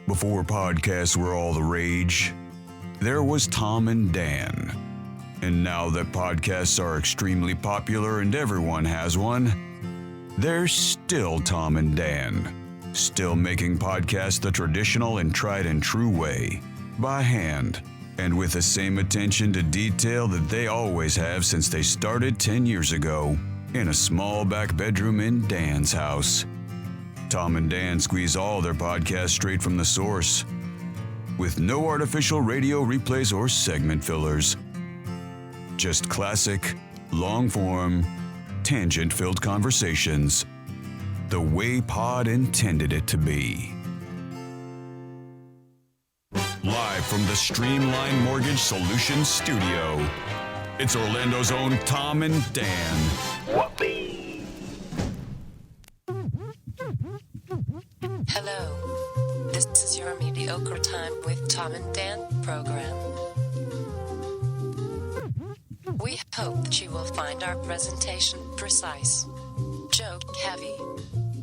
Before podcasts were all the rage, there was Tom and Dan. And now that podcasts are extremely popular and everyone has one, there's still Tom and Dan, still making podcasts the traditional and tried and true way, by hand, and with the same attention to detail that they always have since they started 10 years ago, in a small back bedroom in Dan's house. Tom and Dan squeeze all their podcasts straight from the source, with no artificial radio replays or segment fillers. Just classic, long-form, tangent-filled conversations, the way Pod intended it to be. Live from the Streamline Mortgage Solutions studio, it's Orlando's own Tom and Dan. Whoopee! Hello, this is your Mediocre Time with Tom and Dan program. We hope that you will find our presentation precise, joke heavy,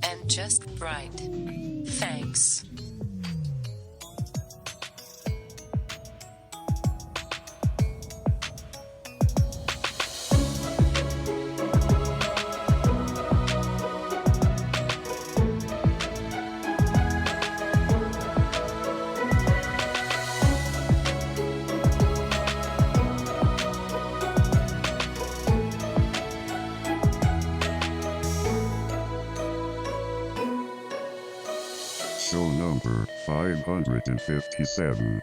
and just right. Thanks. Show number 557.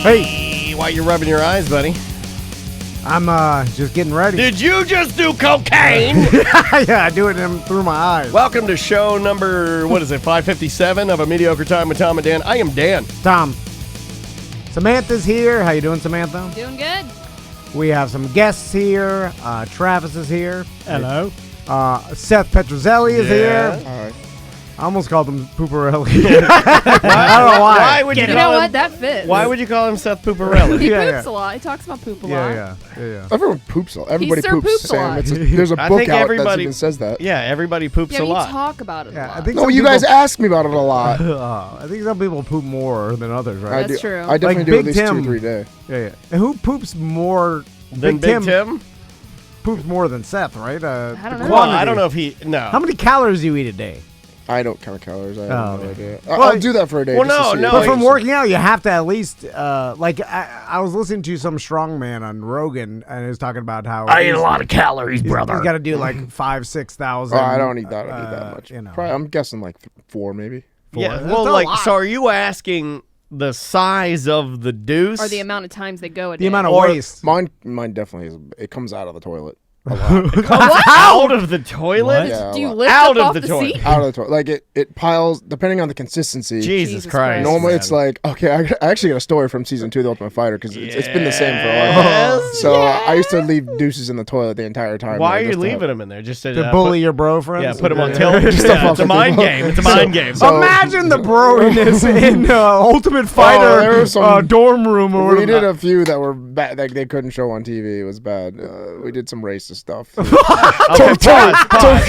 Hey! Why you rubbing your eyes, buddy? I'm just getting ready. Did you just do cocaine? Yeah, I do it through my eyes. Welcome to show number, 557 of A Mediocre Time with Tom and Dan. I am Dan. Tom, Samantha's here. How you doing, Samantha? Doing good. We have some guests here. Travis is here. Hello. Seth Petrozelli is here. All right. I almost called him Pooparelli. I don't know why. Why would you You know call what? him? That fits. Why would you call him Seth Pooparelli? He Yeah, poops yeah. a lot. He talks about poop a lot. Yeah. Everyone poops. Everybody Sir poops, Poops a Sam. lot. There's a I book think out that everybody- even says that. Yeah, everybody poops Yeah, a but you lot. talk about it a Yeah, lot. I think No, some you people, guys ask me about it a lot. I think some people poop more than others, right? That's true. I definitely Like do at Big least Tim. 2 or 3 days. Yeah. And who poops more? Then Big Tim? poops more than Seth, right? I don't know. Well, I don't know if he... No. How many calories do you eat a day? I don't count calories. I have Oh, no okay. idea. Well, I'll do that for a day. well, just to no, see no, it. But from working out, you have to at least, I was listening to some strongman on Rogan, and he was talking about how I eat a lot of calories, he's brother. got to do like 5,000-6,000. Oh, I don't eat that. I don't eat that much. You know. Probably, I'm guessing like 4 maybe. Yeah, That's well, a like, lot. so are you asking the size of the deuce? Or the amount of times they go a day. The amount of Or- waste. Mine definitely is. It comes out of the toilet. A lot. out of the toilet? Yeah, Do a you lot. lift Out up of off the the toilet. seat? Out of the toilet. Like it piles depending on the consistency. Jesus Jesus Christ. Christ. Normally man. it's like, okay, I actually got a story from season 2 of The Ultimate Fighter because it's been the same for a while. Yes, So yes. I used to leave deuces in the toilet the entire time. Why like, are you just to leaving have- them in there? Just to To bully your bro friends? Yeah, put them on tilt. Just to Yeah, fuck it's a with mind people. game. It's a mind game. So- Imagine the bro-ness in Ultimate there Fighter was some- dorm room or We whatever. did a few that were bad, like they couldn't show on TV. It was bad. We did some racist stuff. Okay, pause.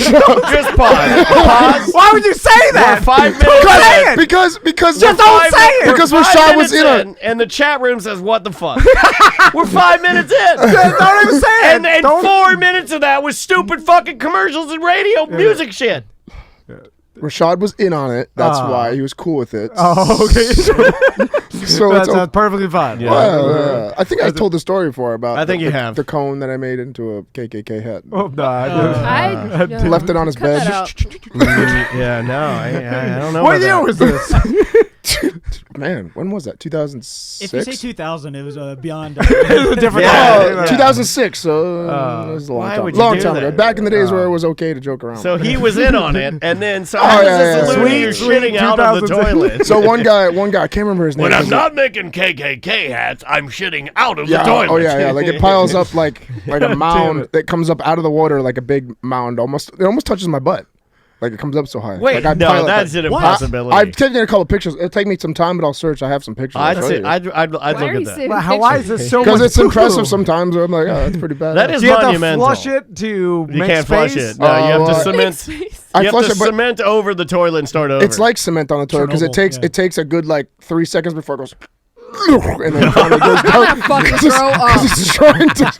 Just pause. Why would you say that? We're 5 minutes Don't say in. it! because Just don't say it! Because We're 5 Rashad was minutes in it. and the chat room says, "What the fuck?" We're 5 minutes in, Don't even say it! and Don't- 4 minutes of that was stupid fucking commercials and radio music shit. Rashad was in on it. That's why he was cool with it. Oh, okay. So That's it's perfectly fine. I think I told the story before about I think you have. the cone that I made into a KKK hat. Oh, no, I didn't. I Left it on his cut bed. that out. Yeah, no, I don't know. What about year that. was this? Man, when was that? 2006? If you say 2000, it was beyond. It was a different Yeah. time. 2006. So it was a long Why time. would you Long do time ago. that? Back in the days where it was okay to joke around. So he was in on it, and then so Oh, how yeah, does this yeah, allude to yeah. you're Sweet shitting out of the 2006. toilet? So one guy, I can't remember his name. When I'm 'cause not making KKK hats, I'm shitting out of Yeah, the toilet. oh yeah. Like it piles up like a Damn mound it. that comes up out of the water like a big mound. It almost touches my butt. Like it comes up so high. Wait, like, I'd no, pilot that's that. an impossibility. I've taken a couple pictures. It'll take me some time, but I'll search. I have some pictures. I'd look at that. But why is this so much? Because it's poo-poo? impressive sometimes. Where I'm like, oh, that's pretty bad. That is Do you have to monumental. flush it to You make can't space? flush it. No, you have to well, cement. I You have flush to it, but cement over the toilet and start over. it's like cement on the toilet because Chernobyl, it takes a good like 3 seconds before it goes. And then finally goes down. Fucking throw up. It's trying to.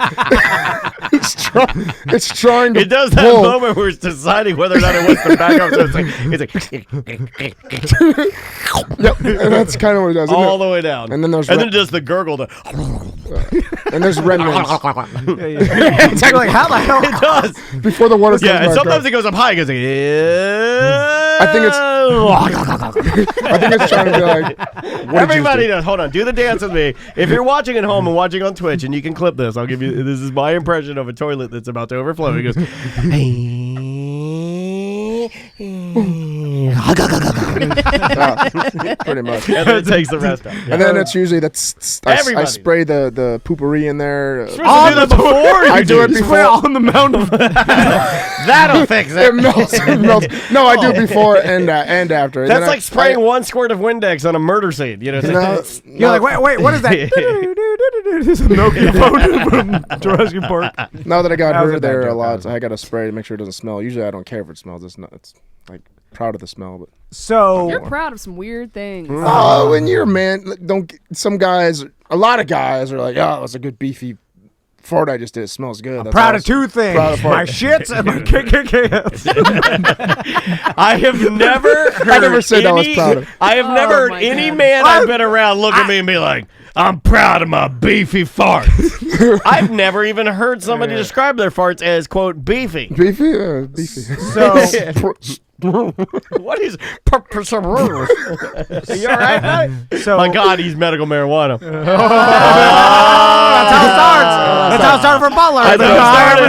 It's trying to. It does that pull. moment where it's deciding whether or not it wants to back up. So it's like Yep, and that's kind of what it does. all the way down. And then there's then it does the gurgle. And there's remnants It's like, how the hell? It does. before the water comes Yeah, and back sometimes up. it goes up high. It goes like, I think it's trying to be like. What everybody does. Hold on. Do the dance with me. If you're watching at home and watching on Twitch, and you can clip this, I'll give you. This is my impression of a toilet that's about to overflow. He goes. Pretty much. And then it takes the rest out. And then it's usually that's I Everybody. spray the poopery in there. You're supposed to do that before. I do it Spray before. on the mountain. That'll fix it. It melts. It melts. No, I do it before and after. And That's then like spraying one squirt of Windex on a murder scene. You know, it's like, You're like, wait, what is that? This is Nokia phone from Jurassic Park. now that I got That was her a bad there a joke, lot, so I got to spray to make sure it doesn't smell. Usually I don't care if it smells. It's like proud of the smell, but So You're proud of some weird things. oh, when you're a man, some guys, a lot of guys are like, oh, it's a good beefy fart I just did. It smells good. That's proud of awesome. two things: Proud of fart. my shits and my KKKs. I have never heard I never said I was proud of. I have never heard my any God. man I've been around look at me and be like, I'm proud of my beefy farts. I've never even heard somebody describe their farts as, quote, beefy. Beefy, beefy. So What is you all right, mate? So My God, he's medical marijuana. that's how it starts. That's how it started for Butler. That's how it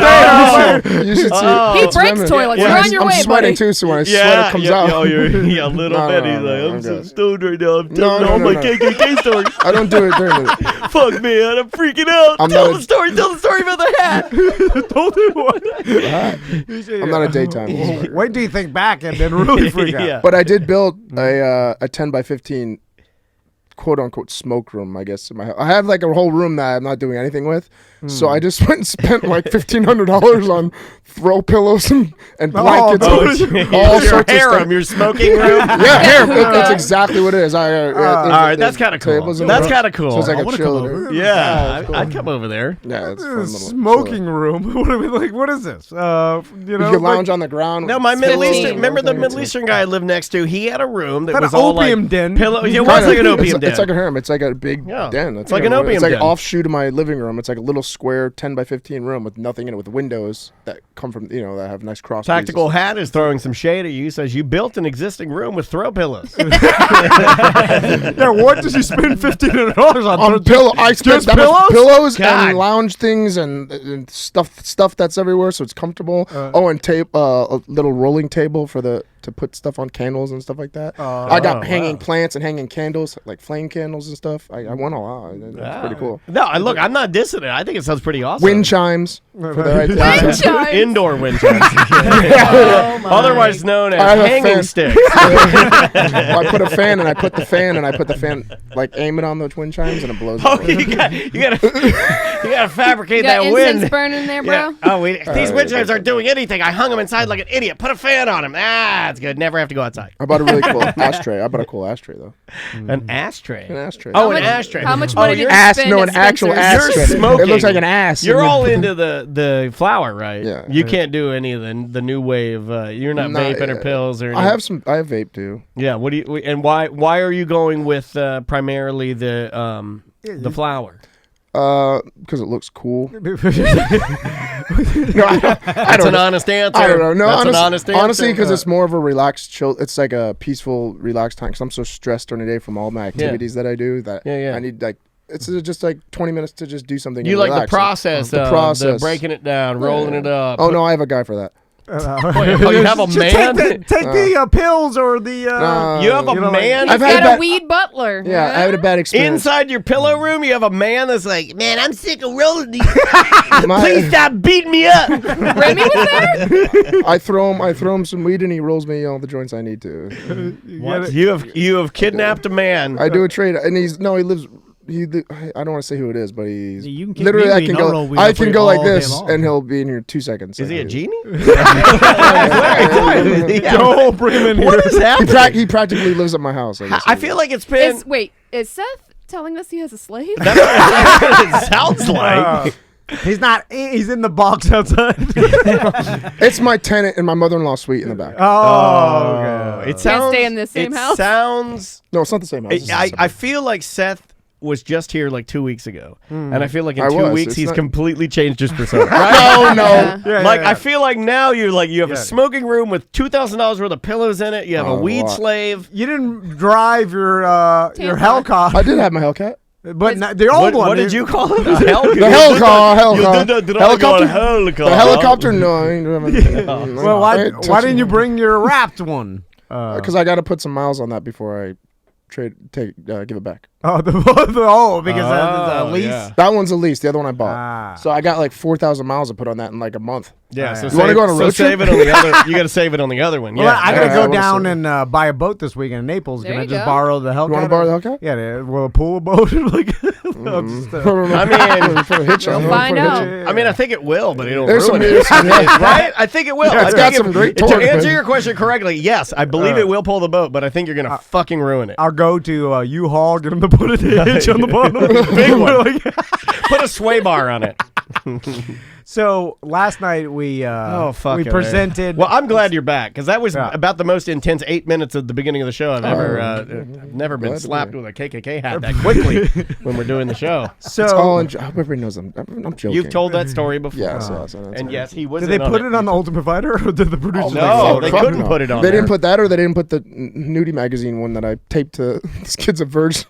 started. You should see. He it's breaks women. toilets. Yeah. You're on your I'm way, sweating buddy. too, so when I sweat, it comes out. Oh, you're a little No, bit. no, He's no, like, I'm I'm so good. stoned right now. I'm No, telling no, all no, my no. KKK stories. I don't do it during the. Fuck, man, I'm freaking out. I'm Tell not the story about the hat. I'm not a daytime. smoker. Wait till you think back and then really freak out. Yeah. But I did build a 10 by 15 quote unquote smoke room, I guess. In my house. I have like a whole room that I'm not doing anything with. So I just went and spent like $1,500 on throw pillows and blankets. Oh, and it's all your sorts of harem, stuff. your smoking room. Yeah, here. That's exactly what it is. All right, that's kind of cool. That's kind of cool. So it's like I a wanna chill. come over. Yeah, it's cool. I'd come over there. Yeah, it's a fun little Smoking room. What are we like? What is this? You know, You can lounge on the ground. No, my with Middle pillows Eastern. and Remember the everything. Middle Eastern guy I lived next to? He had a room that Had was an all opium like den. pillow. It was Kinda. like an opium den. It's like a harem. It's like a big Yeah. den. It's like an opium It's like den. an offshoot of my living room. It's like a little square 10 by 15 room with nothing in it, with windows that come from, that have nice cross. Tactical Hat is throwing some shade at you. Says you built an existing room with throw pillows. Yeah, what did you spend $1,500 on? On pillow, I spent Just that much pillows God. and lounge things and stuff that's everywhere, so it's comfortable. And tape, a little rolling table to put stuff on, candles and stuff like that. I got hanging plants and hanging candles, like flame candles and stuff. I went all out. It's pretty cool. No, look, I'm not dissing it. I think it sounds pretty awesome. Wind chimes for the right Wind time. chimes. Indoor wind chimes. Oh, my. Otherwise known I as have a hanging fan. sticks. I put a fan and I put the fan like aim it on the wind chimes and it blows. Oh, away. you gotta fabricate You got that incense wind. burning there, bro? Yeah. Oh, these wind chimes aren't doing anything. I hung them inside like an idiot. Put a fan on them. It's good. Never have to go outside. I bought a really cool ashtray. I bought a cool ashtray though. An ashtray. An ashtray. Oh, How an much- ashtray. How much Oh, money did you're you ass, spend no, at an actual Spencer's? ashtray. smoking. It looks like an ass. You're all into the flower, right? Yeah. You can't do any of the new wave. You're not vaping or pills or anything. I have vape too. Yeah. What do you and why are you going with primarily the flower? Because it looks cool. No, I That's don't an know. honest answer. I don't know. No, That's an honest answer. honestly, because it's more of a relaxed, chill. It's like a peaceful, relaxed time. Because I'm so stressed during the day from all my activities that I do that I need it's just like 20 minutes to just do something. You and like relax. the process, The of process. breaking it down, rolling it up. Oh no, I have a guy for that. Oh, you have a man? Take the pills or the. You have a man? He's got a weed butler. Yeah, I had a bad experience. Inside your pillow room, you have a man that's like, man, I'm sick of rolling these. My- Please stop beating me up. Remy was there? I throw him some weed and he rolls me all the joints I need to. What? You have kidnapped a man. I do a trade, and he lives. I don't want to say who it is, but he's You can kick literally. me I with can no go. roll weed I up can for go like all day this, long. and he'll be in here 2 seconds. Is he a genie? Don't bring him in here. What is happening? He practically lives at my house. I guess. I feel like it's been. Wait, is Seth telling us he has a slave? That's what it sounds like. He's not. He's in the box outside. It's my tenant and my mother-in-law suite in the back. Okay. It sounds. Can't stay in the same it house? Sounds. No, it's not the same house. It's I separate. feel like Seth was just here like 2 weeks ago, and I feel like in I 2 was. weeks It's he's not- completely changed his persona. No. I feel like now you have a smoking room with $2,000 worth of pillows in it. You have a weed wow. slave. You didn't drive your Tampon. Hellcat, I did have my Hellcat. but the old one. What did you call it? A hell? The Hellcat. You did the helicopter. The helicopter? No. I ain't Well, why didn't you bring your wrapped one? Because I got to put some miles on that before I give it back. Oh, because that's a lease. Yeah. That one's a lease. The other one I bought. Ah. So I got like 4,000 miles to put on that in like a month. Yeah, so You wanna go on a road save trip? it on the other. You got to save it on the other one. Well, Yeah, I gotta Yeah, I go wanna down see. and buy a boat this weekend in Naples. There Can I you just go. borrow the Hellcat? You want to borrow the Hellcat? Yeah, we'll pull a boat. Like, I'll just, I mean, For a hitch on. We'll find out. I mean, I think it will, but it'll There's ruin some- it. Right? I think it will. Yeah, it's I got think some great To torque, answer but- your question correctly, yes, I believe it will pull the boat, but I think you're gonna fucking ruin it. I'll go to U-Haul, get him to put a hitch on the bottom. Big one. Put a sway bar on it. So last night we we presented. Well, I'm glad you're back because that was Yeah. about the most intense 8 minutes of the beginning of the show I've ever. I've never been glad to slapped hear. with a KKK hat that quickly when we're doing the show. so Everybody knows I'm joking. You've told that story before. Yes. And yes, he was. did they put it on the Ultimate Fighter, or did the producers? no, they fuck couldn't no. put it on. They there. didn't put that, or they didn't put the nudie magazine one that I taped to this kid's a virgin.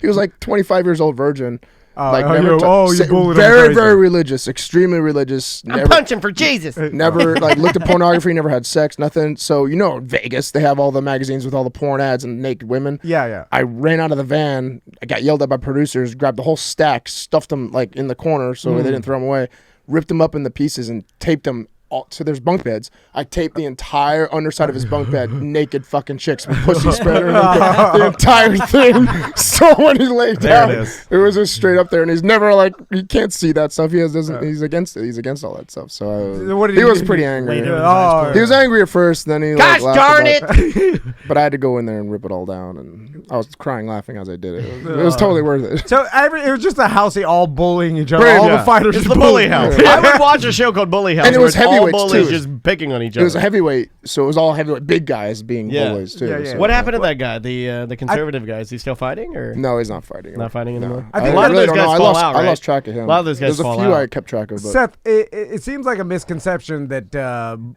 He was like 25 years old virgin. Like never you bullied him very crazy. very religious, extremely religious. I'm Never punching for Jesus. never like looked at pornography, never had sex, nothing. So Vegas, they have all the magazines with all the porn ads and naked women. Yeah. I ran out of the van. I got yelled at by producers. Grabbed the whole stack, stuffed them like in the corner so they didn't throw them away. Ripped them up into pieces and taped them. So there's bunk beds. I taped the entire underside of his bunk bed, naked fucking chicks with pussy spreader, the entire thing. So when he laid There down, it is. it was just straight up there, and he's never like he can't see that stuff. He's against it. He's against all that stuff. So What did he he was do? pretty angry. Laid it with his eyes closed. He was angry at first, then he Gosh laughed darn about it! But I had to go in there and rip it all down, and I was crying, laughing as I did it. It was totally worth it. So it was just a house, they all bullying each other. Pretty All much. the fighters. It's just the bully bullying. house. Yeah. I would watch a show called Bully House, And it where was it's all heavyweights, bullies too. just picking on each It other. was a heavyweight, so it was all heavyweight, big guys being bullies too. Yeah. So- What happened to that guy, the conservative guy? Is he still fighting or No, he's not fighting. not fighting anymore? I think a lot of really those don't know. guys I fall lost, out, I right? lost track of him. A lot of those guys There's fall a few out. I kept track of. But Seth, it seems like a misconception that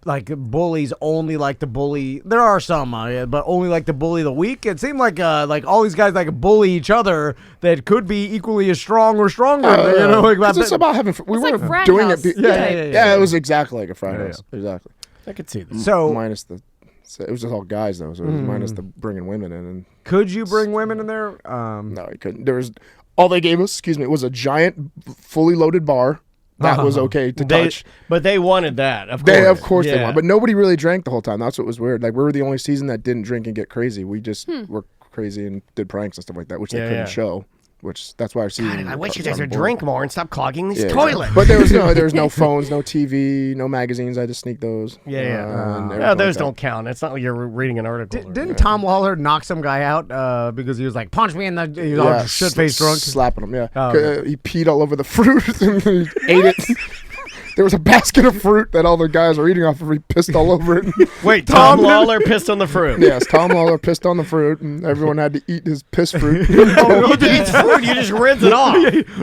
like bullies only like to bully. There are some, but only like to bully the weak. It seemed like all these guys like bully each other that could be equally as strong or stronger. Like 'cause it's about having. We It's like weren't frat doing house. it. Yeah. It was exactly like a frat house. Exactly. I could see this. So Minus the. So it was just all guys though, so it was minus the bringing women in. And could you bring women in there? no, he couldn't. There was all they gave us. Excuse me, was a giant, fully loaded bar. That was okay to touch. But they wanted that, of course. Of course they Yeah. want, but nobody really drank the whole time. That's what was weird. Like we were the only season that didn't drink and get crazy. We just were crazy and did pranks and stuff like that, which they Yeah, couldn't yeah. show. Which that's why our season. I wish you was guys on would board. drink more and stop clogging this Yeah, toilet. But there was no phones, no TV, no magazines. I had to sneak those. Yeah. and No, everything those like that. don't count. It's not like you're reading an article. Didn't Tom Lawler knock some guy out because he was like, punch me in the he was all shit faced drunk? slapping him. Yeah, Oh, okay. He peed all over the fruit and he ate it. There was a basket of fruit that all the guys were eating off of. He pissed all over it. Wait, Tom Lawler pissed on the fruit. Yes, Tom Lawler pissed on the fruit, and everyone had to eat his piss fruit. You eat fruit, you just rinse it off.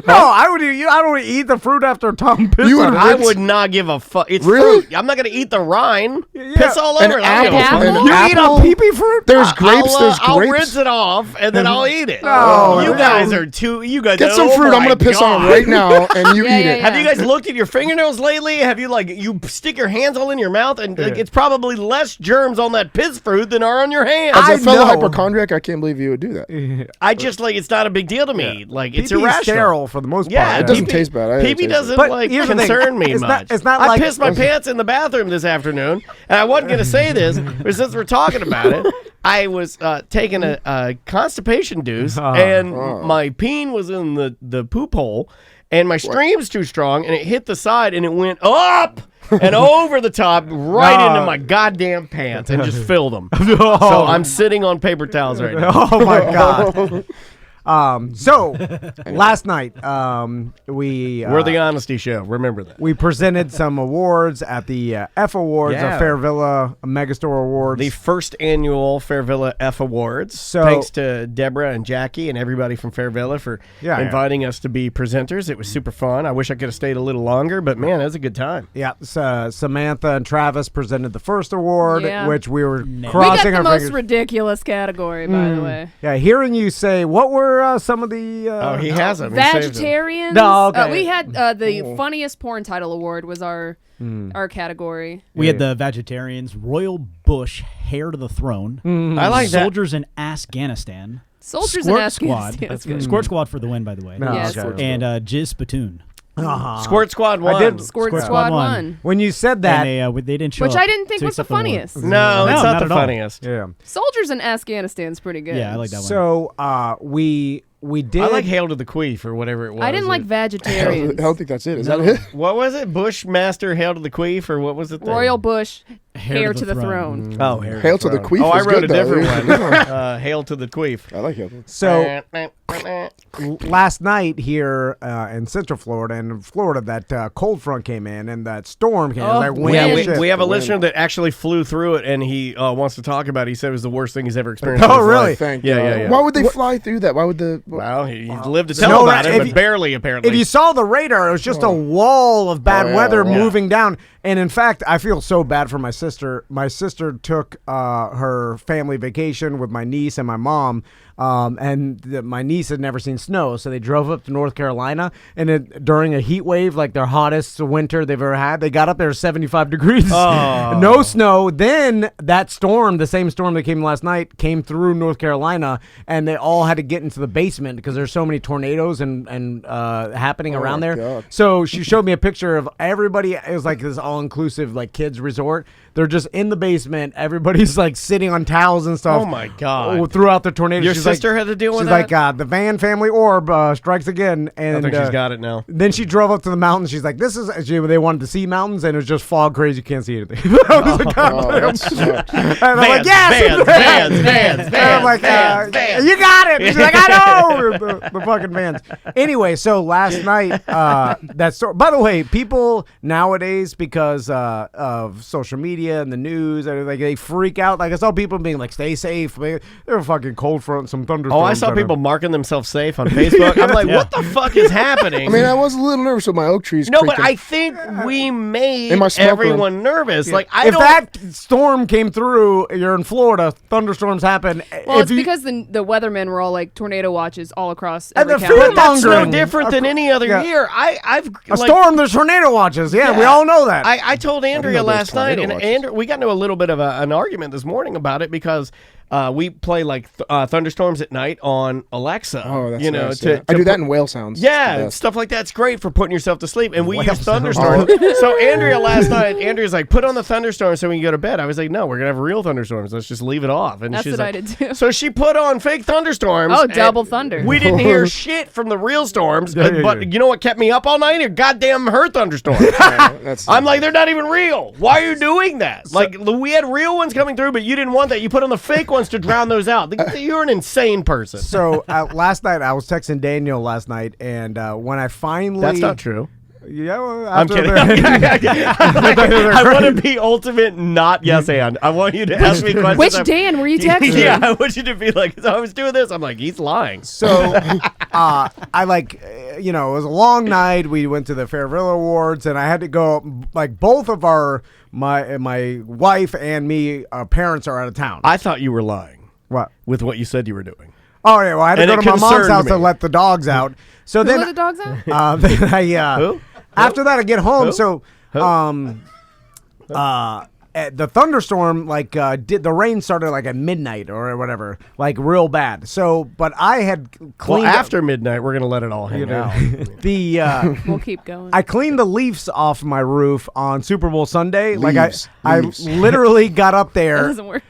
No, I don't want to eat the fruit after Tom pissed You on would it. I would not give a fuck. It's Really? fruit. I'm not going to eat the rind. Yeah. Piss all An over it. I don't give a apple? fuck. An You eat apple? a pee-pee fruit? There's grapes. There's I'll grapes. rinse it off and then I'll eat it. No, you no. guys are too. You guys Get oh some fruit. my I'm gonna piss on God. it right now, and you Yeah, eat yeah, it. yeah. Have you guys looked at your fingernails lately? Have you you stick your hands all in your mouth and it's probably less germs on that piss fruit than are on your hands. As a fellow hypochondriac, I can't believe you would do that. I just it's not a big deal to me. It's Pee-pee irrational. sterile for the most part. Yeah, It doesn't taste bad. Pee-pee doesn't here's the thing. concern me It's much. it's not I like pissed my pants in the bathroom this afternoon, and I wasn't going to say this, but since we're talking about it, I was taking a constipation deuce, and my peen was in the poop hole, and my stream's too strong, and it hit the side, and it went up and over the top right into my goddamn pants and just filled them. So I'm sitting on paper towels right now. Oh my god. So last night, we're the Honesty Show. Remember that. we presented some awards at the F Awards, Yeah. Fair Villa Megastore Awards. The first annual Fair Villa F Awards. So- Thanks to Deborah and Jackie and everybody from Fair Villa for inviting us to be presenters. It was super fun. I wish I could have stayed a little longer, but man, it was a good time. Yeah, Samantha and Travis presented the first award, Yeah. which we were We got crossing the our most fingers. ridiculous category, by the way. Yeah, hearing you say, what were some of the... He has them. He saved them. Vegetarians. No, okay. We had the funniest porn title award was our category. We had the vegetarians, Royal Bush, Hair to the Throne, I like that. Soldiers in Afghanistan, Soldiers Squirt in Squad. Afghanistan. That's good. Squirt Squad for the win, by the way. No, Yeah, okay. Squirt And Jizz Spittoon. Squirt Squad won. did- Squirt Squirt Squad Squad won. won. When you said that... And they didn't show Which up I didn't think to was the accept award. funniest. No, it's No, not not the at all. funniest. yeah. Soldiers in Afghanistan's pretty good. Yeah, I like that one. So we did... I like Hail to the Queef or whatever it was. I didn't like I vegetarians. don't think that's it. Is that it? What was it? Bushmaster Hail to the Queef or what was it? Royal Bush, Hair to the Throne. Oh, Hail to the Queef. Oh, I was wrote good, a though. different one. Hail to the Queef. I like Hail. So last night here in Central Florida, and in Florida, that cold front came in and that storm came in. Oh, Like wind Yeah, and we, shit. we have a listener that actually flew through it, and he wants to talk about it. He said it was the worst thing he's ever experienced. Oh, in his really? life. Thank Yeah, God. yeah, yeah. Why would they fly through that? Why would the? Well, he lived to tell No, about if it, but you- barely, apparently. If you saw the radar, it was just a wall of bad yeah, weather yeah. moving down. And in fact, I feel so bad for my sister. My sister took her family vacation with my niece and my mom. My niece had never seen snow, so they drove up to North Carolina. And during a heat wave, like their hottest winter they've ever had, they got up there 75 degrees, no snow. Then that storm, the same storm that came last night, came through North Carolina, and they all had to get into the basement because there's so many tornadoes and happening around there. God. So she showed me a picture of everybody. It was like this all-inclusive like kids resort. They're just in the basement. Everybody's like sitting on towels and stuff. Oh, my God. Throughout the tornado. Your She's sister had to deal with she's that? like, the Vann family orb strikes again. And I think she's got it now. Then she drove up to the mountains. She's like, they wanted to see mountains, and it was just fog crazy. You can't see anything. I was like, Oh, that sucks. and I'm like, yes! Vans. And I'm like, you got it. She's like, I know. the fucking Vans. Anyway, so last night, that story. By the way, people nowadays, because of social media and the news, and like they freak out. Like I saw people being like, "Stay safe." They were fucking cold front, some thunderstorms. Oh, I saw people marking themselves safe on Facebook. I'm like, what the fuck is happening? I mean, I was a little nervous with my oak trees. no, but creaking. I think we made In my smoke room. everyone nervous. Like, I If don't. that storm came through, you're in Florida. Thunderstorms happen. Well, If it's you- because the weathermen were all like tornado watches all across And every the county. fear That's no mongering. different than any other Yeah. year. I've a like, storm, there's tornado watches. Yeah, we all know that. I told Andrea know there was last night, tornado and watches. Andrea, we got into a little bit of an argument this morning about it because we play like thunderstorms at night on Alexa. Oh, that's you know, nice, to, yeah. I to do that put- in whale sounds. Yeah, Yes. stuff like that's great for putting yourself to sleep. And we use sounds. thunderstorms. So Andrea last night, Andrea's like, put on the thunderstorm so we can go to bed. I was like, no, we're gonna have real thunderstorms. Let's just leave it off. And That's she's what like, I did too. So she put on fake thunderstorms. Oh, and double thunder. We didn't hear shit from the real storms. Yeah, but yeah. you know what kept me up all night? Your goddamn her thunderstorms. That's I'm like, they're not even real. Why are you doing that? Like, we had real ones coming through, but you didn't want that. You put on the fake ones to drown those out. You're an insane person. So last night, I was texting Daniel last night, and when I finally... That's not true. Yeah, well, I'm after kidding. the- I want to be ultimate not yes and. I want you to ask me questions. Which Dan were you texting? Yeah, I want you to be like, so I was doing this. I'm like, he's lying. So I like, it was a long night. We went to the Fairville Awards, and I had to go. Like both of my wife and me, our parents are out of town. I thought you were lying What? with what you said you were doing. Oh yeah, well I had to And go it to my mom's concerned house to me. let the dogs out. So Who let then the dogs out? then Who? after that, I get home. So, the thunderstorm, the rain started like at midnight or whatever, like real bad. So, but I had cleaned. Well, after midnight, we're gonna let it all hang out. We'll keep going. I cleaned the leaves off my roof on Super Bowl Sunday. Leaves. I literally got up there. That doesn't work.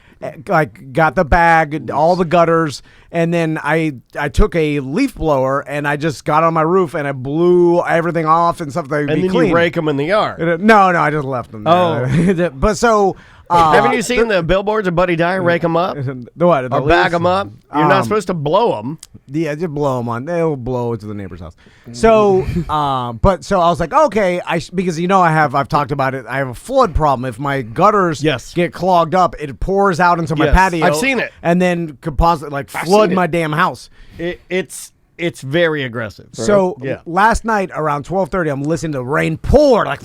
Like got the bag, all the gutters, and then I took a leaf blower and I just got on my roof and I blew everything off and stuff that would And be then clean. you rake them in the yard. No, I just left them there. But so haven't you seen the billboards of Buddy Dyer rake them up? the what? The Or bag them up? You're not supposed to blow them. Yeah, just blow them on. They'll blow it to the neighbor's house. So, so I was like, okay, because I've talked about it. I have a flood problem. If my gutters get clogged up, it pours out into my patio. I've seen it, and then could possibly flood my damn house. It's very aggressive. So last night around 12:30, I'm listening to rain pour like.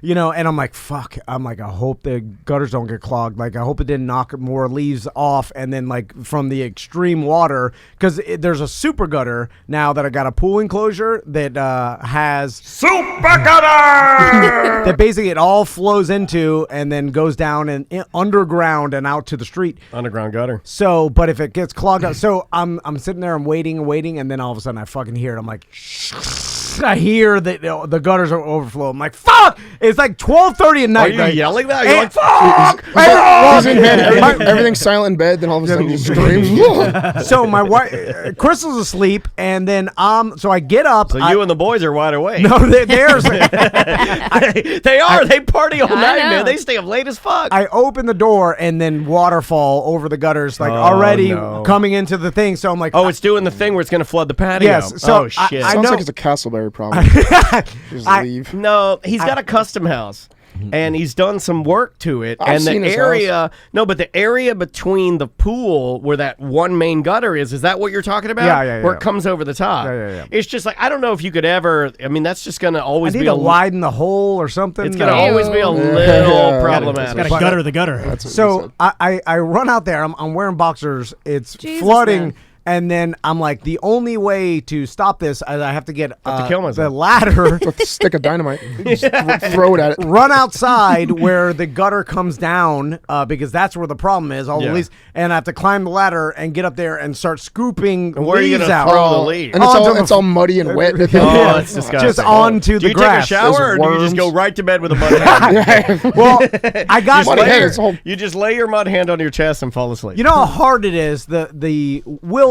And I'm like, fuck. I'm like, I hope the gutters don't get clogged. Like, I hope it didn't knock more leaves off. And then, like, from the extreme water, because there's a super gutter now that I got a pool enclosure that has super gutter that basically it all flows into and then goes down and underground and out to the street. Underground gutter. So, but if it gets clogged up, so I'm sitting there, I'm waiting, and then all of a sudden I fucking hear it. I'm like, I hear that the gutters are overflowing. I'm like, fuck! It's like 12:30 at night. Are you yelling that? You're like, fuck! He's in bed, everything's silent in bed, then all of a sudden he screams. So my wife, Crystal's asleep, and then so I get up. So you and the boys are wide awake. No, they're they are. They party all night, man. They stay up late as fuck. I open the door, and then waterfall over the gutters, already coming into the thing. So I'm like, it's doing the thing where it's going to flood the patio. Yes. So shit. Sounds like it's a Castleberry problem. Just leave. No, he's got a custom house. And he's done some work to it. I've and seen the his area, house. no, but the area between the pool where that one main gutter is that what you're talking about? Yeah. Where it comes over the top. Yeah. It's just like, I don't know if you could ever, that's just going to always I be need to widen the hole or something. It's going to always be a little problematic. Got to gutter the gutter. So I run out there. I'm wearing boxers. It's Jesus, flooding. man. And then I'm like, the only way to stop this is I have to get to kill myself. the ladder, With a stick of dynamite. Just throw it at it. run outside where the gutter comes down, because that's where the problem is, all the leaves. And I have to climb the ladder and get up there and start scooping And where are you leaves gonna out. throw the leaves? And it's all muddy and wet. Oh, it's disgusting. Just onto Do the you grass. take a shower or do you just go worms. right to bed with a mud hand? Well, I got Muddy hand, it's all- You just lay your mud hand on your chest and fall asleep. You know how hard it is, the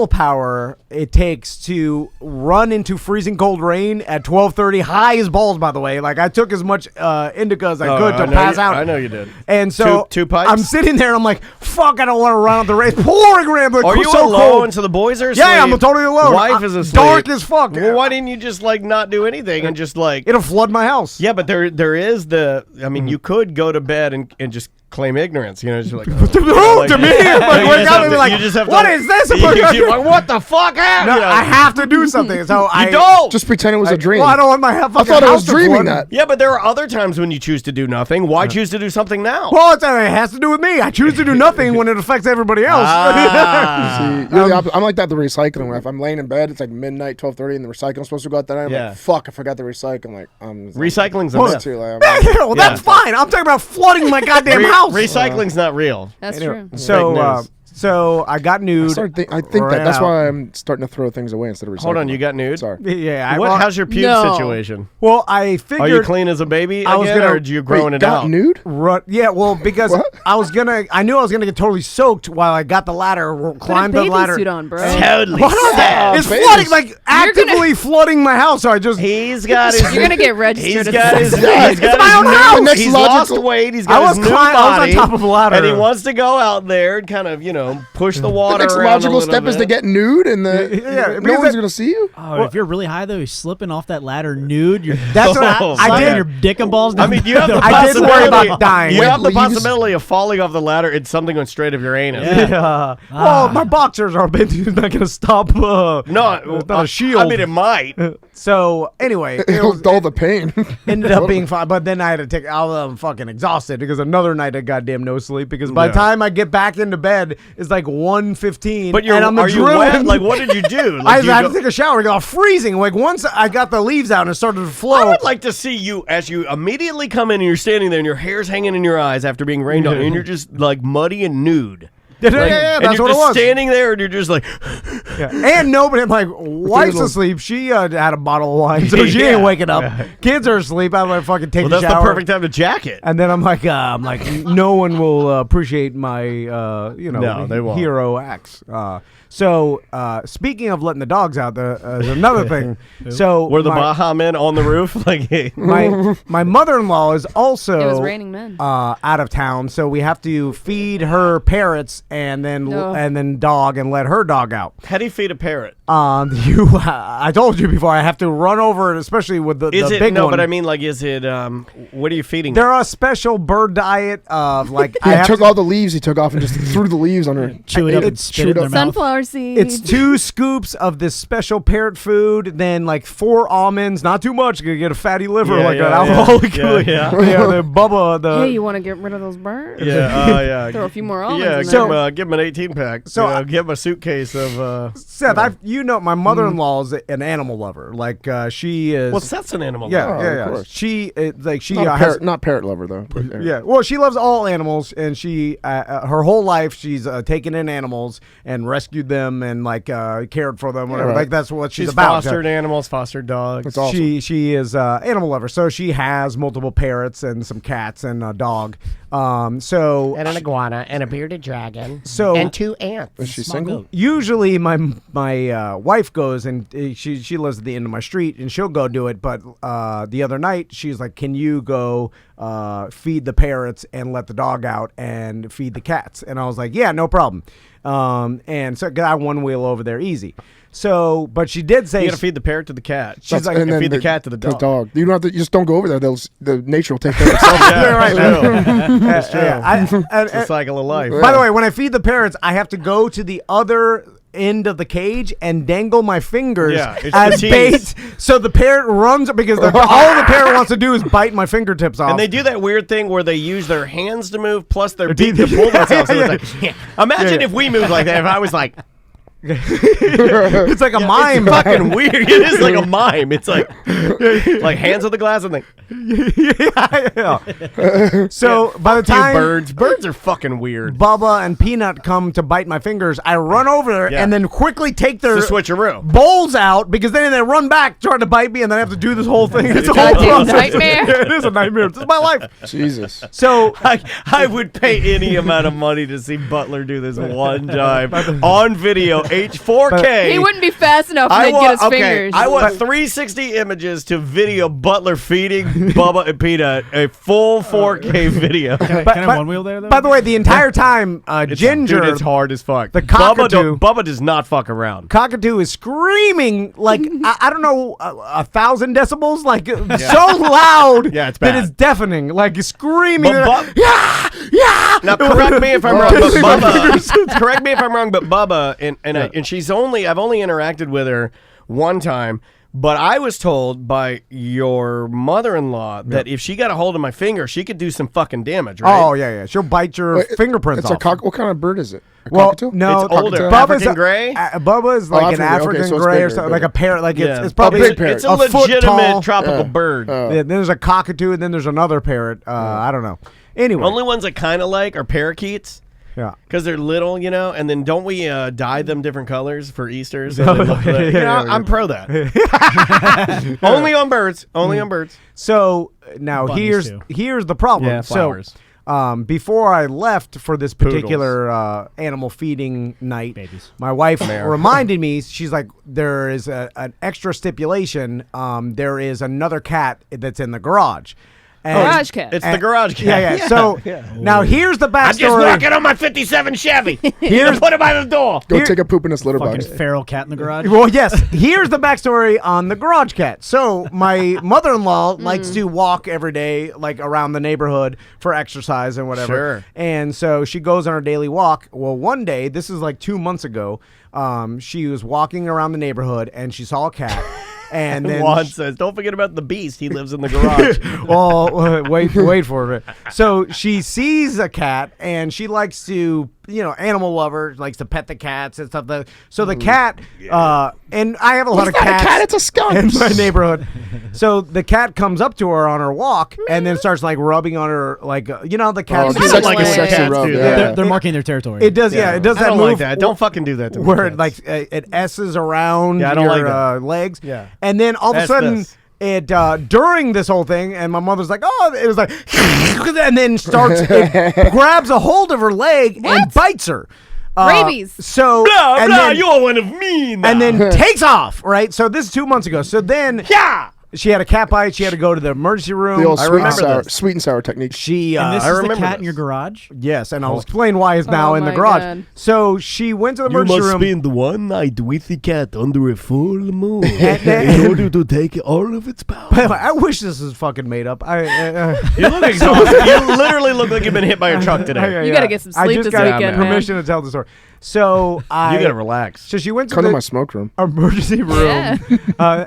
willpower it takes to run into freezing cold rain at 12:30, high as balls, by the way. Like, I took as much indica as I could to pass out. I know you did. And so Two pipes? I'm sitting there and I'm like, fuck, I don't want to run out the rain. It's pouring rain. But Are you so alone cold. so the boys are asleep? Yeah, I'm totally alone. Wife is asleep. Dark as fuck. Well, why didn't you just not do anything and just It'll flood my house. Yeah, but there is you could go to bed and just claim ignorance. Just like, Who? To me? you just have to, what is this? You're like, what the fuck happened? No, I have to do something. So You don't. Just pretend it was a dream. Well, I don't want my fucking I thought I was house to dreaming flood. that. Yeah, but there are other times when you choose to do nothing. Why choose to do something now? Well, it has to do with me. I choose to do nothing when it affects everybody else. See, you're the opposite. I'm like that. The recycling. Where if I'm laying in bed, it's like midnight, 12:30, and the recycling's supposed to go out that night. I'm like, fuck, I forgot the recycle. I'm like, Recycling's a it's myth. too late. Well, that's fine. I'm talking about flooding my goddamn house. Recycling's not real. That's true. So I got nude. I think that's why I'm starting to throw things away instead of recycling. Hold on, you got nude? Sorry. Yeah. How's your pube No. situation? Well, I figured. Are you clean as a baby I was again, gonna- or are you growing Wait, it got out? nude? Yeah, well, because What? I knew I was gonna get totally soaked while I got the ladder, Put a climbed the bathing ladder. suit on, bro. Totally. It's babies. flooding, like actively flooding my house. So I just. He's got his. You're gonna get registered. He's as got a his. sex He's got my own his house. new- Next He's logical- lost weight. He's I got was his new I was on body, top of a ladder. and he wants to go out there and kind of push the The water next around a logical little step is to bit. get nude, and Yeah, no because one's gonna see you. Oh, if you're really high though, you're slipping off that ladder nude. You're That's what I sliding did. your dick and balls. I mean, you have the I did worry possibility. about dying. You have the Wet leaves. possibility of falling off the ladder and something going straight of your anus. Yeah. Well, my boxers are not gonna stop. No, not a shield. I mean, it might. So anyway, it It'll was, dull the pain. ended up being fine. But then I had to take. I'm fucking exhausted because another night of goddamn no sleep. Because by the time I get back into bed, is like 1:15. But and I'm are you wet? Like, what did you do? I Like, had to take a shower. It got freezing. Like once I got the leaves out and it started to flow. I would like to see you as you immediately come in and you're standing there and your hair's hanging in your eyes after being rained on, and you're just like muddy and nude. Yeah, Like, that's and you're what it just was. standing there and you're just like, And nobody, my wife's asleep. She had a bottle of wine, so she ain't waking up. Kids are asleep. I'm like, fucking take well, a that's shower. the perfect time to jack it. And then I'm like, no one will appreciate my, No, they won't. hero acts. So speaking of letting the dogs out, there's another thing. So Were the Baja men on the roof? Like, my mother-in-law is also It was raining men. out of town, so we have to feed her parrots and then dog and let her dog out. how do you feed a parrot? I told you before, I have to run over it, especially with the Is it big no? one. But I mean, like, is it? What are you feeding? They're a special bird diet of like He took all the leaves he took off and just threw the leaves on her. Chew it up and It's spit it in their mouth. Sunflower seeds. It's 2 scoops of this special parrot food, then like 4 almonds, not too much. You're gonna get a fatty liver Yeah, like yeah, an yeah. alcoholic. Yeah, yeah. The Bubba. Hey, you want to get rid of those birds? Yeah, yeah. Throw a few more almonds Yeah, in give him an 18-pack. So give him a suitcase of. Seth, my mother-in-law is an animal lover. Like she is. Well, Seth's an animal. yeah, Oh, yeah, of yeah. course. She Not, not parrot lover though. Yeah, well, she loves all animals, and she her whole life she's taken in animals and rescued them and like cared for them, whatever. right. Like that's what she's She's about. fostered animals, fostered dogs. That's awesome. She is animal lover, so she has multiple parrots and some cats and a dog. So And an iguana and a bearded dragon. So- and 2 ants. Is she single? usually my wife goes and she lives at the end of my street and she'll go do it. But the other night she's like, "Can you go feed the parrots and let the dog out and feed the cats?" And I was like, "Yeah, no problem." And so I got one wheel over there easy. So, but she did say You gotta feed the parrot to the cat. She's like, and feed the cat to the dog. You don't have to. You just don't go over there. The nature will take care of itself. Yeah, right. That's true. It's the and- cycle of life. by the way, when I feed the parrots, I have to go to the other end of the cage and dangle my fingers Yeah, it's as the bait, tease. so the parrot runs because all the parrot wants to do is bite my fingertips off. And they do that weird thing where they use their hands to move plus their beak to pull themselves. So it's like, imagine if we moved like that. If I was like, it's like a mime. it's fucking weird. It is like a mime. It's like hands on the glass and like So by the time birds are fucking weird. Bubba and Peanut come to bite my fingers, I run over there Yeah. and then quickly take their It's a switcheroo. bowls out because then they run back trying to bite me and then I have to do this whole thing. It's a whole Goddamn process. nightmare. Yeah, it is a nightmare. This is my life. Jesus. So I would pay any amount of money to see Butler do this one time on video, H4K. He wouldn't be fast enough to get his fingers. I want 360 images to video Butler feeding Bubba and Peanut a full 4K video. Can I have one wheel there, though? by the way, the entire time, Ginger, Dude, it's hard as fuck. The Bubba, cockatoo- Bubba does not fuck around. Cockatoo is screaming like I don't know 1,000 decibels, like so loud Yeah, it's that bad. it's deafening, like screaming. But yeah. Now correct me if I'm wrong, but Bubba. Correct me if I'm wrong, but Bubba and she's I've only interacted with her one time. But I was told by your mother-in-law that if she got a hold of my finger, she could do some fucking damage, right? Oh yeah. She'll bite your Wait, fingerprints It's off. a cock. What kind of bird is it? A Well, cockatoo? no, It's older. Bubba's African gray? Bubba is like an African, okay, African so it's gray or bigger, something, like bigger. a parrot. Like Yeah. it's probably big parrot. It's a a foot legitimate tall. tropical bird. Yeah, then there's a cockatoo, and then there's another parrot. I don't know. Anyway, Only ones I kind of like are parakeets. yeah. Because they're little, and then don't we dye them different colors for Easter? So they look like, yeah. I'm pro that. Only on birds. Only on birds. So now Bunnies, too. here's the problem. Yeah, flowers. So, before I left for this particular animal feeding night, Babies. my wife reminded me. She's like, "There is an extra stipulation. There is another cat that's in the garage." And, Garage cat. It's the garage cat. Yeah. So now here's the backstory. I'm just walking on my 57 Chevy. Here's- Put it by the door. Go take a poop in this litter Fucking box. feral cat in the garage. Well, yes. Here's the backstory on the garage cat. So my mother-in-law likes to walk every day, like around the neighborhood for exercise and whatever. Sure. And so she goes on her daily walk. Well, one day, this is like 2 months ago, she was walking around the neighborhood and she saw a cat. And then Juan says, "Don't forget about the beast. He lives in the garage." well, wait for it. So she sees a cat, and she likes to, animal lover, likes to pet the cats and stuff. So the cat, and I have a lot of cats. Not a cat, it's a skunk. In my neighborhood. So the cat comes up to her on her walk, and then starts like rubbing on her, like the cat. It's like a sexy cats rub. do Yeah. that. They're marking their territory. It does, it does I that don't move. like that. Don't fucking do that to me. Where it like it S's around Yeah, I don't your like that. legs. Yeah. And then all of a That's sudden, this. it during this whole thing, and my mother's like, "Oh," it was like, and then it grabs a hold of her leg and bites her. Rabies. So Blah, and blah, then, you're one of me now. and then takes off. Right. So this is 2 months ago. So then she had a cat bite. She had to go to the emergency room. The old I sweet and, remember sour, this. sweet and sour technique. She and this I is the remember cat this. in your garage? yes, and I'll explain why it's now Oh in the my garage. God. So she went to the emergency room. spend one night with the cat under a full moon then- order to take all of its power. By the way, I wish this was fucking made up. You look exhausted. You literally look like you've been hit by a truck today. You gotta get some I sleep just this got weekend, man. permission to tell the story. So You I gotta relax. So she went to Come to the my smoke room. emergency room. Yeah.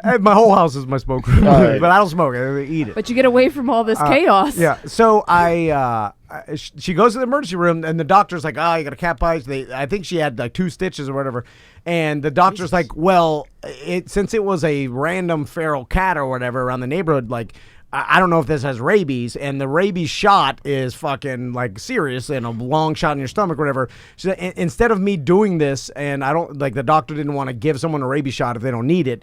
And my whole house is my smoke room, Right. but I don't smoke. I eat it. But you get away from all this chaos. Yeah. So she goes to the emergency room, and the doctor's like, "Oh, you got a cat bite." I think she had like 2 stitches or whatever, and the doctor's like, "Well, since it was a random feral cat or whatever around the neighborhood, like." I don't know if this has rabies, and the rabies shot is fucking like serious and a long shot in your stomach or whatever. So instead of me doing this, and I don't like the doctor didn't want to give someone a rabies shot if they don't need it.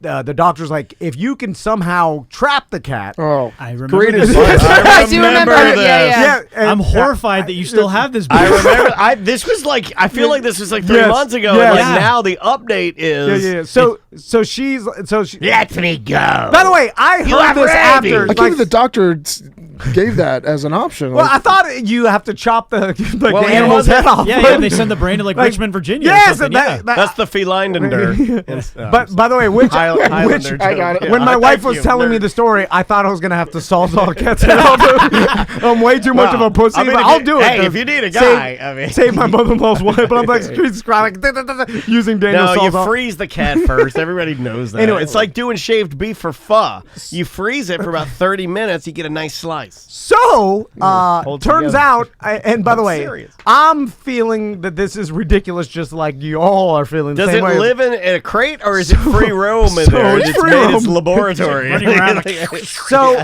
The doctor's like, if you can somehow trap the cat. Oh, I remember great this. advice. I do remember. Yeah. and- I'm horrified that you still have this. I remember. This was like. I feel like this was like 3 Yes. months ago. Yes. And like Yeah. now the update is. Yeah. So she. Let me go. By the way, I heard have this rabies. after. I can't believe the doctor gave that as an option. Well, Like, I thought you have to chop the Well, the it animal's wasn't- head off. Yeah, they send the brain to like Richmond, Virginia. or Yes, something, that- That's the feline But by the the way, which Highlander I got joke. it. Yeah, when my wife thank was you, telling me nerd. the story, I thought I was gonna have to solve all the cats. I'm way too much of a pussy, I mean, but if I'll you- do it. Hey, to if you need a save- guy, I mean, save my mother-in-law's wife, but I'm like Jesus Christ, like, using Daniel no, you Salzal. freeze the cat first. Everybody knows that. Anyway. It's like doing shaved beef for pho. You freeze it for about 30 minutes. You get a nice slice. So, Hold turns together. out, and by the I'm way, serious. I'm feeling that this is ridiculous, just like you all are feeling. The Does same it way. live in a crate or is it free roam in so there? it's It's free made roam. its laboratory. Running around. So,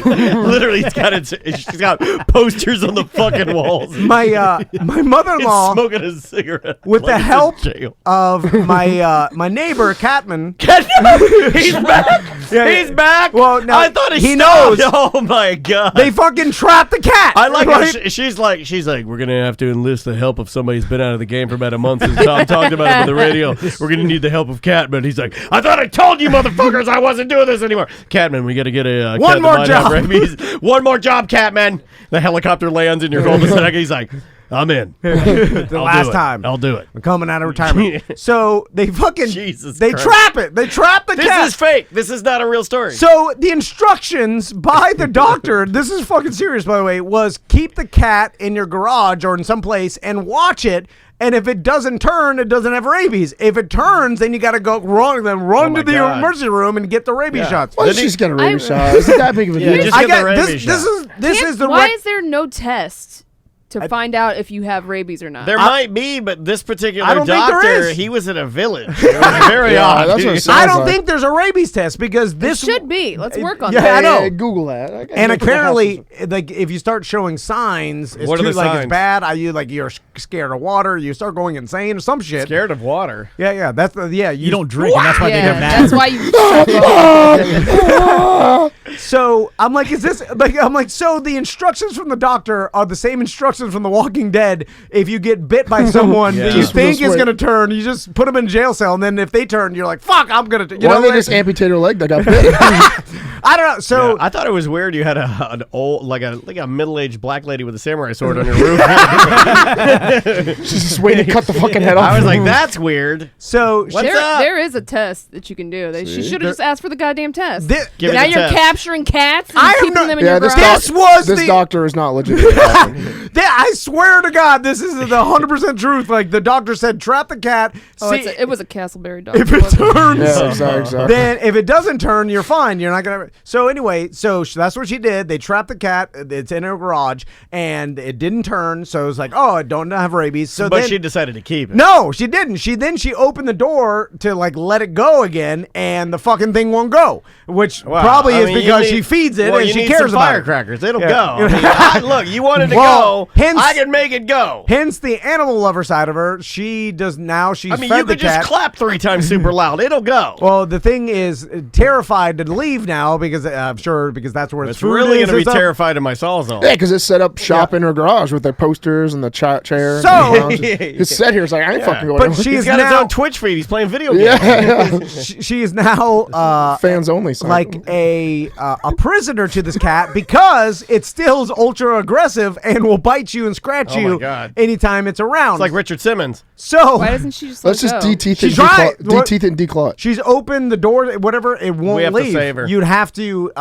Literally, she's got posters on the fucking walls. my It's mother-in-law, smoking a cigarette. with the like it's in help jail. of my neighbor Catman. He's back. Yeah, He's back. Well, no, I thought he stopped. knows. Oh my god. They fucking trapped the cat. I like right? how she's like, we're going to have to enlist the help of somebody who's been out of the game for about a month since Tom talked about him on the radio. We're going to need the help of Catman. He's like, I thought I told you motherfuckers I wasn't doing this anymore. Catman, we got to get a One cat more that might have job. rabies. One more job, Catman. The helicopter lands in your cul-de-sac. He's like, I'm in. the I'll last do it. time. I'll do it. I'm coming out of retirement. So they fucking Jesus they Christ. trap it. They trap the This cat. is fake. This is not a real story. So the instructions by the doctor, this is fucking serious by the way, was keep the cat in your garage or in some place and watch it. And if it doesn't turn, it doesn't have rabies. If it turns, then you got to go run my to the God. emergency room and get the rabies shots. Why don't you just get a rabies shot? Is it that big of a deal? just I get the got rabies this shot. is this is the Why rec- is there no test to find out if you have rabies or not? There might be, but this particular I don't think there doctor, is. he was in a village. It was very Yeah, odd. that's what it I sounds don't like. think there's a rabies test because this should be. Let's work on Yeah, that. I know. Yeah, Google that. I gotta And look at the apparently, houses. like if you start showing signs, it's What are too, the like signs? it's bad. You're scared of water. You start going insane or some shit. Scared of water. Yeah. That's the You don't drink, and that's why they Yeah, get mad. that's why you. So I'm like, is this like? I'm like, so the instructions from the doctor are the same instructions from The Walking Dead. If you get bit by someone that you Just think this is way. gonna turn, you just put them in jail cell, and then if they turn, you're like, fuck, I'm gonna. You Why know, don't they like- just amputate her leg that got bit? I don't know. So I thought it was weird you had an old, like a middle-aged black lady with a samurai sword on your roof. She's just waiting to cut the fucking head off. I was like, that's weird. so What's There, up? there is a test that you can do. She should have just asked for the goddamn test. Thi- Give now me the you're test. capturing cats and I am keeping not- them in Yeah, your this, garage. This was this the- doctor is not legitimate. I swear to God, this is the 100% truth. Like the doctor said, trap the cat. Oh, see, it was a Castleberry dog. if it turns, exactly. then if it doesn't turn, you're fine. You're not gonna. So anyway, that's what she did. They trapped the cat. It's in her garage, and it didn't turn. So it was like, oh, I don't have rabies. So but then, she decided to keep it. No, she didn't. She opened the door to like let it go again, and the fucking thing won't go. Which probably is because she feeds it and she cares about firecrackers. It'll go. Yeah. Look, you wanted to Well, go. hence- I can make it go. Hence the animal lover side of her. She does now. She's I mean, fed you the could just cat. clap 3 times super loud. It'll go. Well, the thing is terrified to leave now because I'm sure because that's where It's food really is going to be and stuff. terrified of my sawzall. Yeah, because it's set up shop in her garage with their posters and the chair. So- and his set here is like, I ain't fucking going. But anywhere. she's He's got his now- own Twitch feed. He's playing video games. She is now fans only. Sign. like a prisoner to this cat because it still is ultra aggressive and will bite you and scratch Oh my you God. anytime it's around. It's like Richard Simmons. So Why doesn't she just let's let just go? de-teeth She and tried. de-teeth and declaw it. she's opened the door, whatever, it won't We have to leave. save her. You'd have to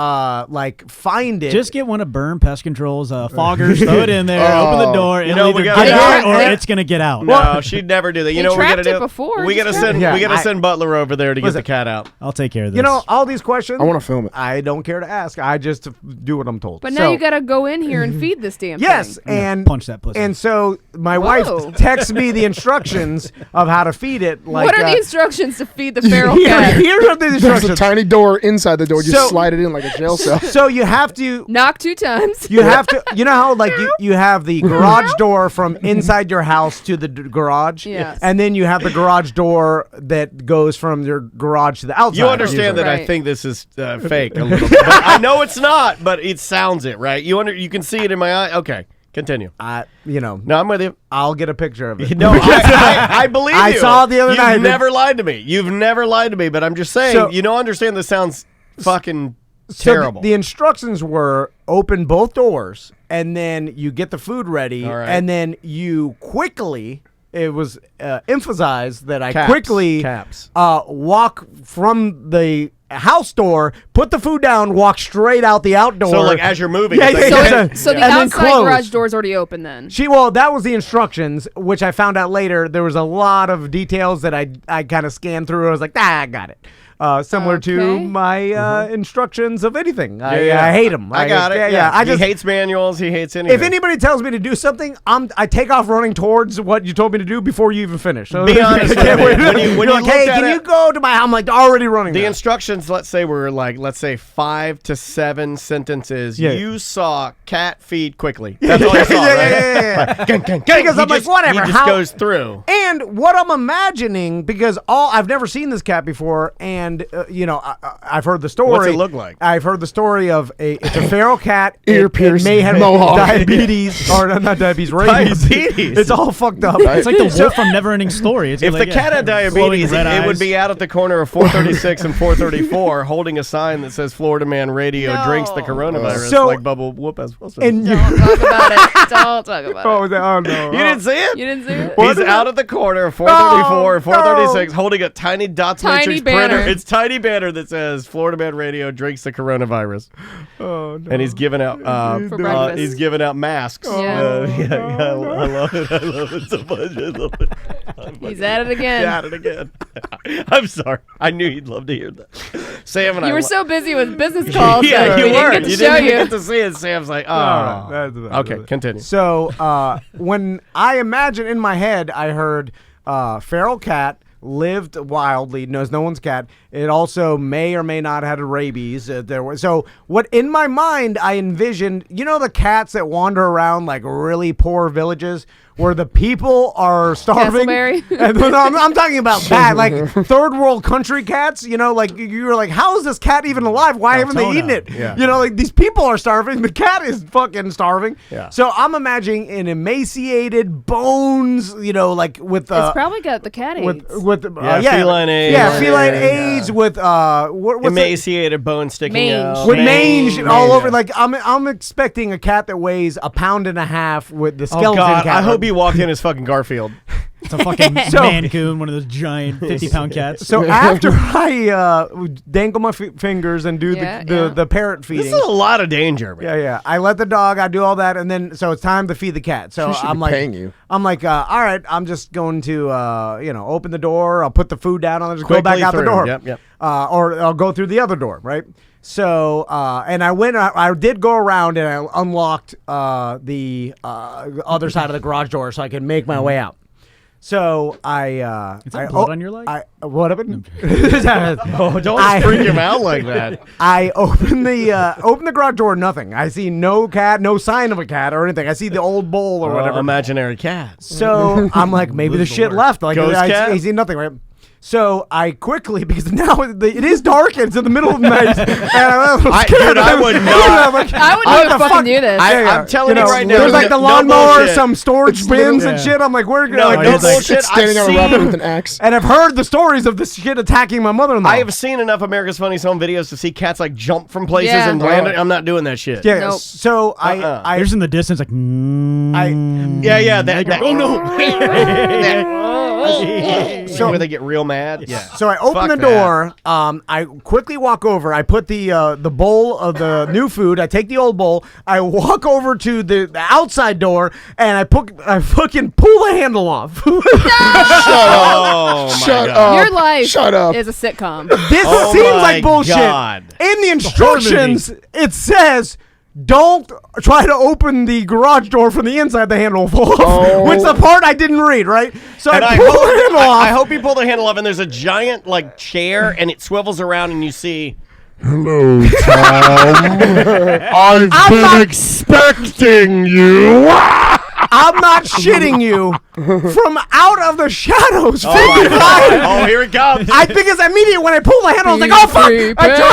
like find it. Just get one of Burn Pest Control's foggers, throw it in there, open the door, and know, it'll we either gotta get do- out or They- it's gonna get out. No, she'd never do that. You They know what we got to trapped it do? before, We got to just send. trap it. We got to Yeah, send Butler over there to get the cat out. I'll take care of this. You know, all these questions. I want to film it. I don't care to ask. I just do what I'm told. But So- now you gotta go in here and feed this damn Yes, thing. and punch that pussy. And so my Whoa. wife texts me the instructions of how to feed it. Like, What are the instructions to feed the feral here, cat? here are the There's a instructions. tiny door inside the door. You So- slide it in like a jail cell. So you have to. Knock 2 times. You have to. You know how like you have the garage door from inside your house to the garage. Yes. And then you have the garage door that goes from your garage to the outside. You understand that I Right. think this is fake a little bit. But I know it's not, but it sounds it, right? You can see it in my eye. Okay, continue. No, I'm with you. I'll get a picture of it. No, I believe you. I saw it the other night. You've never lied to me. You've never lied to me, but I'm just saying, So- you don't understand this sounds fucking So terrible. the instructions were open both doors, and then you get the food ready, All right. and then you quickly. It was emphasized that I Caps. quickly Caps. walk from the house door, put the food down, walk straight out the outdoor. So, like, as you're moving, Yeah, it's yeah, like- yeah. So the And then outside close. garage door's already open then. That was the instructions, which I found out later. There was a lot of details that I kind of scanned through. I was like, I got it. Similar to Okay. my instructions of anything. I Yeah. hate them. I got it. Yeah. I just he hates manuals. He hates anything. if anybody tells me to do something, I take off running towards what you told me to do before you even finish. So Be honest I can't with me. wait. When you You're like, looked hey, at can it- you go to my? I'm like already running. the now. instructions, let's say, were like, 5 to 7 sentences. Yeah. You saw cat feed quickly. That's all you saw, right? yeah. Like, gang, gang, gang. Because He I'm like, just- whatever, He just how- goes through. And what I'm imagining, because I've never seen this cat before, and I've heard the story. What's it look like? I've heard the story of it's a feral cat. Ear it piercing, may have mohawk. diabetes or not diabetes, rabies. Diabetes. It's all fucked up. it's like the wolf from Neverending Story. It's If like, the cat had glowing diabetes, red it would eyes. be out at the corner of 436 and 434 holding a sign that says Florida Man Radio drinks the coronavirus So- like Bubble Whoop has. And you, Don't talk about it. Don't talk about it. oh no, You didn't see it? You didn't see it? He's out at the corner of 434 and No, 436 holding a tiny dots Tiny matrix banner. printer. It's tiny banner that says Florida Man Radio drinks the coronavirus. Oh, no. And he's giving out For breakfast. he's giving out masks. Yeah. I love it. I love it so much. I love it. He's at it again. He's at it again. I'm sorry. I knew you'd love to hear that. Sam and I You were so busy with business calls yeah, that you we were. didn't get to You show didn't even you. get to see it. Sam's like, All oh. right, that's Okay, continue. So when I imagine in my head, I heard feral cat lived wildly, knows no one's cat. It also may or may not have had rabies. So what in my mind I envisioned, the cats that wander around like really poor villages where the people are starving. Castleberry? And, no, I'm talking about bad, like third world country cats. Like you're like, how is this cat even alive? Why haven't they eaten it? Yeah. Like these people are starving. The cat is fucking starving. Yeah. So I'm imagining an emaciated bones. Like with It's probably got the cat AIDS. with feline AIDS. Yeah, feline Yeah. AIDS with what's Emaciated bone sticking Mange. out. with mange all over. Yeah. Like I'm expecting a cat that weighs 1.5 pounds with the Oh skeleton God! cat. I hope he walked in as fucking Garfield. It's a fucking Mancoon, one of those giant 50-pound cats. So after I dangle my fingers and do the parrot feeding. This is a lot of danger, man. Yeah. I let the dog, I do all that, and then so it's time to feed the cat. So I'm like, paying you. I'm like, all right, I'm just going to, open the door. I'll put the food down. I'll just Quickly go back out the through. door. Yep. Or I'll go through the other door, right? So, and I did go around and I unlocked the other side of the garage door so I could make my way out. So Is that blood on your leg? What happened? Don't freak him out like that. I open the garage door. Nothing. I see no cat, no sign of a cat or anything. I see the old bowl or whatever. Imaginary cat. So I'm like, maybe the shit left. Like Ghost cat? I see nothing. Right. So I quickly, because now it is dark and it's in the middle of the night, and I'm scared. I would not. I wouldn't even fucking do this. I'm telling you right now. There's like the lawnmower, some storage It's bins literally- and shit. I'm like, we're No, like, no it's bullshit. It's standing on a rabbit with an axe. And I've heard the stories of this shit attacking my mother-in-law. I have seen enough America's Funniest Home Videos to see cats like jump from places Yeah. and land. I'm not doing that shit. Yeah. Nope. So I There's in the distance, like, Yeah. That, oh no. So where they get real mad. Yeah. So I open the door. I quickly walk over. I put the bowl of the new food. I take the old bowl. I walk over to the outside door, and I fucking pull the handle off. Shut up. Your life Shut up. is a sitcom. This Oh seems my like bullshit. God. In the instructions, it says, don't try to open the garage door from the inside. The handle will fall off, which the part I didn't read, right? So And I pull the handle off. I hope you pull the handle off, and there's a giant like chair, and it swivels around, and you see. Hello, Tom. I've been expecting you. I'm not shitting you. From out of the shadows, Oh, here it comes. I think it's immediate when I pull the handle. I was like, "Oh fuck!" I turn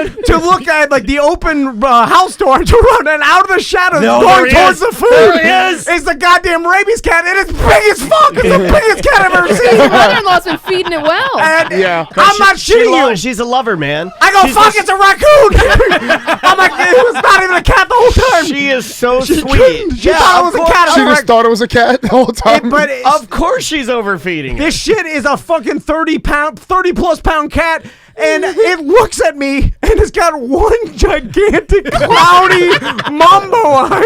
around to look at like the open house door. I turn around and out of the shadows, going towards the food, There he is. is the goddamn rabies cat, and it's big as fuck. It's the biggest cat I've ever Your seen. mother-in-law's been feeding it well. And Yeah. I'm not shitting you. She's a lover, man. I go, She's fuck, the- it's a raccoon. I'm like, it was not even a cat the whole time. She is so She sweet. couldn't. She thought it was a cat. She just thought it was a cat the whole time. But Of course, she's overfeeding. this shit is a fucking 30 plus pound cat, and it looks at me, and it's got one gigantic cloudy mambo eye.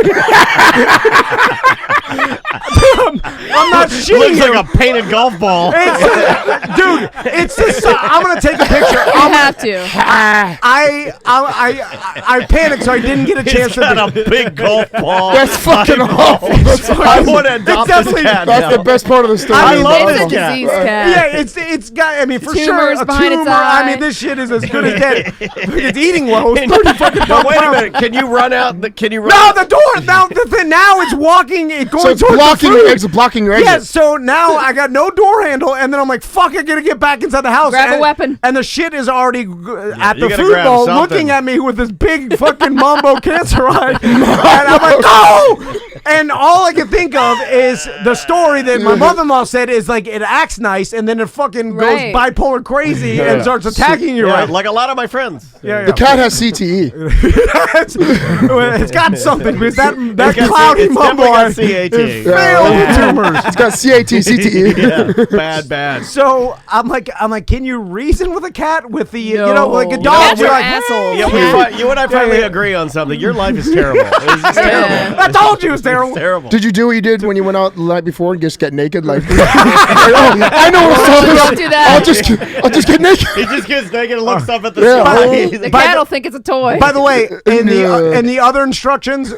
I'm not shitting Looks you. like a painted golf ball. Dude, it's just. I'm gonna take a picture. You have to. I panicked, so I didn't get a chance It's got to. a big golf ball. That's fucking awful. I want to adopt this definitely- cat. That's now. the best part of the story. I love It's this a cat. disease cat. Yeah, it's got. I mean, for sure, Tumors a behind its tumor. I eye. mean, this shit is as good as dead. It's eating low. It's 30 fucking No, wait a pounds. minute. Can you run out? Can you run? No, the door. Now it's walking. It's going So it's towards blocking the your food. exit, blocking your exit. Yeah, so now I got no door handle, and then I'm like, fuck, I gotta get back inside the house. Grab a And- weapon. And the shit is already at you the gotta food grab bowl something. looking at me with this big fucking mambo cancer eye. And I'm like, no! And all I can think of is the story that my mother-in-law said is like, it acts nice, and then it fucking Right. goes bipolar crazy and starts attacking you, Yeah, right? like a lot of my friends. Yeah, The cat has CTE. it's got something, because that It's got cloudy it's mambo definitely eye got CAT. is filled with tumors. It's got CAT, CTE. Yeah, bad. So I'm like, can you reason with a cat with the, No. like a You dog? guys You're are like, assholes. Yeah, you and I finally yeah. agree on something. Your life is terrible. It's terrible. I told you it's terrible. It's terrible. Did you do what you did when you went out the night before and just get naked? Like, I know what's up. Don't do that. I'll just get naked. He just gets naked and looks up at the Yeah. sky. The By cat the- will think it's a toy. By the way, in Yeah. the other instructions,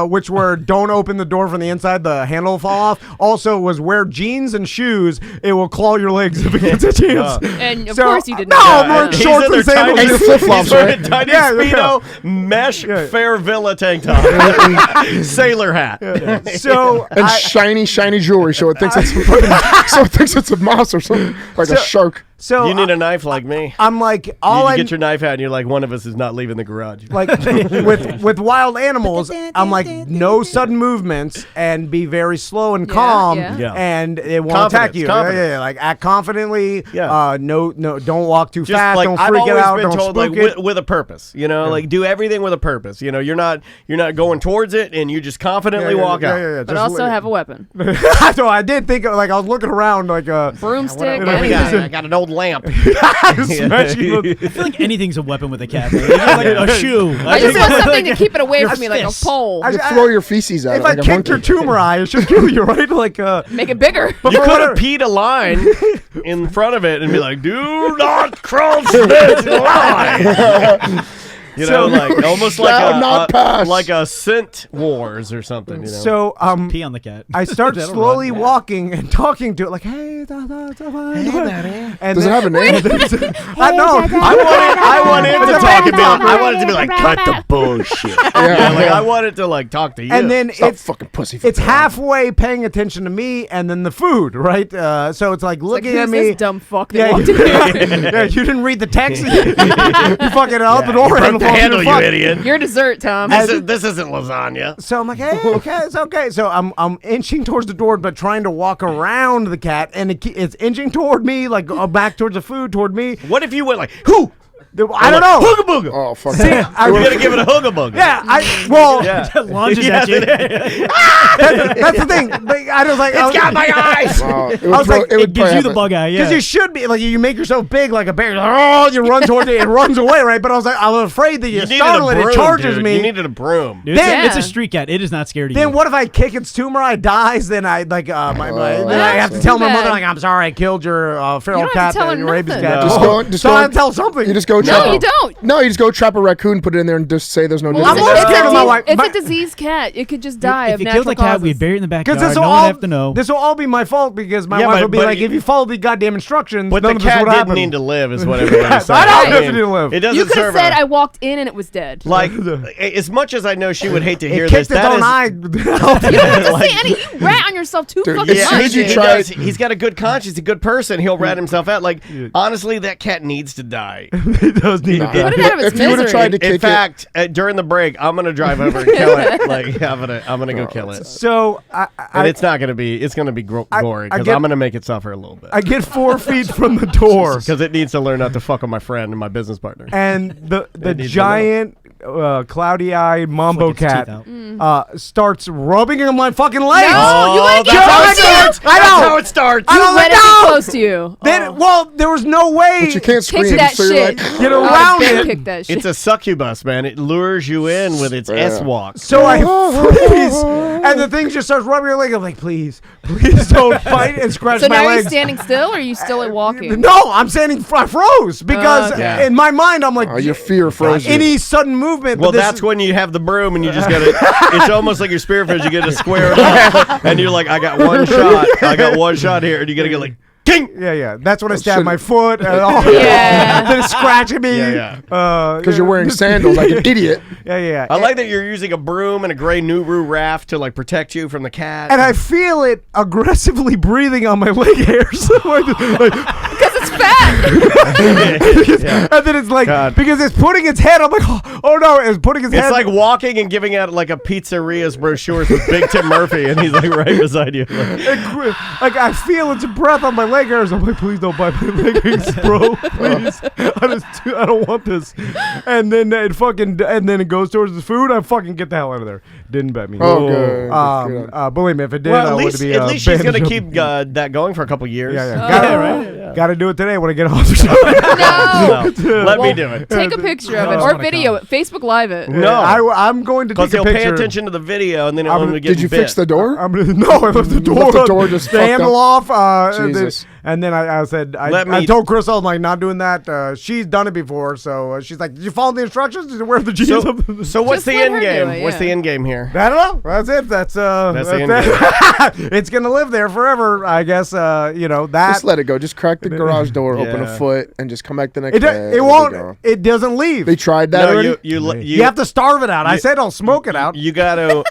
which were don't open the door from the inside, the handle will fall off. Also was wear jeans and shoes. It will claw your legs if it gets a chance. and of So, course you didn't. no, know I'm that. wearing He's shorts in their and sandals. And your flip-flops, He's wearing right? a tiny Yeah, Speedo, mesh Fair Villa tank top, sailor hat. So And shiny jewelry, so it thinks it's a mouse or something, like a shark. So you need a knife like me. I'm like, You I get your knife out, and you're like, one of us is not leaving the garage. like with wild animals, I'm like no sudden movements and be very slow and calm, Yeah. and it won't attack you. Yeah, like act confidently. Yeah. No, don't walk too Just fast. like Don't I've freak always it out. been Don't told, spook like it. with a purpose. You know, like do everything with a purpose. You know, you're not going towards it, and you just confidently walk out. Yeah. But also have a weapon. So I did think like I was looking around like Broomstick. What do we got? anything. I got an old lamp. I feel like anything's a weapon with a cat. Like a shoe. I just want something to keep it away from me, like a pole. You throw your feces at if it like I a kicked your monkey. tumor eye, it should kill you, right? Like Make it bigger. You could have peed a line in front of it and be like, "Do not cross this line." You know, like almost like a scent wars or something. You know? So Pee on the cat. I start That'll slowly run. walking and talking to it, like, "Hey, buddy." And Does it have a name? I know. I want it to talk and be like, I want it to be like, cut the bullshit. Yeah, like I want it to like talk to you. And then Stop it's fucking pussy. it's halfway paying attention to me and then the food, right? So it's like looking Who's at me. this dumb fuck that Yeah, walked in here? yeah, you didn't read the text. You fucking out the door. broke the handle, you fuck. idiot. Your dessert, Tom. This isn't lasagna. So I'm like, hey, okay, it's okay. So I'm inching towards the door, but trying to walk around the cat, and it's inching toward me, like back towards the food, toward me. What if you went like, who? I don't know. Hooga booga. Oh fuck. See, I'm gonna give it a hooga booga. Yeah, Lunges at you. that's the thing. Like, I was like, It's got my eyes. Wow. It I would was throw- like, it would It gives probably you the have bug eye. Yeah. because you should be like you make yourself big like a bear. Like, oh, you run towards it, it runs away, right? But I was afraid that you needed startle a it, broom, it charges dude. me. You needed a broom. Dude, it's Yeah. a street cat. It is not scared of Then you. what if I kick its tumor eye, dies? Then I like then I have to tell my Too mother bad. like, I'm sorry, I killed your feral You don't have cat, to tell her your rabies nothing. cat. Just go- just so go- I tell something. You just go No, trap. you don't. No, you just go trap a raccoon, put it in there, and just say there's no. Well, I'm nuisance. always it's, scared of my wife. it's a diseased cat. It could just die If of you natural killed the cat, causes. we'd bury it in the backyard. Because No one would have to know. This will all be my fault because my Yeah, wife but- will be but like, you- if you follow the goddamn instructions, But none the of this cat would didn't happen. need to live, is what everybody's saying. I know it mean, doesn't need to live. It doesn't You could have serve said her. I walked in and it was dead. Like, as much as I know she would hate to hear It this, kicked its that own is. eye. You don't have to say any. You rat on yourself too Dude, fucking as soon much. as you dude. try- He's got a good conscience. He's a good person. He'll rat himself out. Like, honestly, that cat needs to die. It does need to Put it out of its If you would have misery. tried to In kick fact, during the break, I'm gonna drive over and kill it. Like, I'm gonna go kill it. So And it's not gonna be. It's gonna be gory I because get- I'm gonna make it suffer a little bit. I get 4 feet from the door, Because it needs to learn not to fuck with my friend and my business partner. and the needs to giant, cloudy-eyed mambo Flick its cat teeth out. starts rubbing on my fucking legs. No, you let it get that's how close it to you. starts. I That's know. how it starts. I You don't let like it no. get close to you. Then, well, there was no way. But you can't Kick scream, that so you're shit. like, get I would've around been it. kicked that shit. It's a succubus, man. It lures you in with its S walk. So I freeze, and the thing just starts rubbing your leg. I'm like, please don't bite and scratch So my now you're legs. standing still, or are you still walking? No, I'm standing. I froze because Okay. in my mind I'm like, your fear froze you. any sudden movement. Well, but this that's is- when you have the broom and you just gotta. It's almost like your spearfish. You get to square it up, and you're like, I got one shot. I got one shot here, and you gotta get like, king. Yeah. That's when I stab shouldn't- my foot. And Yeah. then it's scratching me. Yeah. Because you're wearing sandals like an idiot. Yeah. I like that you're using a broom and a gray Nuru raft to like protect you from the cat. And I feel it aggressively breathing on my leg hairs. Because it's fat. And then it's like, God. because it's putting its head, I'm like, oh no, it's putting its It's head. like walking and giving out like a pizzeria's brochures with Big Tim Murphy, and he's like right beside you. Like I feel its breath on my leg hairs. I'm like, please don't bite my leg hairs, bro. Please, I don't want this. And then it goes towards the food. I fucking get the hell out of there. Didn't bet me. Oh, good. Believe me, if it did, Well, I at would least, be. at least she's gonna bandaged keep that going for a couple years. Yeah. Gotta do it today when I get off the show. No. Let me do it. Take a picture of it just or wanna video it. Facebook Live it. No. I'm going to Because take a he'll picture. pay attention to the video, and then he'll I'm- only get Did you bit. fix the door? No, I left the door. left the door just the fucked handle up? off. Jesus. And then I said, I Let me- told Crystal, I'm like, not doing that. She's done it before, so she's like, did you follow the instructions? Did you wear the jeans? So what's Just the let end her do game? it, What's the yeah. end game here? I don't know. That's it. That's the end it. It's gonna live there forever, I guess. That Just let it go. Just crack the garage door, open Yeah. a foot, and just come back the next day. it It'll be won't. gone. It doesn't leave. They tried that No, already? You have to starve it out. I said I'll smoke it out. You gotta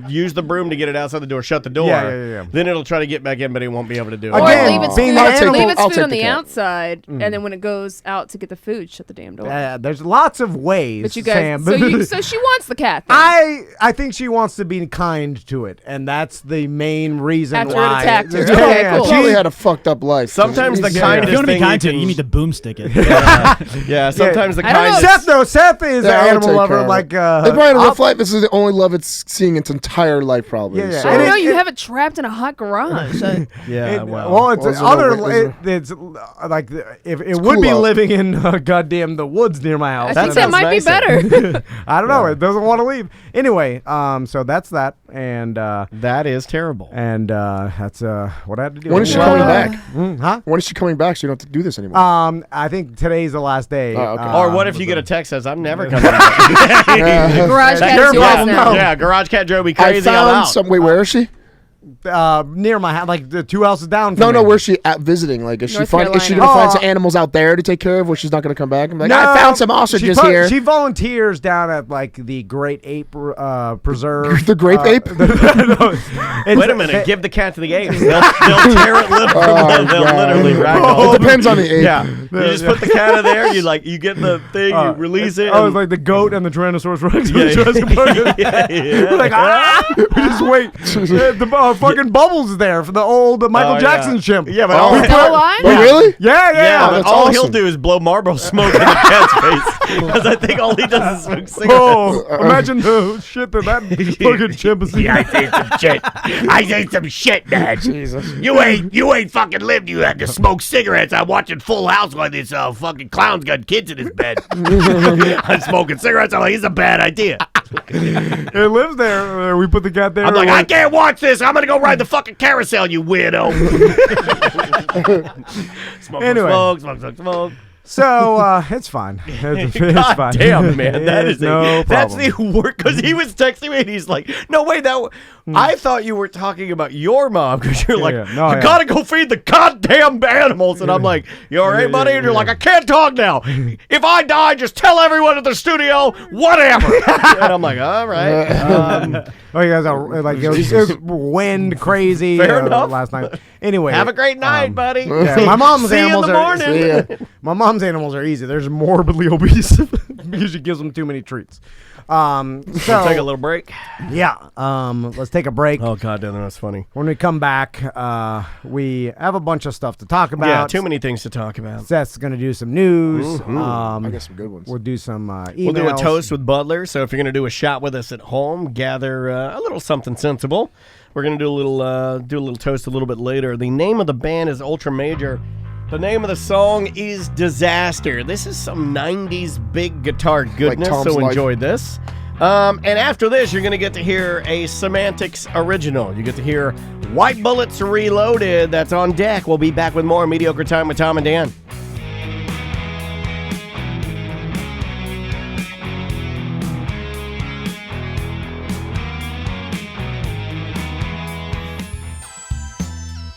use the broom to get it outside the door. Shut the door. Yeah. Then it'll try to get back in, but it won't be able to do it. Or again, leave its being food, the I'll take animal, leave its I'll food take on the the cat. outside, and then when it goes out to get the food, shut the damn door. there's lots of ways, But you guys, Sam. so she wants the cat. Then. I think she wants to be kind to it, and that's the main reason After it why. attacked her. Yeah, Okay, yeah, cool. She probably had a fucked up life. Sometimes the If kindest you want to be thing kind to can- it, you need to boomstick it. Yeah, sometimes the I don't know. kindest. Seth is Yeah, an I'll animal take lover. care of Like, it. They probably had a I'll- rough life. This is the only love it's seeing its entire life, probably. Yeah, yeah. So- I don't know. it- You have it trapped in a hot garage. Yeah, well, it's Well, is it other. a- It's like if it would cool be out. living in goddamn the woods near my house. I think that sounds might be nicer. better. I don't know. It doesn't want to leave. Anyway, so that's that, and That is terrible. that's what I had to do. When is she coming back? Huh? When is she coming back? So you don't have to do this anymore. I think today's the last day. Oh, okay. Or what if you get a text that says, "I'm never coming back"? Garage cat is yours Yeah. now. Yeah, Garage Cat Joe be I crazy. I'm found out. some. Wait, where is she? near my house, like the 2 houses down. No, from no. me. Where's she at visiting? Like, is she North gonna Carolina. find Oh, some animals out there to take care of, where she's not gonna come back? I'm like, No, I found some ostriches here. She volunteers down at like the Great Ape Preserve. The grape ape? Wait a minute, give the cat to the apes. They'll tear it literally. They'll God. literally ragdoll It depends on the ape. Yeah, you just put the cat in there. You get the thing, you release it. Oh, and- it's like the goat and the Tyrannosaurus Rex. yeah, yeah. We're like, we just wait. The fucking Bubbles is there for the old Michael Oh, Jackson yeah. chimp. Yeah, but Oh. all, Still alive? Oh, really? Yeah, yeah. yeah, but that's all he'll awesome. do is blow Marlboro smoke in the cat's face. Because I think all he does is smoke cigarettes. Oh, imagine the shit that fucking chimp is. I say some shit. I say some shit, man. Jesus. You ain't fucking lived. You had to smoke cigarettes. I'm watching Full House while this fucking clown's got kids in his bed. I'm smoking cigarettes. I'm like, it's a bad idea. It lives there. We put the cat there. I'm like, I can't watch this. I'm gonna go ride the fucking carousel, you weirdo. Smoke, Anyway. smoke. So it's fine. It's God fine. damn, man, that It's is no that's problem. the worst. Because he was texting me and he's like, "No way, I thought you were talking about your mom because you're like, yeah. No, you yeah. gotta go feed the goddamn animals." And I'm like, "You all right, buddy?" And you're like, "I can't talk now. If I die, just tell everyone at the studio, whatever." And I'm like, "All right." Oh, you guys are like it was wind crazy Fair enough. last night. Anyway, Have a great night, buddy. yeah, my mom's See you in animals the are morning. my mom's animals are easy. They're just morbidly obese because she gives them too many treats. So Take a little break. yeah, let's take a break. Oh god, damn, that's funny. When we come back, we have a bunch of stuff to talk about. Yeah, too many things to talk about. Seth's gonna do some news. I got some good ones. We'll do some emails. We'll do a toast with Butler. So if you're going to do a shot with us at home, gather a little something sensible. We're going to do a little toast a little bit later. The name of the band is Ultra Major. The name of the song is Disaster. This is some 90s big guitar goodness, Tom's so life. enjoy this. And after this, you're going to get to hear a Semantics original. You get to hear White Bullets Reloaded. That's on deck. We'll be back with more Mediocre Time with Tom and Dan.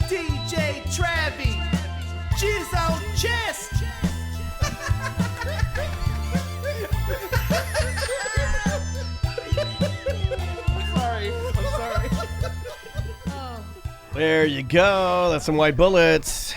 DJ Travi, Jizz on chest. I'm sorry. There you go. That's some White Bullets.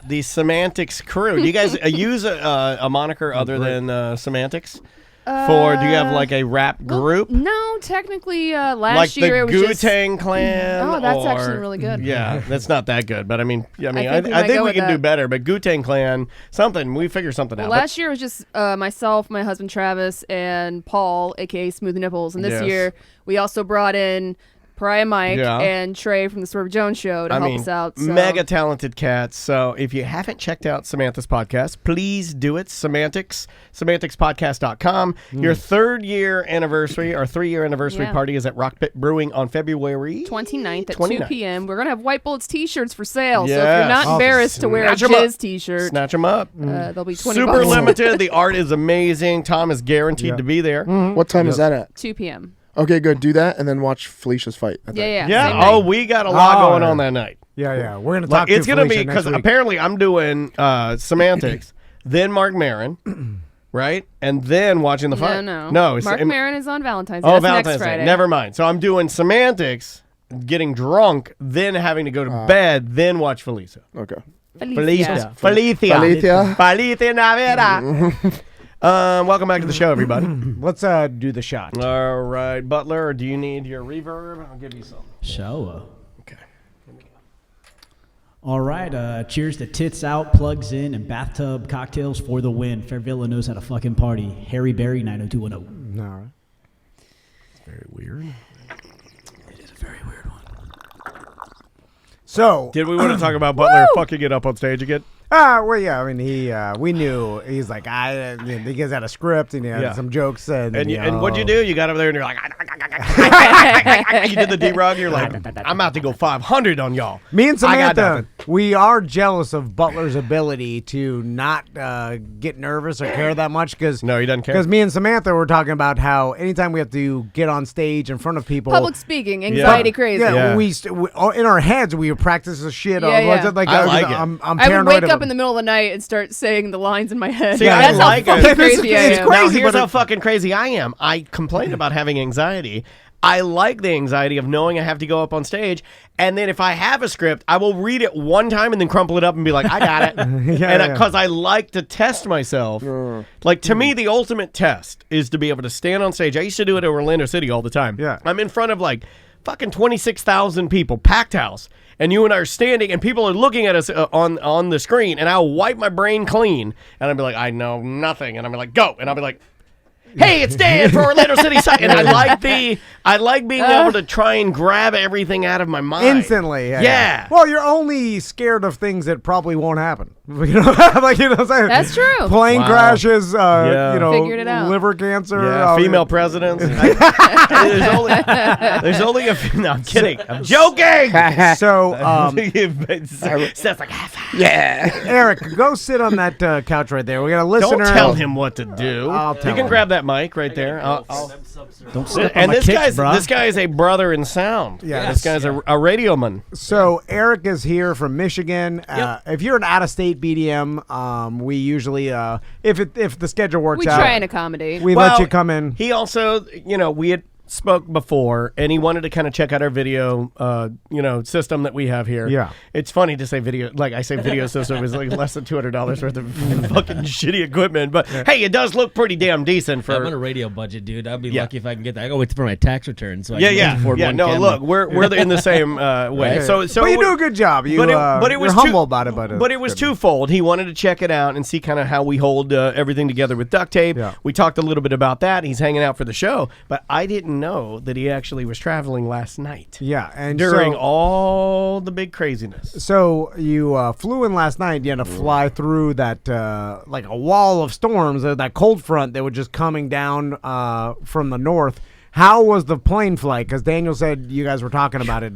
The Semantics crew. Do you guys use a moniker other than Semantics? Do you have like a rap group? No, technically, last Like year the it was just. Wu-Tang Clan? Oh, that's or- actually really good. Yeah, that's not that good, but I think we I might think go we with can do that. better. But Wu-Tang Clan, we figure something out. Last year was just myself, my husband Travis, and Paul, aka Smooth Nipples. And this Yes. year we also brought in Pariah Mike Yeah. and Trey from the Swerve Jones Show to help us out. So. Mega talented cats. So if you haven't checked out Samantha's podcast, please do it. Semanticspodcast.com. Your 3-year anniversary, or 3-year anniversary Yeah. party is at Rock Pit Brewing on February 29th at 29th. 2 p.m. We're going to have White Bullets t-shirts for sale. So if Yes. you're not embarrassed to wear a Snatch 'em up. Jizz t-shirt, Snatch them up. they'll be 20 Super bucks. limited. The art is amazing. Tom is guaranteed to be there. What time is that at? 2 p.m. Okay, good. Do that and then watch Felicia's fight. at that. Yeah. Yeah. same Oh, night. we got a lot Oh, going yeah. on that night. Yeah. We're gonna Like, talk. it's to gonna be Felicia next because week. apparently I'm doing Semantics, then Mark Maron, right, and then watching the fight. No. No. Mark Maron is on Valentine's Day. Oh, That's Valentine's next Friday. Day. Never mind. So I'm doing Semantics, getting drunk, then having to go to bed, then watch Felicia. Okay. Felicia. Felicia Navidad. Welcome back to the show, everybody. Let's do the shot. All right, Butler, do you need your reverb? I'll give you some. Show. Okay. All right. Cheers to tits out, plugs in, and bathtub cocktails for the win. Fairvilla knows how to fucking party. Harry Berry 90210. All right. It's very weird. It is a very weird one. So, Did we want to talk about Butler fucking it up on stage again? well, yeah. I mean, we knew he's like, he gets out a script and he had some jokes and what'd you do? You got over there and you're like, you did the D-Rug. You're like, I'm about to go 500 on y'all. Me and I got Samantha, nothing. we are jealous of Butler's ability to not get nervous or care that much because No, he doesn't care. Because me and Samantha were talking about how anytime we have to get on stage in front of people, Public speaking, anxiety crazy. Yeah, we in our heads we would practice the shit. Yeah. Like, I like it. I'm I would paranoid wake up of in the middle of the night and start saying the lines in my head. See, That's I like how it. fucking crazy I It's am. crazy. Now, here's but how fucking crazy I am. I complain about having anxiety. I like the anxiety of knowing I have to go up on stage, and then if I have a script, I will read it one time and then crumple it up and be like, I got it. Because I like to test myself. Like, to me, the ultimate test is to be able to stand on stage. I used to do it at Orlando City all the time. Yeah. I'm in front of like fucking 26,000 people, packed house, and you and I are standing, and people are looking at us on the screen, and I'll wipe my brain clean, and I'll be like, I know nothing, and I'll be like, go, and I'll be like, hey, it's Dan for Orlando City. And I like being able to try and grab everything out of my mind instantly. Yeah. Well, you're only scared of things that probably won't happen. You know what I'm saying? That's true. Plane crashes, Figured it out. liver cancer. Yeah, female presidents. there's only a few. No, I'm kidding. I'm joking. So, Seth's like, Eric, go sit on that couch right there. We got a listener. don't tell him what to do. I'll tell you can him. grab that mic right there. Don't step on And my this kicks, bro. guy is a brother in sound. Yeah. This guy's a radio man. So Eric is here from Michigan. If you're an out-of-state BDM, we usually, if the schedule works We out, try and accommodate. we let you come in. He also, we had spoke before, and he wanted to kind of check out our video, system that we have here. Yeah. It's funny to say video, like I say video system is like less than $200 worth of fucking shitty equipment, but hey, it does look pretty damn decent for. I'm on a radio budget, dude. I'd be lucky if I can get that. I gotta wait for my tax return, so I can afford one No, camera. look, we're in the same way. So but you do a good job. But it was you're humble about it. But it was twofold. He wanted to check it out and see kind of how we hold everything together with duct tape. Yeah. We talked a little bit about that. He's hanging out for the show, but I didn't know that he actually was traveling last night. Yeah, and during all the big craziness. So you flew in last night. You had to fly through that like a wall of storms, that cold front that was just coming down from the north. How was the plane flight? Because Daniel said you guys were talking about it.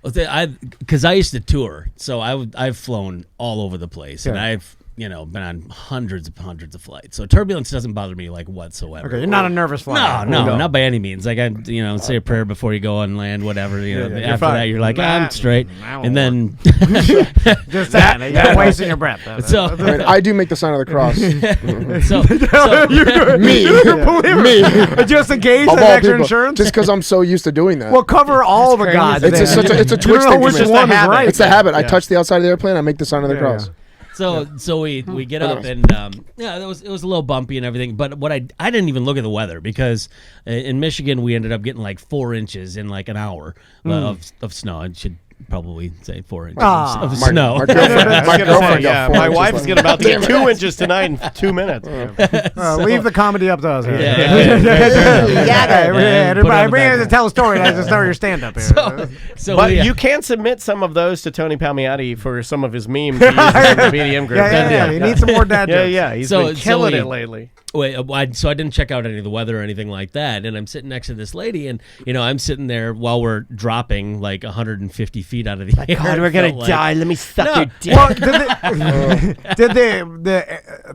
Because I used to tour, so I've flown all over the place, and I've been on hundreds of flights. So turbulence doesn't bother me like whatsoever. Okay, you're not a nervous flyer. No, not by any means. Like say a prayer before you go on land, whatever. After that, you're like, I'm straight, and then just that you're wasting your breath. So I do make the sign of the cross. me, just in case Of of all extra people, insurance. just because I'm so used to doing that. Well, cover all the gods. it's then. it's a You twitch don't know thing. which for me. one is right. It's a habit. I touch the outside of the airplane. I make the sign of the cross. So we get up and it was a little bumpy and everything, but what I didn't even look at the weather because in Michigan we ended up getting like 4 inches in like an hour of snow. I should probably say 4 inches of snow. My girlfriend got 4 my inches wife is last going about to get 2 inches tonight in 2 minutes. Leave the comedy up to us here. Yeah. Everybody has to tell a story. That's just your stand-up here. But you can submit some of those to Tony Palmiotti for some of his memes. He uses in the BDM group. Yeah. You need some more dad jokes. Yeah. He's been killing it lately. So I didn't check out any of the weather or anything like that, and I'm sitting next to this lady, and I'm sitting there while we're dropping like 150 feet feet out of the air. God, we're it gonna felt like. die. Let me suck your dick. Well, did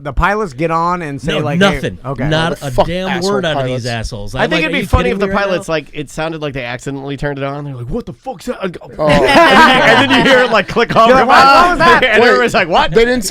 the pilots get on and say No, like nothing. Hey, okay. Not a fuck damn asshole word out of pilots. these assholes. I think I'm like, it'd are be you funny kidding if the me right pilots now? it sounded like they accidentally turned it on. They're like, "What the fuck's that?" And then you hear it like click off. You're like, what was that? And everybody's like, "What?" They didn't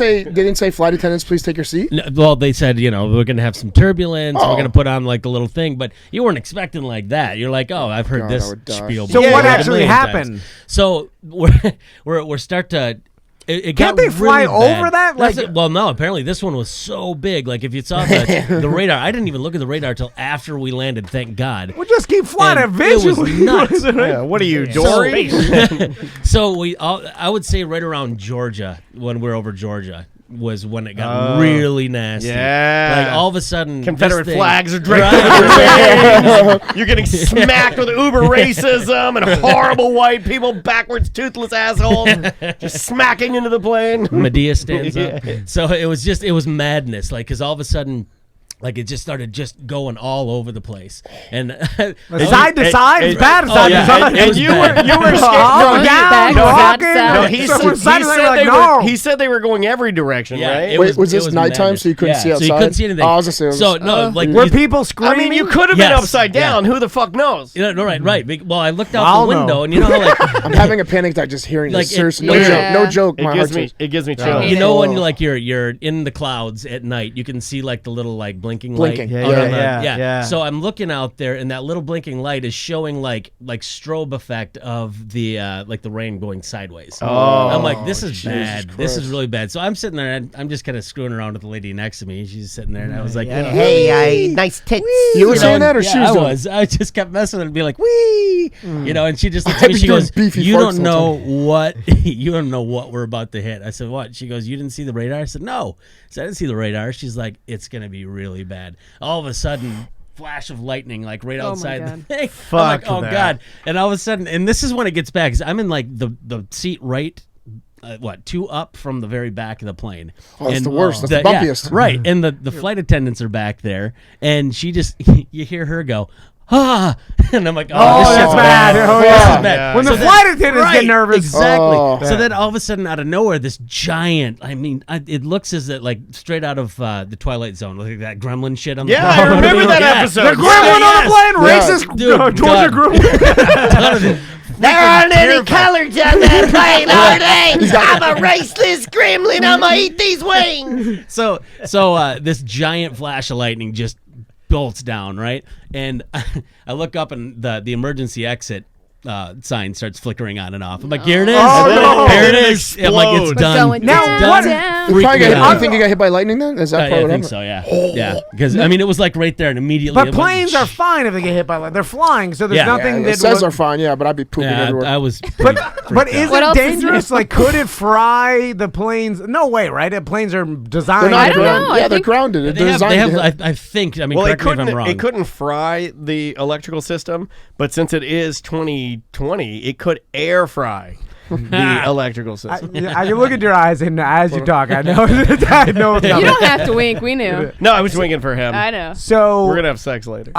say flight attendants, please take your seat. No, well, they said, we're going to have some turbulence. Oh. We're going to put on like the little thing, but you weren't expecting like that. You're like, oh, I've heard God, I this would die. spiel. So before what a actually million times. happened? So we're start to. It Can't got they fly really bad. over that? That's well, no. Apparently, this one was so big. Like if you saw the radar, I didn't even look at the radar till after we landed. Thank God. We'll just keep flying And eventually. It was nuts. Yeah, what are you, Dory? So I would say right around Georgia, when we're over Georgia, was when it got really nasty. Yeah. Like all of a sudden, Confederate this thing- flags are draped over your wings. You're getting smacked with uber racism and horrible white people, backwards, toothless assholes, just smacking into the plane. Medea stands up. So it was madness. Like, because all of a sudden, like it just started just going all over the place, and Side to side, bad side to side. And you were scared. Up, down, rocking. No, He said they were going every direction, right? Wait, was this nighttime so you couldn't see outside? So you couldn't see anything. Oh, I was gonna say, so no, like Were people screaming? I mean, you could have been Yes. upside down. Who the fuck knows? no, right. Well, I looked out I'll the window, know. and you know how like I'm having a panic attack just hearing Like, this. Seriously, yeah. no joke. My heart just- It gives me chills. you know when you're in the clouds at night, you can see like the little like blinking light. Blinking. out on the- Yeah. So I'm looking out there, and that little blinking light is showing like strobe effect of the like the rain going sideways. Oh. I'm like, this is Jesus bad. This is Christ. really bad. So I'm sitting there, and I'm just kind of screwing around with the lady next to me. She's sitting there, and I was like, Hey, nice tits. You were know, saying that, or yeah, she was I doing it? was. I just kept messing with her and be like, wee, and she just looks I'd at me. be She doing goes, beefy "You farts don't all the know what you don't know what we're about to hit." I said, "What?" She goes, "You didn't see the radar?" I said, "No." I said, "I didn't see the radar." She's like, "It's gonna be really bad." All of a sudden, flash of lightning, like right Oh my outside the God. thing. Fuck I'm like, oh that. God! And all of a sudden, and this is when it gets bad because I'm in like the seat right. 2 up from the very back of the plane. Oh, that's And the worst. That's the yeah, bumpiest. right. And the flight attendants are back there, and she just you hear her go, ah, and I'm like, oh, this that's shit's bad. bad. Oh, This yeah. is bad. When So the then- flight attendants right, get nervous. exactly. Oh. So then all of a sudden, out of nowhere, this giant. I mean, it looks as like straight out of the Twilight Zone, like that gremlin shit on the Yeah, plane. I remember that Yeah. episode. The gremlin on the plane, Yeah. racist Dude, Georgia done. gremlin. There aren't any colors on that plane, are they? I'm a raceless gremlin. I'm gonna eat these wings. So this giant flash of lightning just bolts down, right? And I look up, and the emergency exit sign starts flickering on and off. I'm like, here it is. Oh, no. Here it is. I'm like, it's Explode. done. Going Now, down, what- down. You probably Freaking got- out. you think you got hit by lightning then? Is that Yeah, I probably think what so, yeah. Yeah. Because, I mean, it was like right there and immediately. But it went planes are fine if they get hit by lightning. They're flying, so there's Yeah. nothing happened? that It says would- are fine, yeah, but I'd be pooping Yeah, everywhere. I was. But What is else it is dangerous? Like, could it fry the planes? No way, right? The planes are They're designed. not I don't grounded. know. I Yeah, they're think- grounded. They're They have, designed to hit. I think, I mean, Well, it correct me if I'm couldn't. wrong. It couldn't fry the electrical system, but since it is 2020, it could air fry the electrical system. I can look at your eyes, and as you talk, I know. I know. It's You coming. don't have to wink. We knew. No, I was swinging for him. I know. So We're gonna have sex later.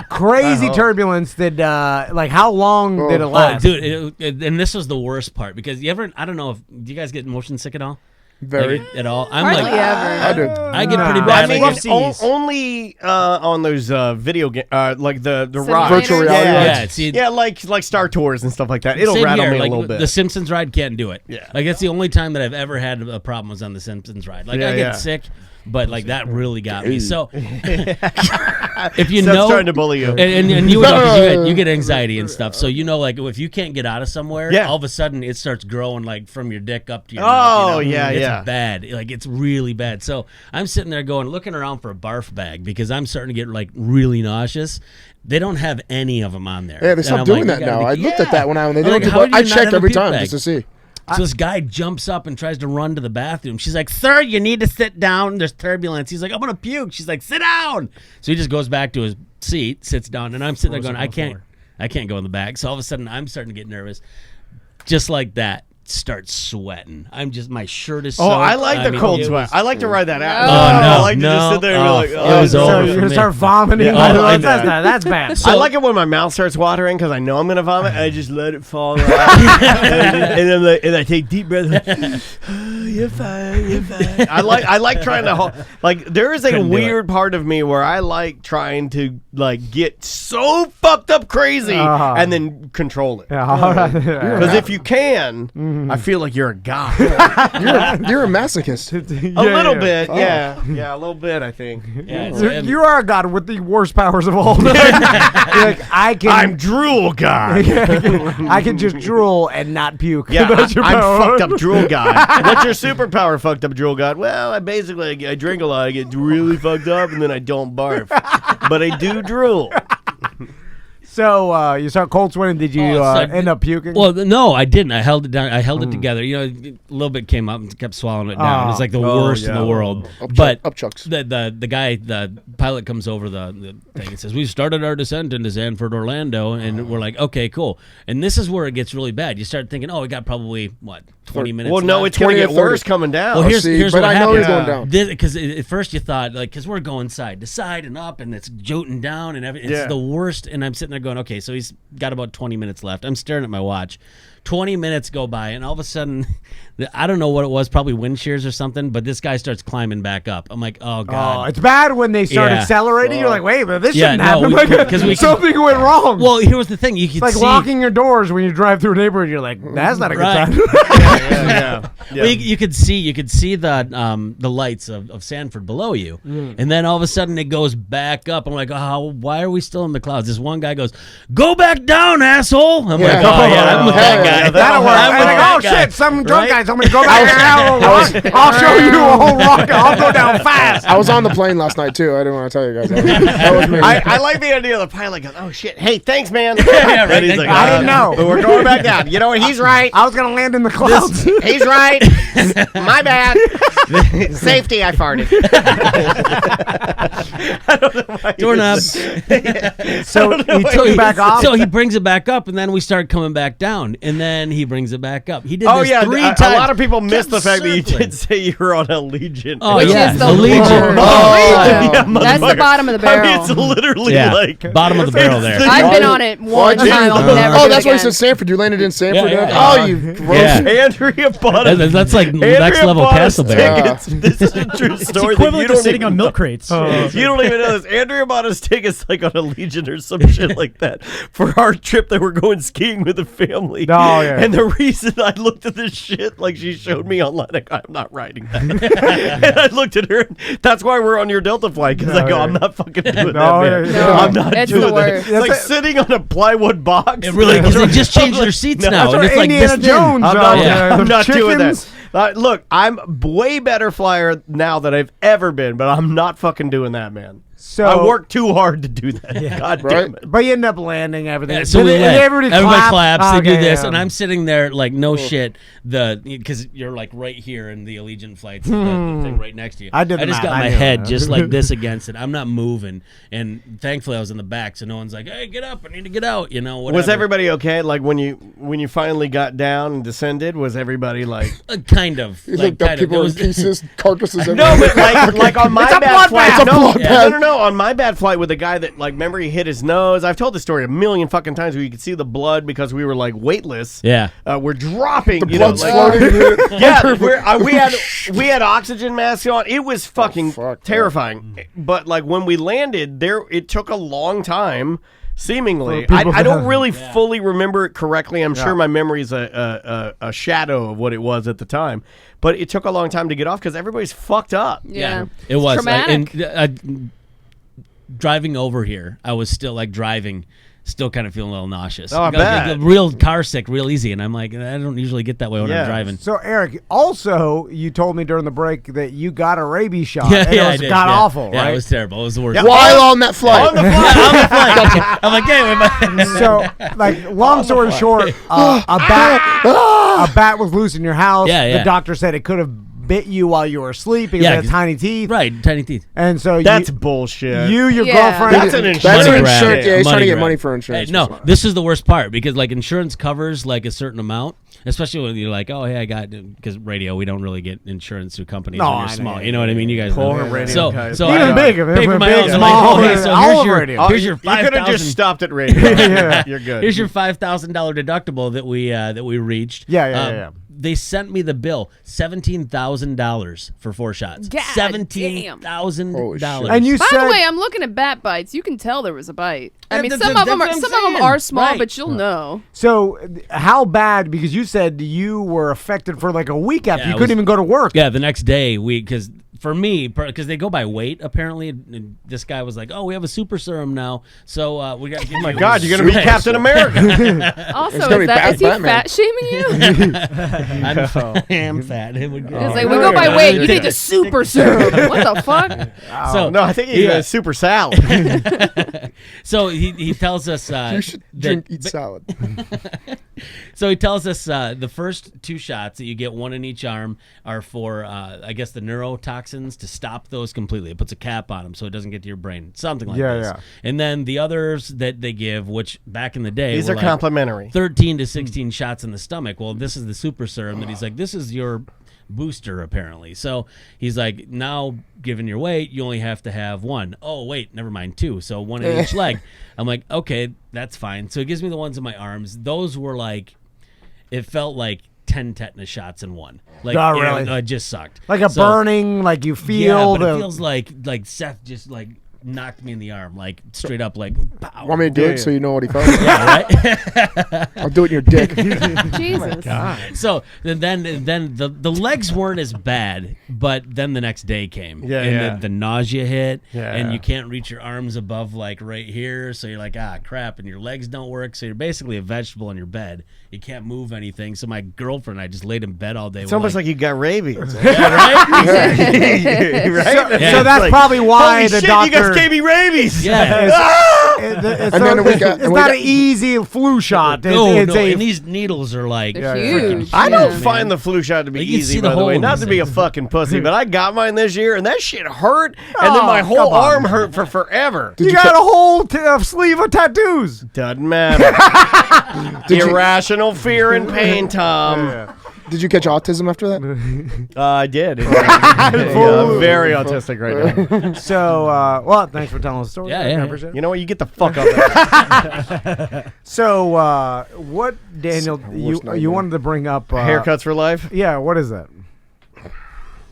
crazy turbulence. Did like how long did it Oh, last? dude, and this was the worst part because I don't know if, do you guys get motion sick at all? Very. Like, at all? I'm Hardly like, ever. I do. I get pretty Nah. bad. I mean, like, only on those video games, like the Simulators? ride. Virtual reality Yeah, rides. see, yeah, like Star Tours and stuff like that. It'll same rattle here, me like, a little bit. The Simpsons ride can't do it. Yeah. Like that's the only time that I've ever had a problem was on the Simpsons ride. Like Yeah, I get yeah. sick, but like that really got me. So if you Seth's know, trying to bully you. and you would know 'cause you get anxiety and stuff. So you know, like if you can't get out of somewhere, Yeah. all of a sudden it starts growing like from your dick up to your Oh, mouth. yeah, it's yeah. bad. Like it's really bad. So I'm sitting there looking around for a barf bag because I'm starting to get like really nauseous. They don't have any of them on there. Yeah, they And stopped I'm doing like, that you gotta now. be- I looked at that when they I'm don't like, do how it. do I you not checked have a every puke time bag? just to see. So this guy jumps up and tries to run to the bathroom. She's like, "Sir, you need to sit down. There's turbulence." He's like, "I'm gonna puke." She's like, "Sit down." So he just goes back to his seat, sits down, and I'm sitting there going, "I can't go in the back." So all of a sudden, I'm starting to get nervous. Just like that, start sweating. I'm just my shirt is. Oh, soaked. I like the cold it sweat. was- I like to ride that out. Oh, no, I like to no. just sit there and be like, It was So over you're for gonna me. start vomiting. Yeah. That's bad. I like it when my mouth starts watering because I know I'm gonna vomit. I just let it fall out, and I take deep breaths. You're fine. You're fine. I like trying to there is a Couldn't do weird part of me where I like trying to get so fucked up crazy and then control it. Because if you can, I feel like you're a god. You're a masochist. A little bit, yeah, a little bit. I think. Yeah, You are a god with the worst powers of all. I'm drool god. I can just drool and not puke. Yeah, That's your I'm power. fucked up drool god. What's your superpower, fucked up drool god? Well, I drink a lot, I get really fucked up, and then I don't barf, but I do drool. So you start cold sweating. Did you end up puking? Well, no, I didn't. I held it down. I held it together. A little bit came up and kept swallowing it down. It's like the worst in the world. Upchucks. The guy, the pilot comes over the thing and says, "We've started our descent into Sanford, Orlando," and we're like, "Okay, cool." And this is where it gets really bad. You start thinking, "Oh, we got probably 20 minutes." Well, no, left. it's gonna get worse coming down. Well, here's but what I know happened. he's going down. Because at first you thought, because we're going side to side and up, and it's joting down, and everything. It's the worst. And I'm sitting there going, okay, so he's got about 20 minutes left. I'm staring at my watch. 20 minutes go by, and all of a sudden, I don't know what it was, probably wind shears or something, but this guy starts climbing back up. I'm like, oh, God. Oh, it's bad when they start accelerating. You're like, wait, but this shouldn't no, happen. Something went wrong. Well, here was the thing. You could It's like see, locking your doors when you drive through a neighborhood. You're like, that's not a good Right. sign. Yeah. Well, you could see the lights of Sanford below you, and then all of a sudden it goes back up. I'm like, oh, why are we still in the clouds? This one guy goes, "Go back down, asshole!" I'm like, oh yeah, I'm with that guy. That'll work. I'm I'm with like, that oh guy. shit, some drunk Right? guy told me to go back there. I'll show you a whole rock. I'll go down fast. I was on the plane last night too. I didn't want to tell you guys. That was me. I like the idea of the pilot goes, "Oh shit, hey, thanks, man." Yeah, right. And he's like, I didn't know. But we're going back down. You know what? He's right. I was gonna land in the clouds. He's right. My bad. Safety, I farted. I don't know why Doorknob. So he took it back off. So he brings it back up, and then we start coming back down, and then he brings it back up. He did Oh this yeah, 3 a times. lot of people miss the fact that you circling. did say you were on a Legion. Oh Which yeah, is the a Legion. worst. Yeah, That's the motherfucker. bottom of the I mean, barrel. it's literally Yeah, like bottom of the barrel there. I've been on it one time. I'll never Oh, do it that's why he again. said Sanford. You landed in Sanford. Yeah, You're like, yeah. oh, you gross. Yeah. Andrea bought us. That's like Andrea next level bought us castle bear. tickets. This is a true It's story. that equivalent you to don't sitting even on milk know. crates. You don't even know this. Andrea bought us tickets like on a Legion or some shit like that for our trip that we're going skiing with the family. Oh, yeah. And the reason I looked at this shit like she showed me online, like, I'm not riding that. And I looked at her. And that's why we're on your Delta flight because I go, I'm not fucking doing that, man. No, I'm not it's doing the that. worst. It's like sitting on a plywood box. It really, because they just changed their seats No, now, That's and what it's like Indiana this thin. Jones. I'm not the doing that. chickens. Look, I'm way better flyer now than I've ever been, but I'm not fucking doing that, man. So I worked too hard to do that. God damn it. But you end up landing everything. Yeah, so we Did land. everybody claps. They do Okay, this, yeah. and I'm sitting there like no shit. Because you're like right here in the Allegiant flights, the thing right next to you. I did the just math. got I my knew head that. just like this against it. I'm not moving, and thankfully I was in the back, so no one's like, "Hey, get up! I need to get out." You know, whatever. Was everybody okay? Like when you finally got down and descended, was everybody like? Kind of? You Like looked up kind of. people It in was- pieces, carcases. No, everywhere. but like on my It's a bad bloodbath. flight. It's a No, bloodbath. no. On my bad flight with the guy that like, remember he hit his nose. I've told this story a million fucking times where you could see the blood because we were like weightless. Yeah. We're dropping. The you know, blood's like, floating. yeah, we had oxygen masks on. It was fucking fuck, terrifying. But like when we landed, it took a long time. Seemingly, For people I don't to- really fully remember it correctly. I'm sure my memory is a shadow of what it was at the time. But it took a long time to get off because everybody's fucked up. Yeah. It was. Traumatic. Driving over here, I was still like driving, still kind of feeling a little nauseous. Oh, I bet. Real car sick, real easy, and I'm like, I don't usually get that way when Yeah. I'm driving. So Eric, also you told me during the break that you got a rabies shot. Yeah, and yeah, I it was did, god yeah. awful, Yeah, right? it was terrible. It was the worst. While on that flight. On the flight. On the flight. I'm like, hey, So, like, long story short, a bat was loose in your house. Yeah, yeah. The doctor said it could have bit you while you were asleep because Yeah, it had 'cause- tiny teeth. right, tiny teeth. And so That's bullshit. your Yeah. girlfriend. That's an That's insurance. an Money grab. insurance. Yeah, he's trying to Money get grab. money for insurance. Hey, no, this is the worst part because like insurance covers like a certain amount, Especially when you're like, oh, hey, I got, because radio, we don't really get insurance through companies No, when I you're know, small. yeah, You know what I mean? You guys Poor know. radio guys. So even big, if pay for we're my big, own. small, Okay, so all here's of your, radio. here's your You could have just $5,000. stopped at radio. You're good. Here's your $5,000 deductible that we reached. Yeah. They sent me the bill, $17,000 for 4 shots. God $17,000. And you By said, the way, I'm looking at bat bites. You can tell there was a bite. I mean, That's some of them what I'm saying. are small, Right. but you'll know. so how bad? Because you said you were affected for like a week after. Yeah, You it couldn't was- even go to work. Yeah, the next day because for me, because they go by weight apparently. And this guy was like, "Oh, we have a super serum now, so we got to give." Oh my God, you're gonna be Captain America. Also, gonna be is he Batman. fat shaming you? I am fat. It would It's go. like, we go by weight. You need the super serum. What the fuck? So No, I think he's a super salad. So he tells us You should eat salad. So he tells us the first 2 shots that you get, 1 in each arm, are for I guess the neurotoxins to stop those completely. It puts a cap on them so it doesn't get to your brain, something like this. Yeah. And then the others that they give, which back in the day These were are like complimentary. 13 to 16 shots in the stomach. Well, this is the super serum that he's like, this is your booster apparently. So he's like, now given your weight, you only have to have 1. Oh wait, never mind, 2. So 1 in each leg. I'm like, okay, that's fine. So he gives me the ones in my arms. Those were like, it felt like 10 tetanus shots in one. Like, Oh, really? It just sucked. Like a So- burning, like you feel yeah, but the. it feels like Seth just like knocked me in the arm, like straight up, like. Pow. Want me to do it so you know what he felt? Yeah, right. I'll do it in your dick. Jesus. So then the legs weren't as bad, but then the next day came. Yeah, and yeah. the nausea hit, Yeah. and you can't reach your arms above like right here, so you're like, ah, crap, and your legs don't work, so you're basically a vegetable in your bed. You can't move anything. So my girlfriend and I just laid in bed all day. It's almost like you got rabies. yeah, right? Right? Yeah. So that's Like, probably why holy the shit, doctor. you guys gave me rabies. Yeah. It's then we got- it's and we not got- an easy flu shot. No, It's no, a- and these needles are like They're freaking huge. I don't Yeah. find the flu shot to be Like, you easy, see the by the way. hole in Not these to be a things. fucking pussy, but I got mine this year, and that shit hurt, and then Oh, my whole come on. arm hurt for forever. you got a whole sleeve of tattoos. Doesn't matter. Irrational fear and pain, Tom. Did you catch autism after that? I did. I'm very autistic right now. So, well, thanks for telling us the story. Yeah, I yeah. appreciate it. You know what? You get the fuck up. So, what, Daniel, worst you nightmare. wanted to bring up? Haircuts for life. Yeah, what is that?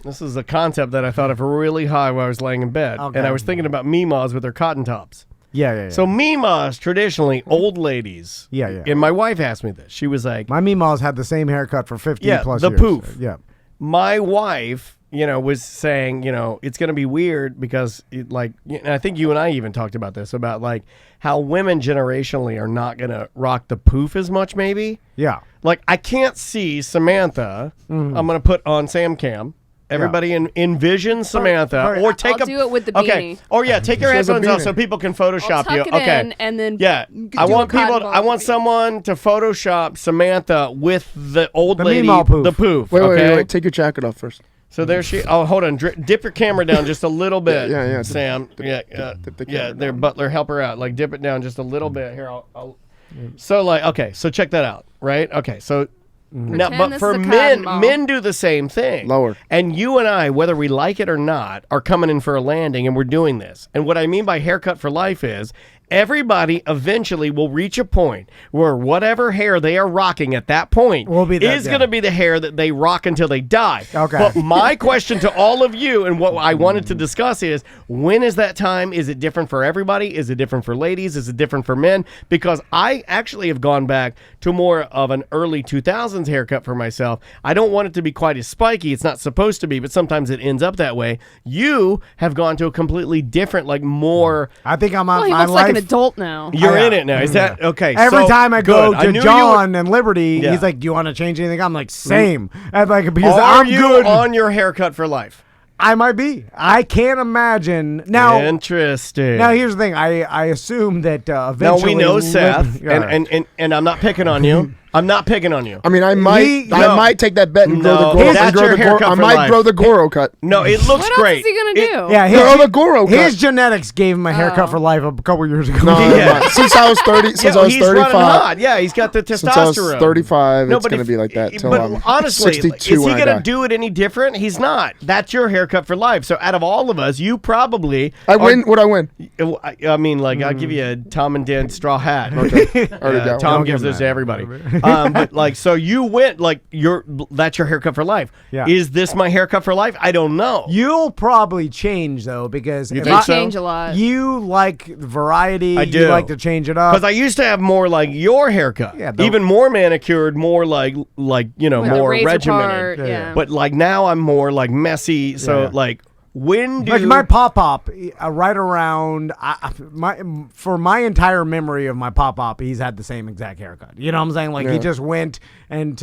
This is a concept that I thought of really high while I was laying in bed, Okay. and I was thinking about memas with their cotton tops. Yeah. So memas, traditionally old ladies. Yeah. And my wife asked me this. She was like, My Meemaw's had the same haircut for 50 Yeah, plus the years. poof. Yeah. my wife, was saying, it's going to be weird because, and I think you and I even talked about this, about like how women generationally are not going to rock the poof as much, maybe. Yeah. Like, I can't see Samantha. Mm-hmm. I'm going to put on Sam Cam. Everybody envision Samantha, Right. or take I'll do it with the Okay, beanie. or take your She has a headphones off beanie. so people can I'll Photoshop tuck you. it Okay, in and then yeah. do I a want cotton people. ball I want with it. someone to Photoshop Samantha with the old The lady, Meemaw poof. the poof. Wait, okay? wait. Take your jacket off first. So there she. Oh, hold on. Dip your camera down just a little bit. Yeah. Sam. Dip the Yeah. camera Their down. butler, help her out. Like, dip it down just a little bit. Here, I'll. So okay. So check that out. Right. Okay. So. Now, Pretend but this for is a men, cotton ball. men do the same thing. Lower. And you and I, whether we like it or not, are coming in for a landing, and we're doing this. And what I mean by haircut for life is everybody eventually will reach a point where whatever hair they are rocking at that point Will be that, is yeah. going to be the hair that they rock until they die. Okay. But my question to all of you, and what I wanted to discuss is, when is that time? Is it different for everybody? Is it different for ladies? Is it different for men? Because I actually have gone back to more of an early 2000s haircut for myself. I don't want it to be quite as spiky. It's not supposed to be, but sometimes it ends up that way. You have gone to a completely different, like more... I think I'm on Well, he my looks life. like an adult now. You're yeah. in it now. Is that... Okay, Every so, time I go good. I knew to you John and Liberty, Yeah. he's like, "Do you want to change anything?" I'm like, "Same." And like, because Are I'm you good. on your haircut for life? I might be. I can't imagine now. Interesting. Now here's the thing. I assume that Now eventually. we know Seth, Yeah. and I'm not picking on you. I'm not picking on you. I mean, I might take that bet and grow the Goro. That's your haircut I for might life. grow the Goro cut. No, it looks What great. else is he gonna do? Yeah, Grow the Goro cut. his genetics gave him a haircut for life a couple years ago. No, Yeah. since I was 30, since I was he's running 35. hot. Yeah, he's got the testosterone. Since I was 35, No, it's but going to if- be like that till But I'm honestly, 62 is he when I going to die. do it any different? He's not. That's your haircut for life. So out of all of us, you probably I win. Would I win? I mean, like, I'll give you a Tom and Dan straw hat. Okay. Already got one. Tom Don't gives give this him to everybody. But like, so you went like that's your haircut for life. Yeah. Is this my haircut for life? I don't know. You'll probably change though because You if think I- so? Change a lot. You like variety. I do. You like to change it up. Because I used to have more like your haircut, Yeah, even more manicured, more like With more the razor regimented. part, yeah. But like now I'm more like messy. So Yeah. like when do Like my pop right around for my entire memory of my pop, he's had the same exact haircut. You know what I'm saying? Like he just went and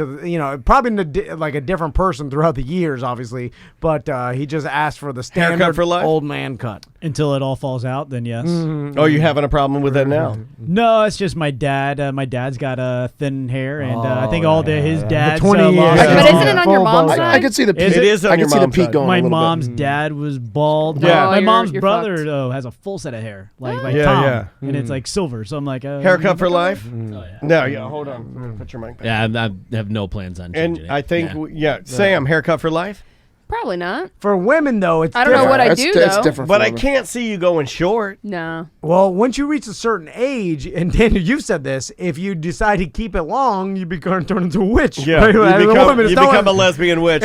probably like a different person throughout the years, obviously, but he just asked for the standard Haircut for life? old man cut. Until it all falls out, then yes. Oh, you having a problem with that now? No, it's just my dad. My dad's got thin hair, and I think all his dads 20 years. lost. But isn't it on your Full mom's body. side? I could see the peak. It is on I your could see the mom's peak side. going. My a little mom's bit. dad was bald. Yeah. My Oh, mom's you're brother fucked. though has a full set of hair, like Yeah, Tom, yeah. and it's like silver. So I'm like, Haircut for life? Oh, yeah. No, yeah. Hold on. Put your mic back. Yeah, I have no plans on changing And it. I think, Yeah. Sam, haircut for life. Probably not. For women though, it's I don't know different. what I That's- do, That's though. different. But for I women. can't see you going short. No. Well, once you reach a certain age, and Daniel, you've said this, if you decide to keep it long, you turn into a witch. Yeah, Right? As a woman, it's become not- a lesbian witch,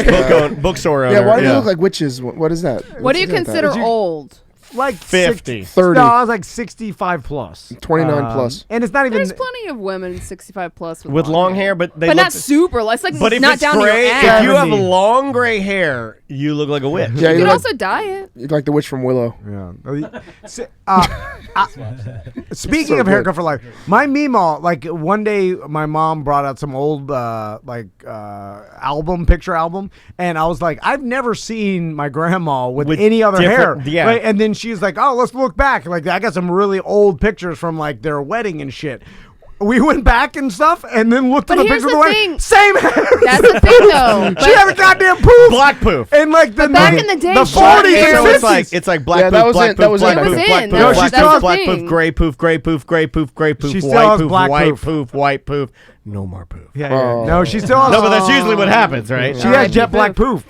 bookstore owner. Yeah, why do they look like witches? What is that? What do you What's that? consider old? like 50. 30, No, I was like 65 plus. 29 plus. And it's not even. There's plenty of women 65 plus With long hair, but they but look. not super. It's like But if not it's down to gray, your if ass. you have 70. long gray hair, you look like a witch. Yeah, You you could look also dye it. you're like the witch from Willow. Yeah. Speaking So of haircut good. for life, my Meemaw, like one day my mom brought out some old picture album, and I was like, I've never seen my grandma with any other hair. different- yeah. Right? And then she's like, oh, let's look back. Like I got some really old pictures from like their wedding and shit. We went back and stuff, and then looked at But the here's picture of the the wedding. thing. Same hair. That's the thing, though. She had a goddamn poof. Black poof. And like the back in the day, the short 40s hair and So 50s. it's like black Yeah, poof, that was black in- that poof, was black in. poof, It was black in. poof, No, black she still poof, has- black thing. poof, gray poof, gray poof, gray poof, gray poof, She still white has poof, black white poof. poof, white poof. No more poof. Yeah, Oh. No, she still has. No, but that's usually what happens, right? She has jet black poof.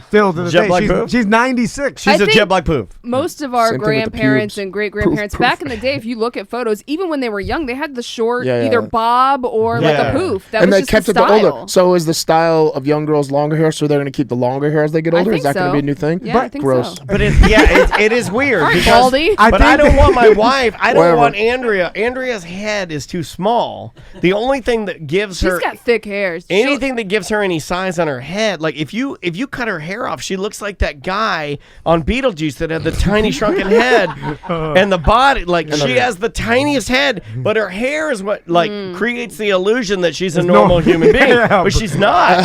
Still to this Jet day. black poof? She's 96. I She's a think- jet black poof. Most of our Same thing with the grandparents pubes. and great grandparents Poof, back poof. in the day, if you look at photos, even when they were young, they had the short Yeah, yeah. either bob or like Yeah. a poof. That And was they just kept the it the style. older. So is the style of young girls longer hair? So they're going to keep the longer hair as they get I older? Is think that going to so. be a new thing? Yeah, I think Gross. so. But it is weird. Sorry, because- Baldy. But I don't want my wife. I don't Whatever. want Andrea. Andrea's head is too small. The only thing that gives She's her got thick hair. anything that gives her any size on her head, like if you cut her hair off, she looks like that guy on Beetlejuice that had the tiny shrunken head and the body. Like she has the tiniest head, but her hair is what like creates the illusion that she's a normal human being, Yeah, but she's not.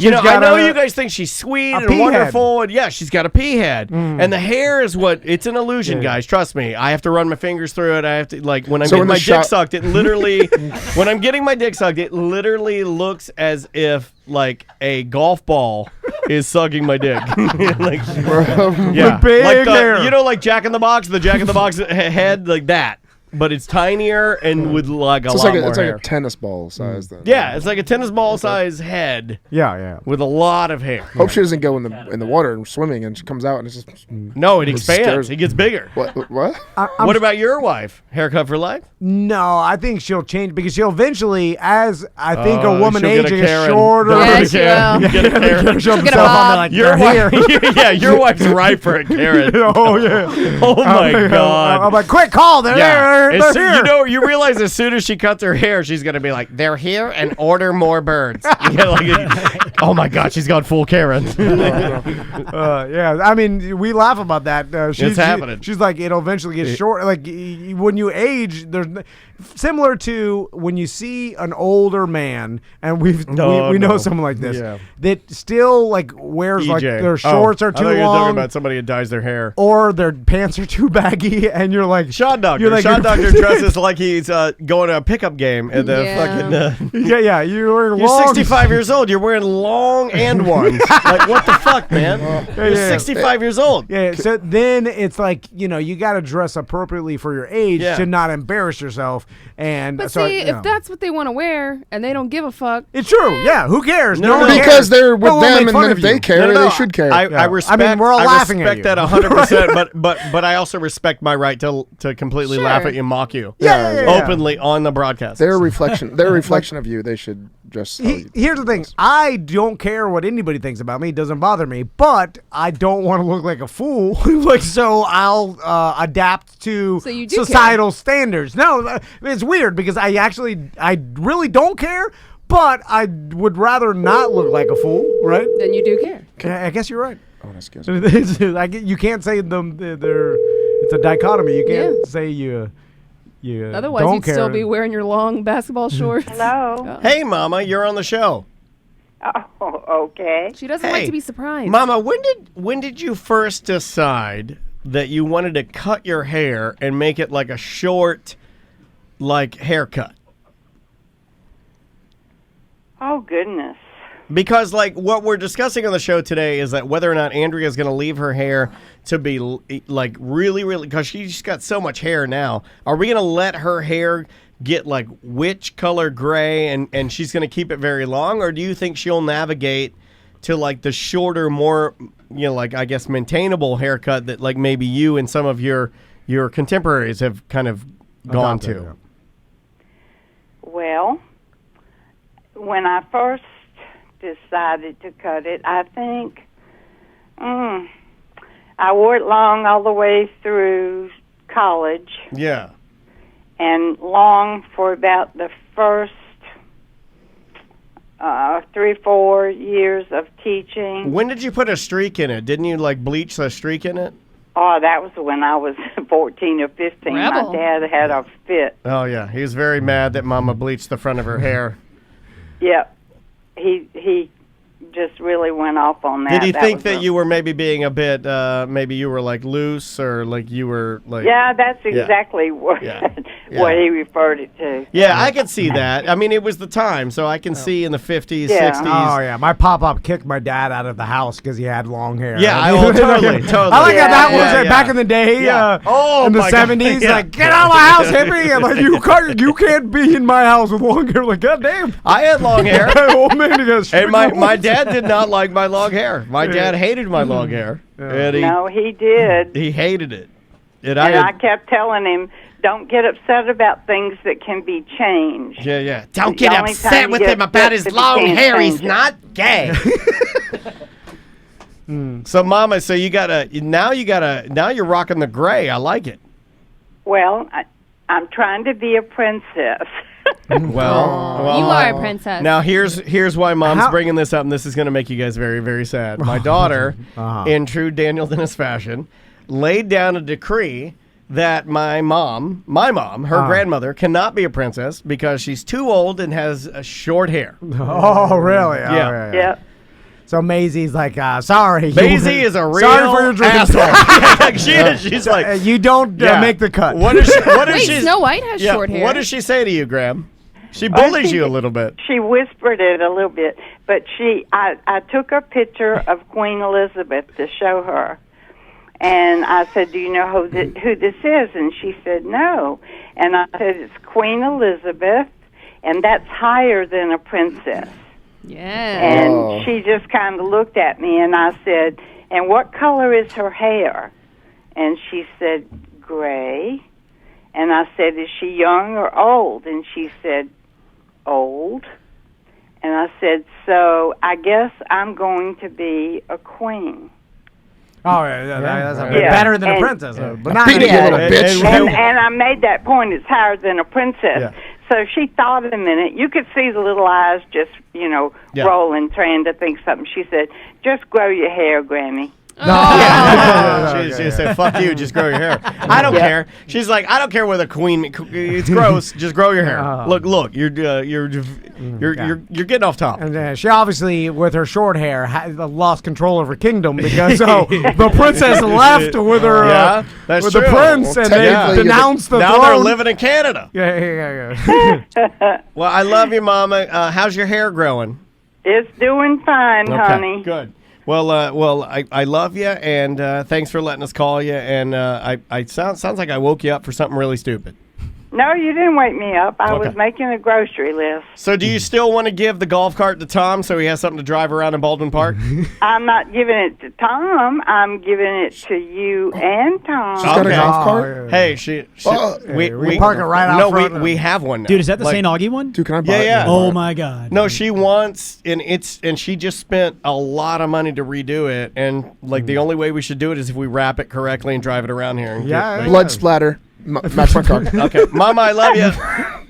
You know, I got know a- you guys think she's sweet and pea wonderful, and yeah, she's got a pea head, and the hair is what it's an illusion, guys. Trust me. I have to run my fingers through it. I have to like when I'm So getting in the my dick shot- sucked. It literally when I'm getting my dick sucked, it literally looks as if like a golf ball is sucking my dick. Like, yeah, big like hair. you know, like Jack in the Box, the Jack in the Box head, like that, but it's tinier and with like a So lot more it's like hair. a tennis ball size then. Yeah, it's like a tennis ball size head Yeah. with a lot of hair. Hope she doesn't go in the water and swimming and she comes out and it's just No, it expands. scares- It gets bigger. what? What about your wife? Haircut for life? No, I think she'll change because she'll eventually, as I think Oh, a woman she'll get a ages Karen. shorter. Yeah, Don't she Karen. will. Get a Karen. She'll get a herself on bob. there like, Your "They're wife, here." yeah, your wife's ripe for a Karen. Oh yeah. Oh my god. I'm like, quick call! They're there. As They're soon- here. you know, you realize as soon as she cuts her hair, she's gonna be like, "They're here and order more birds." You know, like, Oh my God, she's gone full Karen. Yeah, I mean, we laugh about that. It's happening. She's like, it'll eventually get short. Like when you age, there's similar to when you see an older man, and we know someone like this that still like wears like their shorts are too I thought you were long. talking about somebody who dyes their hair, or their pants are too baggy, and you're like Sean Doctor. You're like, Sean Doctor dresses like he's going to a pickup game at the fucking. You're wearing You're long. 65 years old. You're wearing long and ones. Like what the fuck, man? You're 65 years old. Yeah. So then it's like you got to dress appropriately for your age to not embarrass yourself. And But so, see, if that's what they want to wear and they don't give a fuck, it's true. Yeah. Who cares? No, one because cares. they're with We'll them, make and fun then of if they you. care, they should care. I respect. I mean, we're all laughing at you. that 100%. but I also respect my right to completely laugh at you, mock you, openly on the broadcast. Their reflection of you. They should just. Here's the thing. I don't care what anybody thinks about me. It doesn't bother me. But I don't want to look like a fool. So I'll adapt to societal standards. No, it's weird because I really don't care. But I would rather not look like a fool, right? Then you do care. I guess you're right. Oh, that's good. You can't say them. It's a dichotomy. You can't say you. Otherwise, don't you'd care. still be wearing your long basketball shorts. Hello. Hey, Mama, you're on the show. Oh, okay. She doesn't like to be surprised. Mama, when did you first decide that you wanted to cut your hair and make it like a short, like haircut? Oh, goodness. Because, like, what we're discussing on the show today is that whether or not Andrea is going to leave her hair to be, like, really, really... Because she's got so much hair now. Are we going to let her hair get, like, witch color gray and she's going to keep it very long? Or do you think she'll navigate to, like, the shorter, more, like, I guess, maintainable haircut that, like, maybe you and some of your contemporaries have kind of gone to? Well, when I first decided to cut it, I think I wore it long all the way through college. Yeah. And long for about the first 3-4 years of teaching. When did you put a streak in it? Didn't you, like, bleach a streak in it? Oh, that was when I was 14 or 15. Rebel. My dad had a fit. Oh, yeah. He was very mad that Mama bleached the front of her hair. Yep. He just really went off on that. Did he think that you were maybe being a bit, maybe you were, like, loose or, like, you were, like... Yeah, that's exactly what he referred it to. Yeah, I could see that. I mean, it was the time, so I can see in the 50s, 60s. Oh, yeah. My pop-up kicked my dad out of the house because he had long hair. Yeah, totally. I like how that was back in the day, in the 70s. God. Like, get out of my house, hippie! I'm like, you can't be in my house with long hair. Like, goddamn. I had long hair. Old man, and my dad did not like my long hair. My dad hated my long hair. And he did. He hated it. And I kept telling him, don't get upset about things that can be changed. Yeah. Don't get upset with him about his long hair. He's not gay. So, Mama, now you're rocking the gray. I like it. Well, I'm trying to be a princess. Well, you are a princess. Now here's why Mom's bringing this up, and this is going to make you guys very, very sad. My daughter, in true Daniel Dennis fashion, laid down a decree that my mom, her grandmother, cannot be a princess because she's too old and has short hair. Oh, really? Yeah. Yep. So Maisie's like, sorry. Maisie is a real sorry for your drinking asshole. She is. She's like, you don't make the cut. What is Wait, she? Snow White has short hair. What does she say to you, Graham? She bullies you a little bit. She whispered it a little bit, but I took a picture of Queen Elizabeth to show her, and I said, "Do you know who this is?" And she said, "No." And I said, "It's Queen Elizabeth, and that's higher than a princess." Yeah. And she just kind of looked at me, and I said, "And what color is her hair?" And she said, "Gray." And I said, "Is she young or old?" And she said, "Old." And I said, "So I guess I'm going to be a queen." Oh, yeah, that's better than a princess. But not and I made that point. It's higher than a princess. Yeah. So she thought a minute. You could see the little eyes just, rolling, trying to think something. She said, "Just grow your hair, Grammy." She said, "Fuck you, just grow your hair." I don't care. She's like, "I don't care whether it's gross. Just grow your hair." Look, you're getting off top. And she obviously, with her short hair, lost control of her kingdom because the princess left with her with the prince, and they denounced the now throne. They're living in Canada. Yeah. Well, I love you, Mama. How's your hair growing? It's doing fine, honey. Good. Well, I love you, and thanks for letting us call you. And sounds like I woke you up for something really stupid. No, you didn't wake me up. I was making a grocery list. So do you still want to give the golf cart to Tom so he has something to drive around in Baldwin Park? I'm not giving it to Tom. I'm giving it to you and Tom. She's got a golf cart? Hey, we park it right out front. No, we have one now. Dude, is that the St. Augie one? Dude, can I buy it? Yeah. Oh my God. No, she wants, and she just spent a lot of money to redo it, and the only way we should do it is if we wrap it correctly and drive it around here. And blood splatter. Match my car. Okay, Mama, I love you.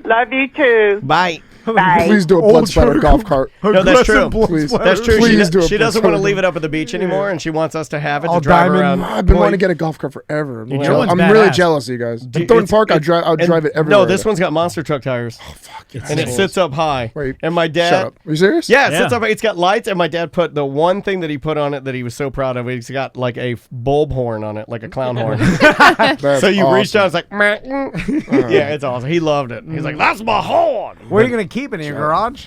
Love you too. Bye. Bye. Please do a blood splatter golf cart. No, that's true. Please. That's true. Please do She doesn't want to leave it up at the beach anymore, and she wants us to have it to drive around. I've been wanting to get a golf cart forever. I'm badass. really jealous of you guys. In Thornton Park, I'll drive it everywhere. No, this one's got monster truck tires. Oh, fuck. And it sits up high. Wait, and my dad... Shut up. Are you serious? Yeah, it sits up high. It's got lights, and my dad put the one thing that he put on it that he was so proud of. He's got like a bulb horn on it, like a clown horn. So you reached out, it's like... Yeah, it's awesome. He loved it. He's like, "That's my horn." Where are you going to keep it? In your garage?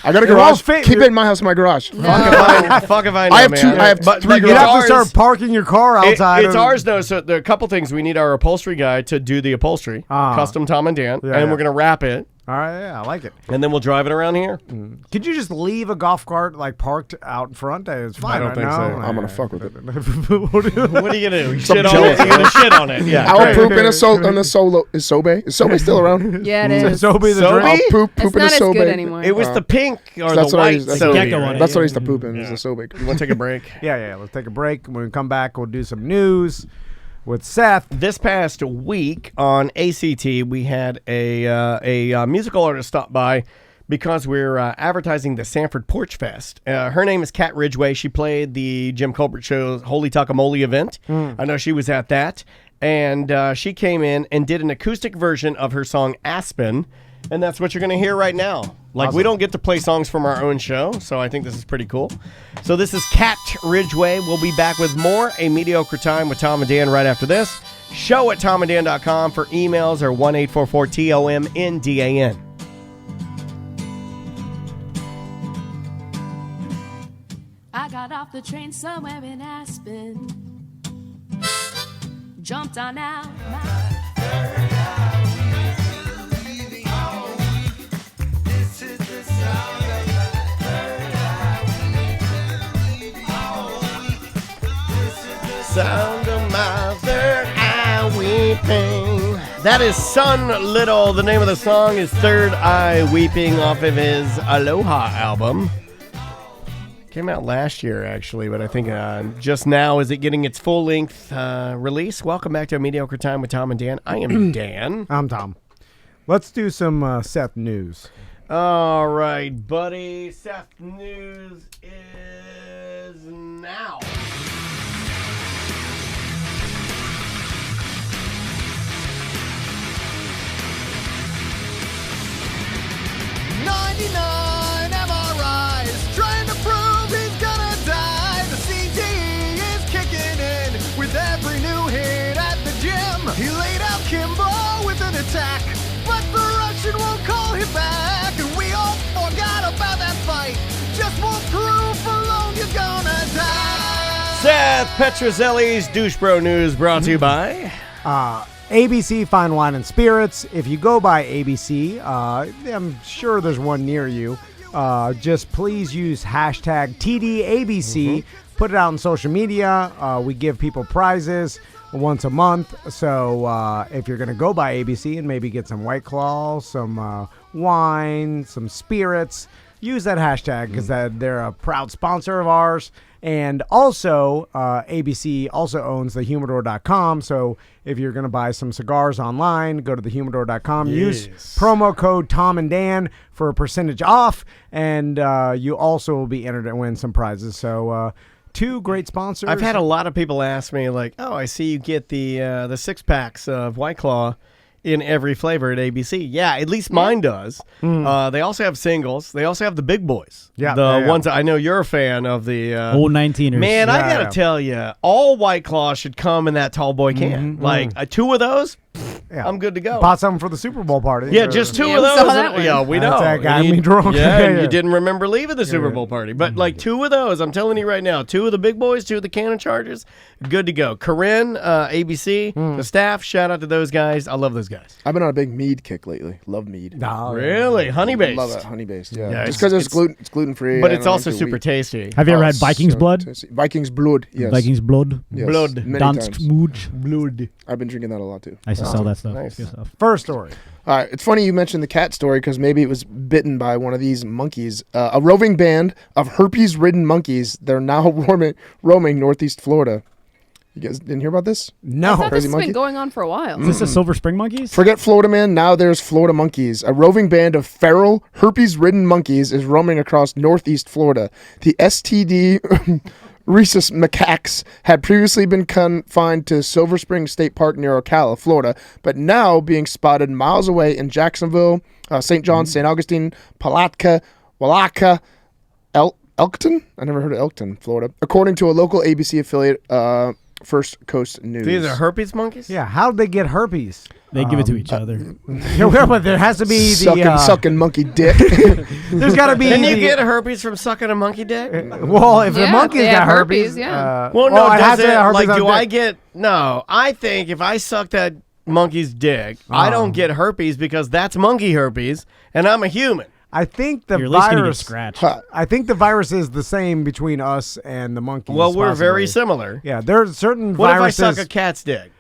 I got a garage. Keep it in my house, in my garage. Fuck if I know, I have man. I have three You have to start parking your car outside. It's ours, though. So there are a couple things. We need our upholstery guy to do the upholstery, custom Tom and Dan, and we're gonna wrap it. All right, yeah, I like it. And then we'll drive it around here. Could you just leave a golf cart parked out in front? It's fine. I don't think so. I'm gonna fuck with it. What are you gonna do? You shit on it? You're gonna shit on it. Yeah. I'll poop in a solo. Is Sobe? Is Sobe still around? Yeah, it is. Sobe the drink? I'll poop It's in a not as good Sobe. anymore. It was the pink or That's the what I white. used- that's Sobe, gecko right? one. That's what I used to poop in. Is a Sobe. You want to take a break? Yeah. Let's take a break. When we come back, we'll do some news with Seth. This past week on ACT, we had a musical artist stop by because we're advertising the Sanford Porch Fest. Her name is Kat Ridgway. She played the Jim Colbert Show's Holy Takamoli event. I know she was at that. And she came in and did an acoustic version of her song Aspen. And that's what you're going to hear right now. We don't get to play songs from our own show, so I think this is pretty cool. So this is Kat Ridgway. We'll be back with more A Mediocre Time with Tom and Dan right after this. Show at tomandan.com for emails or 1-844-TOMNDAN. I got off the train somewhere in Aspen. Jumped on out. Sound of my third eye weeping. That is Sun Little. The name of the song is Third Eye Weeping off of his Aloha album. Came out last year, actually, but I think just now is it getting its full-length release. Welcome back to A Mediocre Time with Tom and Dan. I am Dan. I'm Tom. Let's do some Seth news. All right, buddy. Seth news is now. MRIs trying to prove he's gonna die. The CTE is kicking in with every new hit at the gym. He laid out Kimbo with an attack, but the Russian won't call him back. And we all forgot about that fight. Just won't prove for long you're gonna die. Seth Petrozelli's Douche Bro News brought to you by... ABC Fine Wine and Spirits. If you go by ABC, I'm sure there's one near you. Just please use hashtag TDABC. Put it out on social media. We give people prizes once a month. So if you're going to go by ABC and maybe get some White Claw, some wine, some spirits, use that hashtag because they're a proud sponsor of ours. And also, ABC also owns thehumidor.com. So if you're going to buy some cigars online, go to thehumidor.com. Use promo code Tom and Dan for a percentage off. And you also will be entered to win some prizes. So 2 great sponsors. I've had a lot of people ask me, like, oh, I see you get the 6-packs of White Claw in every flavor at ABC. Yeah, at least mine does. They also have singles. They also have the big boys. Yeah, the ones that I know you're a fan of. The old 19ers. Man, I gotta tell you, all White Claw should come in that tall boy can. Like 2 of those, I'm good to go. Bought something for the Super Bowl party. Yeah, just 2 of those. Yeah, we know. That got me drunk. Yeah, and you didn't remember leaving the Super Bowl party. But like 2 of those, I'm telling you right now, 2 of the big boys, 2 of the Cannon Chargers, good to go. Corinne, ABC, the staff, shout out to those guys. I love those guys. I've been on a big mead kick lately. Love mead. Really? Honey based? Love it. Honey based, yeah. Yeah, just because it's gluten free. But it's also super tasty. Have you ever had Viking's blood? Tasty. Viking's blood, yes. Viking's blood. Yes. Blood. Many Dansk times. Mood. Blood. I've been drinking that a lot too. I used to sell that stuff. Nice. Good stuff. First story. All right, it's funny you mentioned the cat story because maybe it was bitten by one of these monkeys. A roving band of herpes-ridden monkeys. They're now roaming northeast Florida. You guys didn't hear about this? No. I thought this Crazy has monkey? been going on for a while. Is this a Silver Spring Monkeys? Forget Florida Man. Now there's Florida monkeys. A roving band of feral, herpes-ridden monkeys is roaming across northeast Florida. The STD rhesus macaques had previously been confined to Silver Spring State Park near Ocala, Florida, but now being spotted miles away in Jacksonville, St. John, St. Augustine, Palatka, Wallaka, Elkton? I never heard of Elkton, Florida. According to a local ABC affiliate, First Coast News. These are herpes monkeys? Yeah, how'd they get herpes? They give it to each other. But there has to be the sucking monkey dick. There's got to be. Can you get herpes from sucking a monkey dick? Well, if the monkey's they got have herpes, yeah. Well, no, it has does to it, have herpes like, on do dick. I get, no, I think if I suck that monkey's dick, I don't get herpes because that's monkey herpes, and I'm a human. I think the You're at least gonna get virus. scratched. I think the virus is the same between us and the monkeys. Well, we're possibly. very similar. Yeah, there's certain What viruses. if I suck a cat's dick?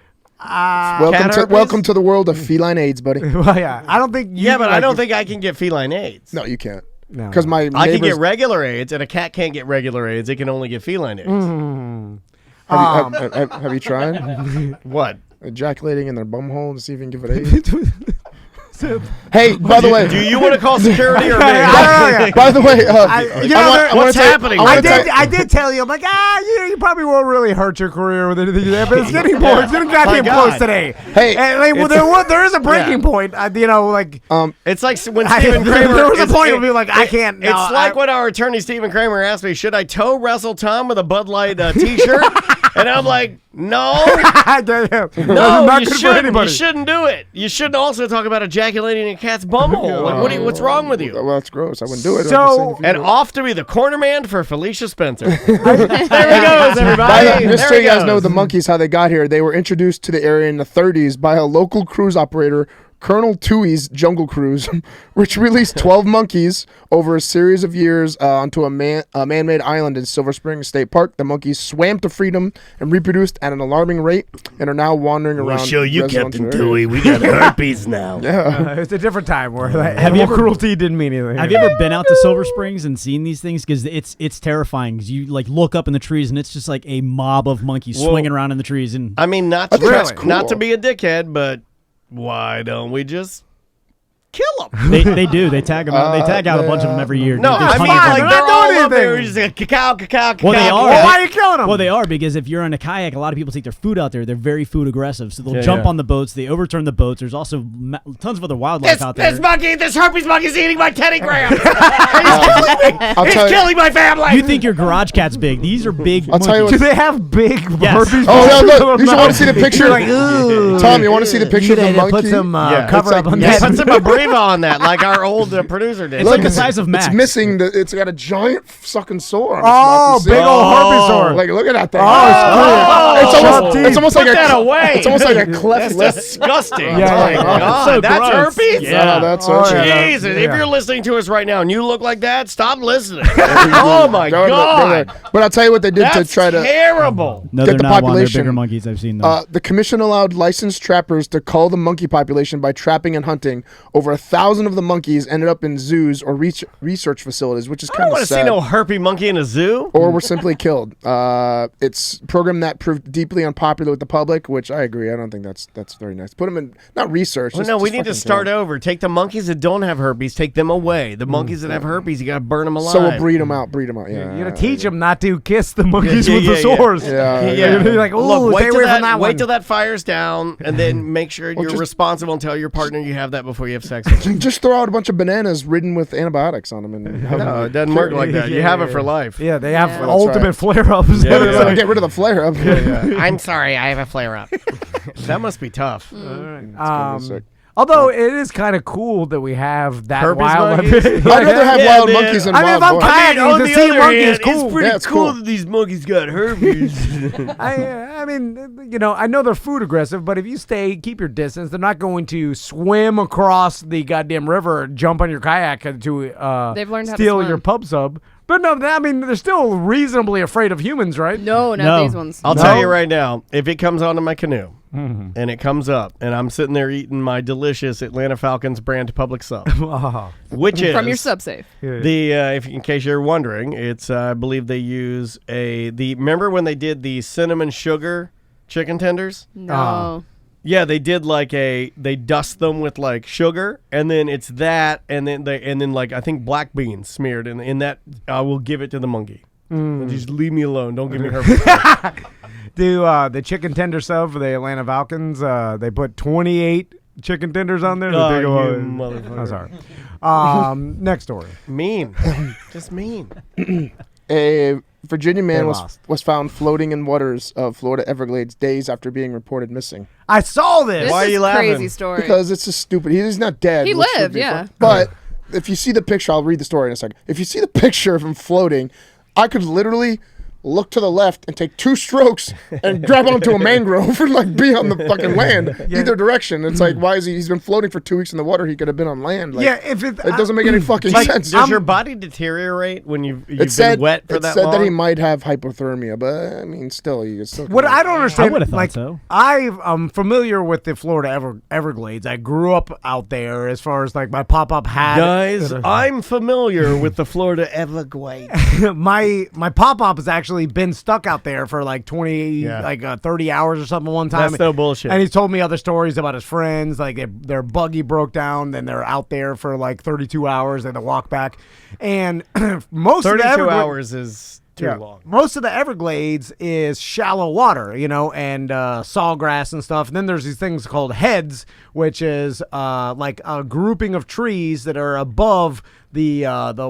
Welcome to the world of feline AIDS, buddy. Well, yeah, I don't think. Yeah, but I don't think I can get feline AIDS. No, you can't. No. Because my I can get neighbors- regular AIDS, and a cat can't get regular AIDS. It can only get feline AIDS. Have you tried What? ejaculating in their bumhole to see if you can give it AIDS? Hey, by the way, Do you want to call security or me? by the way, What's happening? I did tell you. I'm like, you probably won't really hurt your career with anything there, but it's getting bored. It's getting goddamn close today. Hey, and, there is a breaking point. Like it's like when Stephen Kramer. There was a point where be like, I can't. It's like when our attorney Stephen Kramer asked me, "Should I toe wrestle Tom with a Bud Light T-shirt?" And I'm like, "No, no, you shouldn't. You shouldn't do it. You shouldn't also talk about ejaculating in a cat's bumhole. Like, what's wrong with you?" Well, that's gross. I wouldn't do it. So, and off to be the corner man for Felicia Spencer. There he goes, everybody. Just so you guys know the monkeys, how they got here. They were introduced to the area in the 30s by a local cruise operator, Colonel Tui's Jungle Cruise, which released 12 monkeys over a series of years onto a man-made island in Silver Spring State Park. The monkeys swam to freedom and reproduced at an alarming rate and are now wandering around. We'll show you, residential Captain areas. Tui. We got herpes now. Yeah. It's a different time where Have cruelty didn't mean anything. Have you ever been out to Silver Springs and seen these things? Because it's terrifying. 'Cause you like look up in the trees and it's just like a mob of monkeys swinging around in the trees. And I mean, not I think that's cool. not to be a dickhead, but why don't we just kill them? they do. They tag them out. They tag out a bunch of them every year. No, There's I mean, hundreds of like, them. they're all up there. Just like, cacao. Well, they are. Well, why are you killing them? Well, they are because if you're in a kayak, a lot of people take their food out there. They're very food aggressive, so they'll Yeah, jump yeah. on the boats. They overturn the boats. There's also tons of other wildlife out there. This herpes monkey's eating my Teddy Graham. I'll He's tell you- killing my family. You think your garage cat's big? These are big. I'll tell you monkeys. Do they have big Yes. herpes? Oh, yeah, look. You should want to see the picture. Like, ooh. Tom, you want to see the picture of the monkey? Put some Yeah. cover It's up like- on Yeah, that. put some Abreva on that, like our old producer did. It's like the size of Max. It's missing. It's got a giant sucking sore on its Oh, mouth. You see big it? old herpes sore. Like, look at that thing. Oh, it's almost like Put that away. It's almost like a cleft lip. Disgusting. Yeah, Oh my yeah. God, So that's gross. herpes. Yeah, that's Jesus, if you're listening to us right now and you look like that, stop listening. Oh my God. But I'll tell you what they did That's to try to terrible. No, get they're the not one. They're population. bigger monkeys. I've seen them. The commission allowed licensed trappers to cull the monkey population by trapping and hunting. Over 1,000 of the monkeys ended up in zoos or research facilities, which is I don't kind of want to see sad. no herpy monkey in a zoo. Or were simply killed. It's a program that proved deeply unpopular with the public, which I agree. I don't think that's very nice. Put them in not research. Well, no, we need to start over. Take the monkeys that don't have herpes, take them away. The monkeys that have herpes, you got to burn them alive. So we'll breed them out. Yeah, You gotta teach them not to kiss the monkeys with the yeah. swords. Yeah. You're like, ooh, Look, stay away from that one. wait till that fire's down, and then make sure you're just- responsible and tell your partner you have that before you have sex with them. Just throw out a bunch of bananas ridden with antibiotics on them, and No, it doesn't work like that. You have it for life. Yeah, they have Yeah. ultimate That's flare-ups. So get rid of the flare up. I'm sorry, I have a flare up. That must be tough. Sick. Although it is kind of cool that we have that Herpes wildlife. monkeys? I'd rather have wild man. monkeys than I mean, wild if I'm boars. kayaking on to the see other monkeys, hand, cool. it's pretty Yeah, it's cool cool. that these monkeys got herpes. I mean, you know, I know they're food aggressive, but if you keep your distance, they're not going to swim across the goddamn river or jump on your kayak to They've learned how to steal swim. your pub sub. But no, I mean, they're still reasonably afraid of humans, right? No, not No. these ones. I'll tell you right now, if it comes onto my canoe and it comes up and I'm sitting there eating my delicious Atlanta Falcons brand public sub, which is From your sub safe. the if in case you're wondering, it's I believe they use remember when they did the cinnamon sugar chicken tenders? No. Yeah, they did they dust them with like sugar, and then it's that, and then like I think black beans smeared in that. I will give it to the monkey. Just leave me alone. Don't give me herpes. The chicken tender sub for the Atlanta Falcons, they put 28 chicken tenders on there. Oh, They go, you motherfucker. I'm sorry. Next story. Mean, just mean. A Virginia man They was lost. found floating in waters of Florida Everglades days after being reported missing. I saw this. This Why are is you laughing? crazy story. Because it's just stupid. He's not dead. He which would lived, be yeah. fun. But if you see the picture, I'll read the story in a second. If you see the picture of him floating, I could literally look to the left and take 2 strokes and grab onto a mangrove and like be on the fucking land either direction. It's like, why is he's been floating for 2 weeks in the water? He could have been on land. Like, Yeah, if it doesn't make any fucking sense. Does your body deteriorate when you've been wet for it that said long? that he might have hypothermia, but I mean, still, you still. What I don't understand, I would've thought like, so. I'm familiar with the Florida Everglades. I grew up out there as far as like my pop-up had. Guys, I'm familiar with the Florida Everglades. my pop-up has actually been stuck out there for like 30 hours or something one time. That's no bullshit. And he's told me other stories about his friends, like their buggy broke down, then they're out there for like 32 hours, then they walk back. And most of 32 the hours is too long. Most of the Everglades is shallow water, you know, and sawgrass and stuff. And then there's these things called heads, which is like a grouping of trees that are above the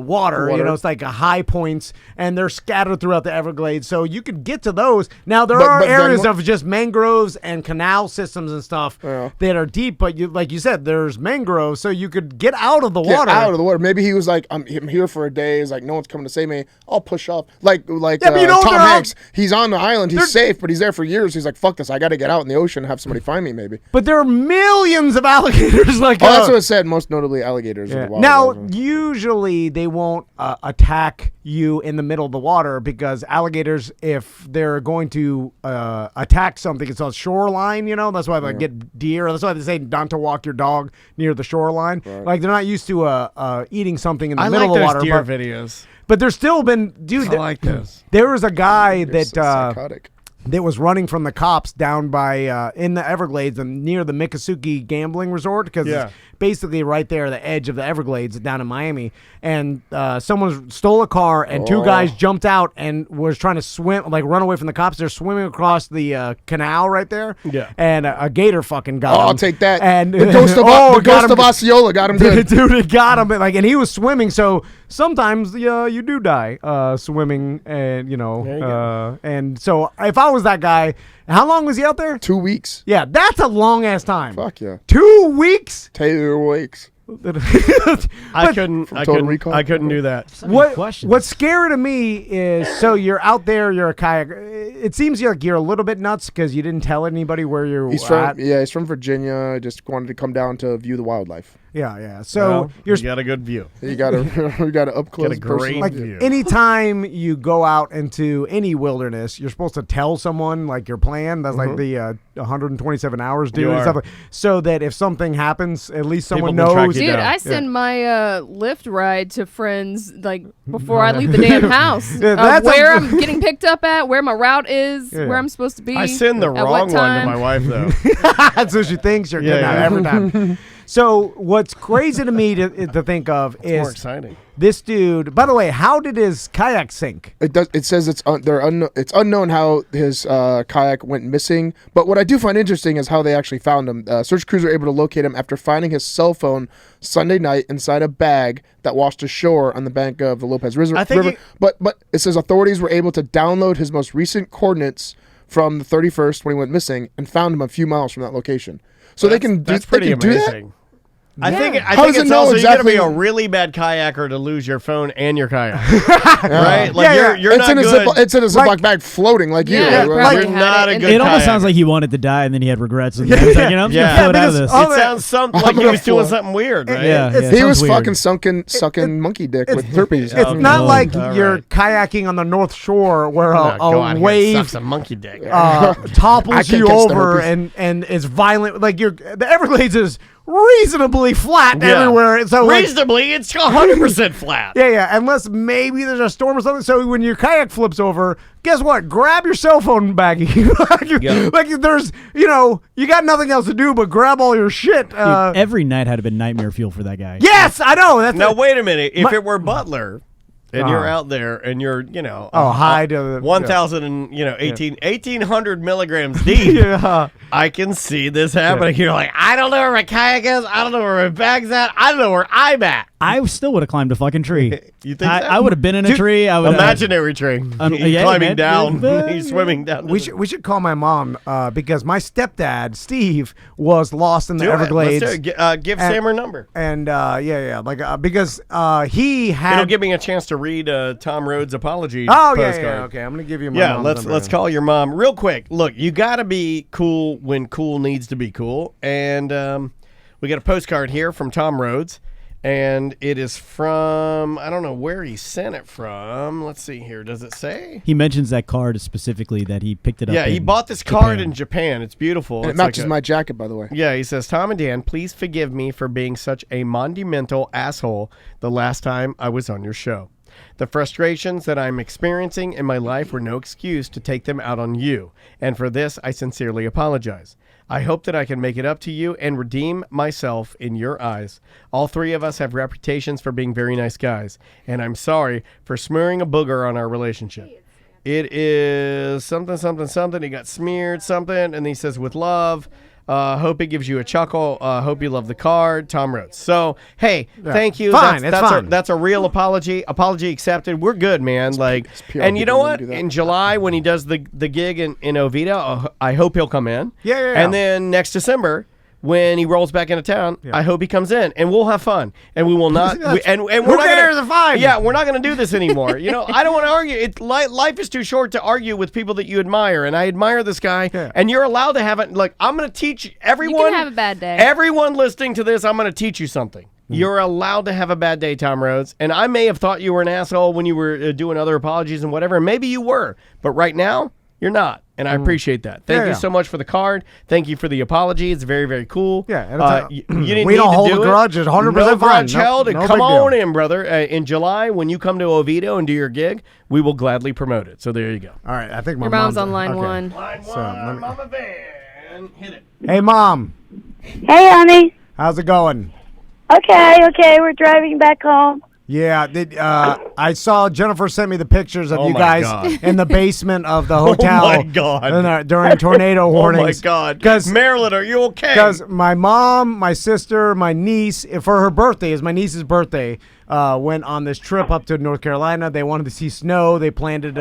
water. You know, it's like a high points, and they're scattered throughout the Everglades. So you could get to those. Now there are but then areas what- of just mangroves and canal systems and stuff that are deep, but like you said, there's mangroves, so you could get out of the Get water. out of the water. Maybe he was like, I'm here for a day. He's like, no one's coming to save me. I'll push up. Like Yeah, but you know, Tom they're out- Hanks. He's on the island. He's safe, but he's there for years. He's like, fuck this. I got to get out in the ocean and have somebody find me, maybe. But there are millions of alligators. Like Oh, that's what it said. Most notably, alligators. In the wild. Now, usually they won't attack you in the middle of the water because alligators, if they're going to attack something, it's on shoreline, you know? That's why they get deer. That's why they say not to walk your dog near the shoreline. Like, they're not used to eating something in the middle of the water. deer videos. But there's still been... Dude, I like those. There was a guy that... psychotic. that was running from the cops down by in the Everglades and near the Miccosukee gambling resort because it's basically right there, the edge of the Everglades down in Miami. And someone stole a car and 2 guys jumped out and was trying to swim, like run away from the cops. They're swimming across the canal right there. Yeah. And a gator fucking got him. I'll take that. And the ghost of Osceola got him good. Dude, it got him. Like, and he was swimming. So sometimes you do die swimming, and you know, and so if I was that guy, how long was he out there? 2 weeks. Yeah, that's a long ass time. Fuck yeah. 2 weeks. 2 weeks. I couldn't do that. What's scary to me is, so you're out there, you're a kayak. It seems like you're a little bit nuts because you didn't tell anybody where you're at. He's from Virginia. I just wanted to come down to view the wildlife. Yeah. So you got a good view. You got a up close. Get a great like view. Anytime you go out into any wilderness, you're supposed to tell someone like your plan. That's like the 127 hours dude and stuff. So that if something happens, at least someone knows. Dude, I send my Lyft ride to friends like before I leave the damn house. Where I'm getting picked up at, where my route is, where I'm supposed to be. I send the wrong one to my wife though. So she thinks you're getting out every time. So what's crazy to me to think of is more exciting. This dude. By the way, how did his kayak sink? It says it's unknown how his kayak went missing. But what I do find interesting is how they actually found him. Search crews were able to locate him after finding his cell phone Sunday night inside a bag that washed ashore on the bank of the Lopez River. But it says authorities were able to download his most recent coordinates from the 31st when he went missing and found him a few miles from that location. So that's pretty amazing. I think it's also you got to be a really bad kayaker to lose your phone and your kayak, right? Like you're not good. It's in a Ziploc bag floating like you. You're not a good. It almost sounds like he wanted to die and then he had regrets. And then like, I'm just gonna float out of this. It sounds like he was doing something weird, right? Yeah, he was fucking sucking monkey dick with herpes. It's not like you're kayaking on the North Shore where a wave sucks a monkey dick topples you over and is violent. Like the Everglades is reasonably flat everywhere. So reasonably, it's 100% flat. Yeah. Unless maybe there's a storm or something. So when your kayak flips over, guess what? Grab your cell phone baggie. like there's, you got nothing else to do but grab all your shit. Dude, every night had been nightmare fuel for that guy. Yes, I know. Now wait a minute. If it were Butler. And you're out there, and you're, high to 1,000 and 1,800 milligrams deep. I can see this happening. You're like, I don't know where my kayak is. I don't know where my bag's at. I don't know where I'm at. I still would have climbed a fucking tree. You think so? I would have been in a tree. I would imaginary tree. He's climbing down. He's swimming down. We should call my mom because my stepdad Steve was lost in the Everglades. Give Sam her number. And because he had. It'll give me a chance to read Tom Rhodes' apology. Postcard. Okay. I'm gonna give you my mom's number. Let's call your mom real quick. Look, you got to be cool when cool needs to be cool, and we got a postcard here from Tom Rhodes. And it is from, I don't know where he sent it from. Let's see here. Does it say? He mentions that card specifically that he picked it up. Yeah, he bought this card in Japan. It's beautiful. And it matches my jacket, by the way. Yeah, he says, Tom and Dan, please forgive me for being such a monumental asshole the last time I was on your show. The frustrations that I'm experiencing in my life were no excuse to take them out on you. And for this, I sincerely apologize. I hope that I can make it up to you and redeem myself in your eyes. All three of us have reputations for being very nice guys, and I'm sorry for smearing a booger on our relationship. It is something. He got smeared something, and he says, with love. Hope it gives you a chuckle. Hope you love the card. Tom Rhodes. So, hey, thank you. Fine, that's a real apology. Apology accepted. We're good, man. And you know what? In July, when he does the gig in Oviedo, I hope he'll come in. Yeah. And then next December, when he rolls back into town, I hope he comes in, and we'll have fun. And we will not. And we're who not cares? Fine. Yeah, we're not going to do this anymore. I don't want to argue. Life is too short to argue with people that you admire, and I admire this guy. Yeah. And you're allowed to have it. Look, I'm going to teach everyone. You can have a bad day. Everyone listening to this, I'm going to teach you something. You're allowed to have a bad day, Tom Rhodes. And I may have thought you were an asshole when you were doing other apologies and whatever. And maybe you were, but right now you're not. And I appreciate that. Thank you so much for the card. Thank you for the apology. It's very, very cool. Yeah. You didn't we need don't to hold do a grudge. It's 100% no fine. grudge held. No Come big on deal. in, brother. In July, when you come to Oviedo and do your gig, we will gladly promote it. So there you go. All right. I think your mom's on line one. Line one, Mama Vann. Hit it. Hey, Mom. Hey, honey. How's it going? Okay. We're driving back home. Yeah. I saw Jennifer sent me the pictures of Oh you my guys God. in the basement of the hotel. Oh my God. During tornado warnings. Oh my God. Because Marilyn, are you okay? Because my mom, my sister, my niece, for her birthday, is my niece's birthday, went on this trip up to North Carolina. They wanted to see snow. They planned it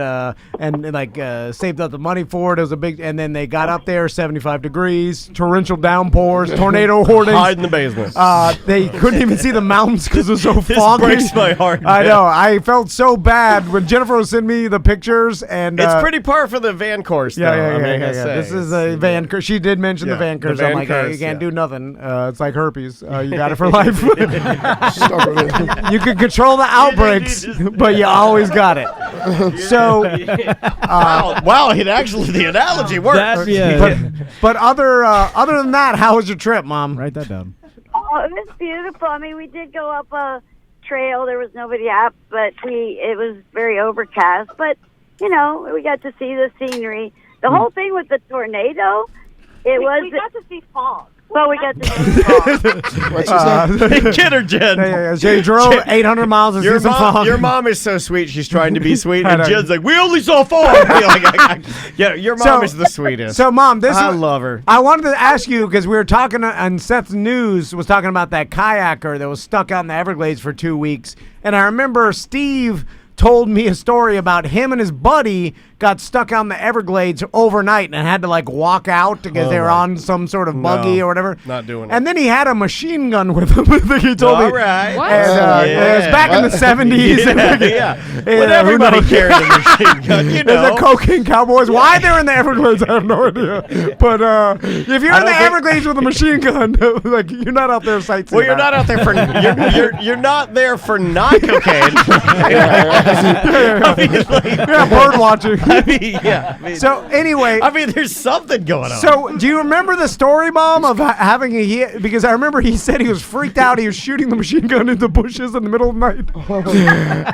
and saved up the money for it. It was a big, and then they got up there, 75 degrees, torrential downpours, tornado warnings. Hide in the basement. They couldn't even see the mountains because it was so This foggy. breaks my heart. I man. know. I felt so bad when Jennifer was sending me the pictures, and It's pretty par for the Van course, though. yeah. I gotta say. This is a Van curse. She did mention the Van curse. the I'm Van like, curse, you can't yeah. do nothing. It's like herpes. You got it for life. You can control the outbreaks, but you always got it. So, wow, it actually the analogy works. But other than that, how was your trip, Mom? Write that down. Oh, it was beautiful. I mean, we did go up a trail. There was nobody out, but it was very overcast. But, you know, we got to see the scenery. The whole thing with the tornado, we got to see fog. Well, we got to see fog. Kid her, Jen. Yeah. She drove 800 miles to see some fog. Your mom is so sweet. She's trying to be sweet, I and know. Jen's like, "We only saw fog." Yeah, your mom is the sweetest. So, Mom, I love her. I wanted to ask you because we were talking on Seth's news was talking about that kayaker that was stuck out in the Everglades for 2 weeks, and I remember Steve told me a story about him and his buddy got stuck out in the Everglades overnight and had to like walk out because they were on some sort of buggy or whatever. Not doing it. And then he had a machine gun with him. I think he told me. All right. What? And, it was back in the 70s. Yeah. When everybody carried a machine gun, you know. The cocaine cowboys. Why they're in the Everglades, I have no idea. But if you're in the Everglades with a machine gun, like you're not out there sightseeing. Well, you're not out there for you're not there for not cocaine. I mean, like, bird watching. So anyway, I mean, there's something going on. So do you remember the story, Mom, of having because I remember he said he was freaked out. He was shooting the machine gun into bushes in the middle of the night.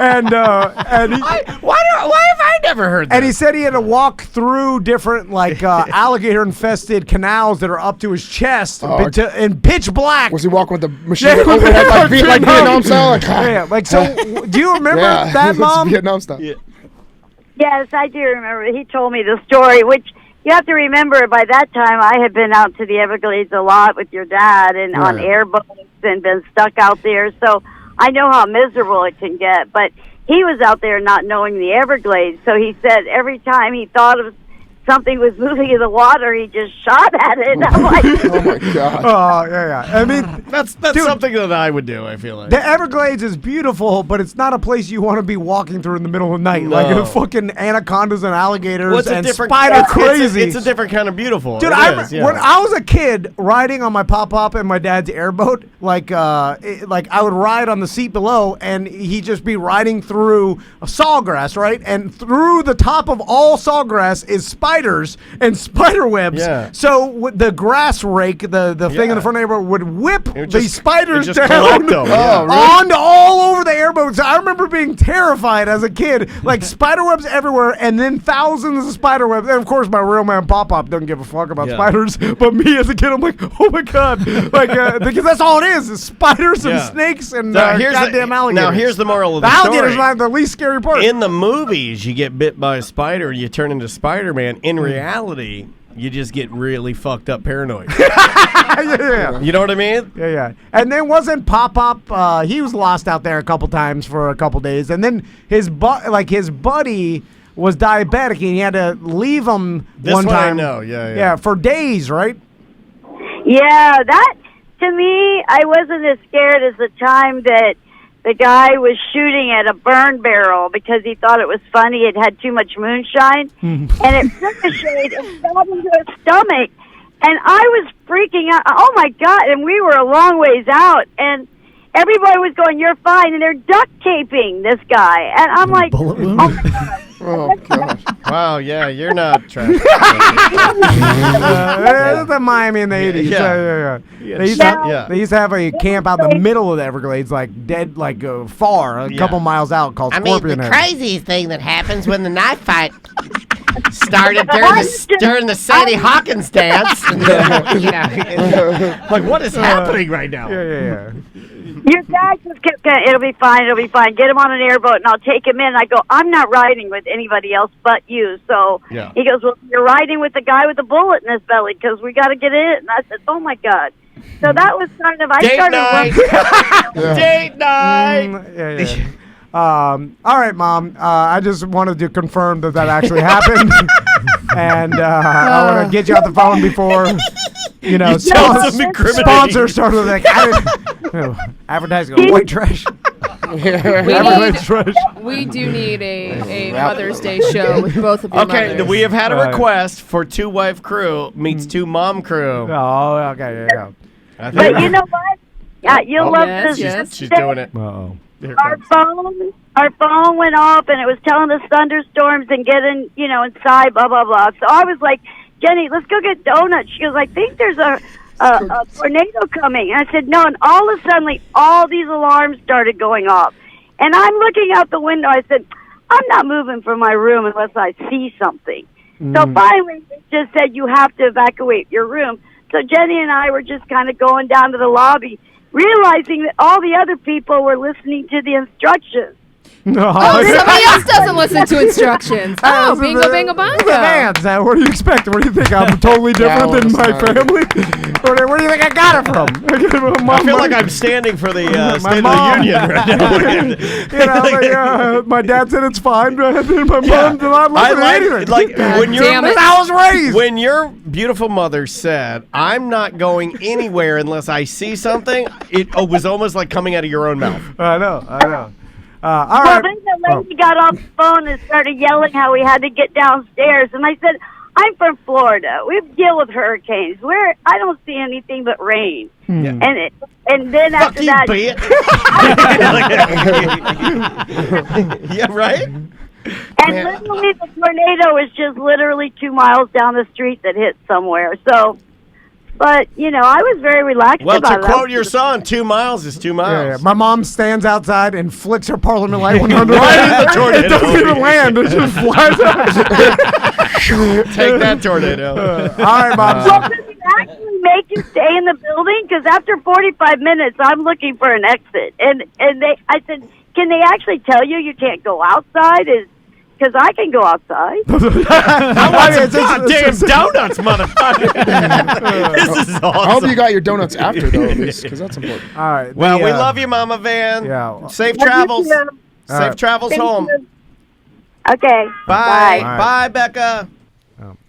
and he, why have I never heard that? And he said he had to walk through different alligator-infested canals that are up to his chest in pitch black. Was he walking with the machine gun overhead like Vietnam style? So do you remember that, Mom? Vietnam style. Yes, I do remember. He told me the story, which you have to remember by that time I had been out to the Everglades a lot with your dad and on airboats and been stuck out there. So I know how miserable it can get. But he was out there not knowing the Everglades. So he said every time he thought of something was moving in the water, he just shot at it. I'm like, oh my God. Oh, yeah. I mean, that's dude, something that I would do, I feel like. The Everglades is beautiful, but it's not a place you want to be walking through in the middle of the night. No. Like fucking anacondas and alligators and spider it's crazy. It's a different kind of beautiful. Dude, when I was a kid riding on my pop-up and my dad's airboat, like I would ride on the seat below, and he'd just be riding through a sawgrass, right? And through the top of all sawgrass is spiders and spider webs. Yeah. So the grass rake, the thing in the front of the airboat would whip these spiders just down collect them. Yeah. onto all over the airboat. So I remember being terrified as a kid, like spider webs everywhere, and then thousands of spider webs. And of course, my real man Pop-Pop doesn't give a fuck about spiders, but me as a kid, I'm like, oh my God, like because that's all it is spiders and snakes and goddamn alligators. Now here's the moral of the the story. alligators are the least scary part. In the movies, you get bit by a spider, you turn into Spider-Man. In reality, you just get really fucked up paranoid. Yeah. You know what I mean? Yeah. And then wasn't Pop-Pop, he was lost out there a couple times for a couple days. And then his buddy was diabetic and he had to leave him one time. I know, yeah. Yeah, for days, right? yeah, that, to me, I wasn't as scared as the time that the guy was shooting at a burn barrel because he thought it was funny. It had too much moonshine, and it ricocheted and fell into his stomach. And I was freaking out. Oh, my God. And we were a long ways out, and everybody was going, "You're fine," and they're duct taping this guy. And I'm like, oh, my God. Oh, gosh. Wow, yeah, you're not trash. It's the Miami in the 80s. Yeah. They used to have a camp out in the middle of the Everglades, like dead, like far, a couple miles out, called Scorpion the Head. craziest thing that happens when the knife fight started during the Sadie Hawkins dance. And, like, what is happening right now? Yeah. Your dad just kept going, it'll be fine, get him on an airboat and I'll take him in. I go, I'm not riding with anybody else but you. So he goes, well, you're riding with the guy with the bullet in his belly because we got to get in. And I said, oh my God. So that was kind of, Date night. All right, Mom. I just wanted to confirm that actually happened. And I want to get you off the phone before, sponsors started like, advertising on white trash. We do need a Mother's Day show with both of you. Okay, we have had a request for two wife crew meets two mom crew. Oh, okay, yeah. But you know what? Yeah, you'll love this. She's doing it. Uh-oh. Our phone went off, and it was telling us thunderstorms and getting, inside, blah, blah, blah. So I was like, Jenny, let's go get donuts. She goes, I think there's a tornado coming. And I said, no. And all of a sudden, all these alarms started going off. And I'm looking out the window. I said, I'm not moving from my room unless I see something. So finally, it just said, you have to evacuate your room. So Jenny and I were just kind of going down to the lobby, realizing that all the other people were listening to the instructions. Somebody else doesn't listen to instructions. Oh, bingo, bingo, bongo. What do you expect? What do you think? I'm totally different than my family? Where do you think I got it from? I feel like I'm standing for the State of the Union right now. My dad said it's fine. My mom did not listen to anything. I was raised. When your beautiful mother said, I'm not going anywhere unless I see something, it was almost like coming out of your own mouth. I know. All well, right. then the lady got off the phone and started yelling how we had to get downstairs. And I said, I'm from Florida. We deal with hurricanes. I don't see anything but rain. And then after that... Yeah, right? And literally the tornado was just literally 2 miles down the street that hit somewhere. So... But, I was very relaxed about it. Well, to quote your son, 2 miles is 2 miles. Yeah. My mom stands outside and flicks her Parliament light 100 right in the tornado. It doesn't even land. It just flies out. Take that tornado. All right, Mom. Well, does it actually make you stay in the building? Because after 45 minutes, I'm looking for an exit. And I said, can they actually tell you can't go outside? Because I can go outside. I want some goddamn donuts, motherfucker. This is awesome. I hope you got your donuts after, though, at least, because that's important. All right. Well, we love you, Mama Vann. Yeah. Safe travels. Safe travels home. Okay. Bye. Bye, Becca.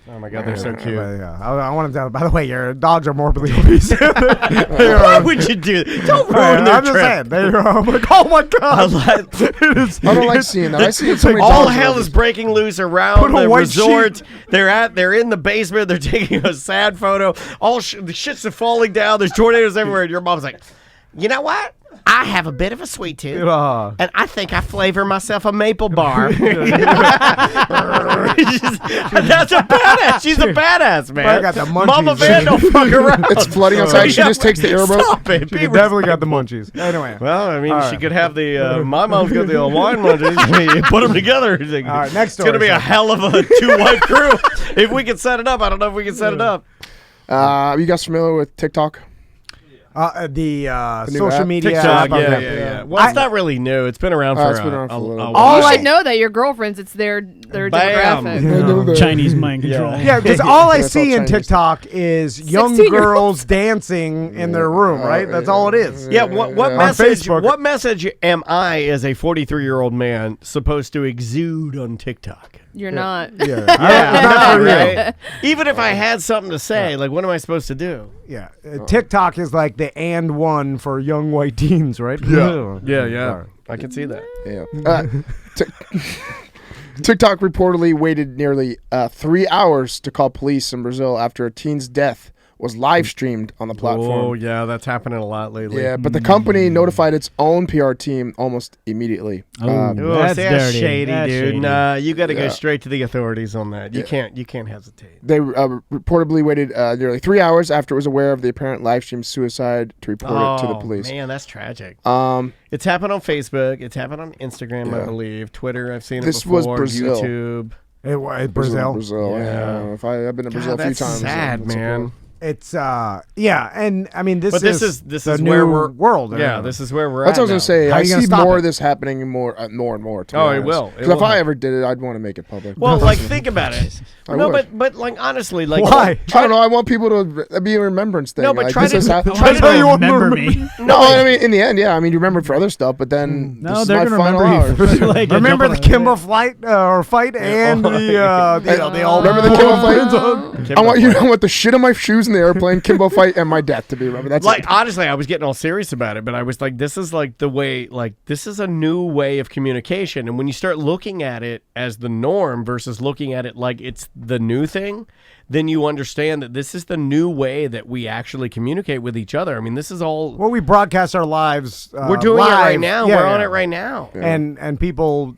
Oh my God, they're so cute. I want to tell. By the way, your dogs are morbidly obese. Why would you do that? Don't ruin their trip. I'm just saying. I'm like, oh my God. I don't like seeing that. I see it so many all times. hell is breaking loose around the resort. They're in the basement. They're taking a sad photo. The shit's falling down. There's tornadoes everywhere. And your mom's like, you know what? I have a bit of a sweet tooth, and I think I flavor myself a maple bar. That's a badass. She's a badass, man. I got the munchies. Mama Vann don't fuck around. It's flooding outside. She just takes the airboat. Stop it. She definitely got the munchies. Anyway. Well, I mean, she could have the. My mom's got the wine munchies. You put them together. All right, next story. It's going to be a hell of a two-wife crew. If we can set it up, I don't know if we can set it up. Are you guys familiar with TikTok? The social app? media TikTok, app. yeah. Well, it's not really new. It's been around for a little while. You should know that your girlfriends, it's their demographic. Chinese mind control. Yeah, because all I see in TikTok is young girls dancing in their room, right? That's all it is. Yeah, what message am I, as a 43-year-old man, supposed to exude on TikTok? You're not. Right? Even if I had something to say, like, what am I supposed to do? Yeah, TikTok is like the and one for young white teens, right? Yeah. I can see that. Yeah. TikTok reportedly waited nearly 3 hours to call police in Brazil after a teen's death was live streamed on the platform. Oh, yeah, that's happening a lot lately. Yeah, but the company notified its own PR team almost immediately. That's dirty. Shady, That's dude. shady. Nah, you got to go straight to the authorities on that. You can't hesitate. They reportedly waited nearly 3 hours after it was aware of the apparent live stream suicide to report it to the police. Man, that's tragic. It's happened on Facebook. It's happened on Instagram, I believe. Twitter, I've seen it before. This was Brazil. YouTube. Brazil. Brazil. Yeah. I've been to Brazil a few times. That's sad, man. It's yeah, and I mean this is the where new we're world. Yeah, this is where we're That's at. what I was gonna say. How I you gonna see stop more it? of this happening more and more. To be Oh, it honest. will. It 'Cause will if I happen. ever did it, I'd want to make it public. Well, like think about it. I No, would. but like honestly, like Why? I don't know. I want people to be a remembrance thing. No, but like, try this to- has happened. try to you want to remember me. No, I mean, in the end, yeah. I mean, you remember for other stuff, but then No, this is they're my gonna final remember you hour. for like Remember the jumping on- Kimbo flight or fight and the all Remember the Kimbo fight? Kimbo I want you. fight. I want the shit on my shoes in the airplane, Kimbo fight, and my death to be remembered. That's like it. honestly, I was getting all serious about it, but I was like, this is like the way, like this is a new way of communication, and when you start looking at it as the norm versus looking at it like it's the new thing, then you understand that this is the new way that we actually communicate with each other. I mean, this is all Well, we broadcast our lives. we're doing live. it right now. Yeah, we're on yeah. it right now. And people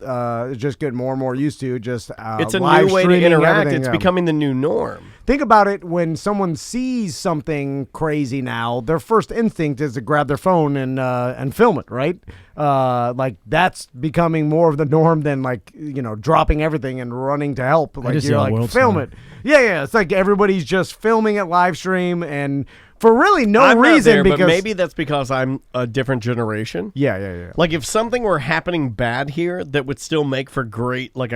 just get more and more used to just It's a live new way to streaming interact. everything, It's yeah. becoming the new norm. Think about it when someone sees something crazy now, their first instinct is to grab their phone and film it, right? Like that's becoming more of the norm than like, dropping everything and running to help. Like just you're see like, how world film started. it. Yeah. It's like everybody's just filming it live stream and for really no I'm reason not there, because but maybe that's because I'm a different generation. Yeah. Like if something were happening bad here that would still make for a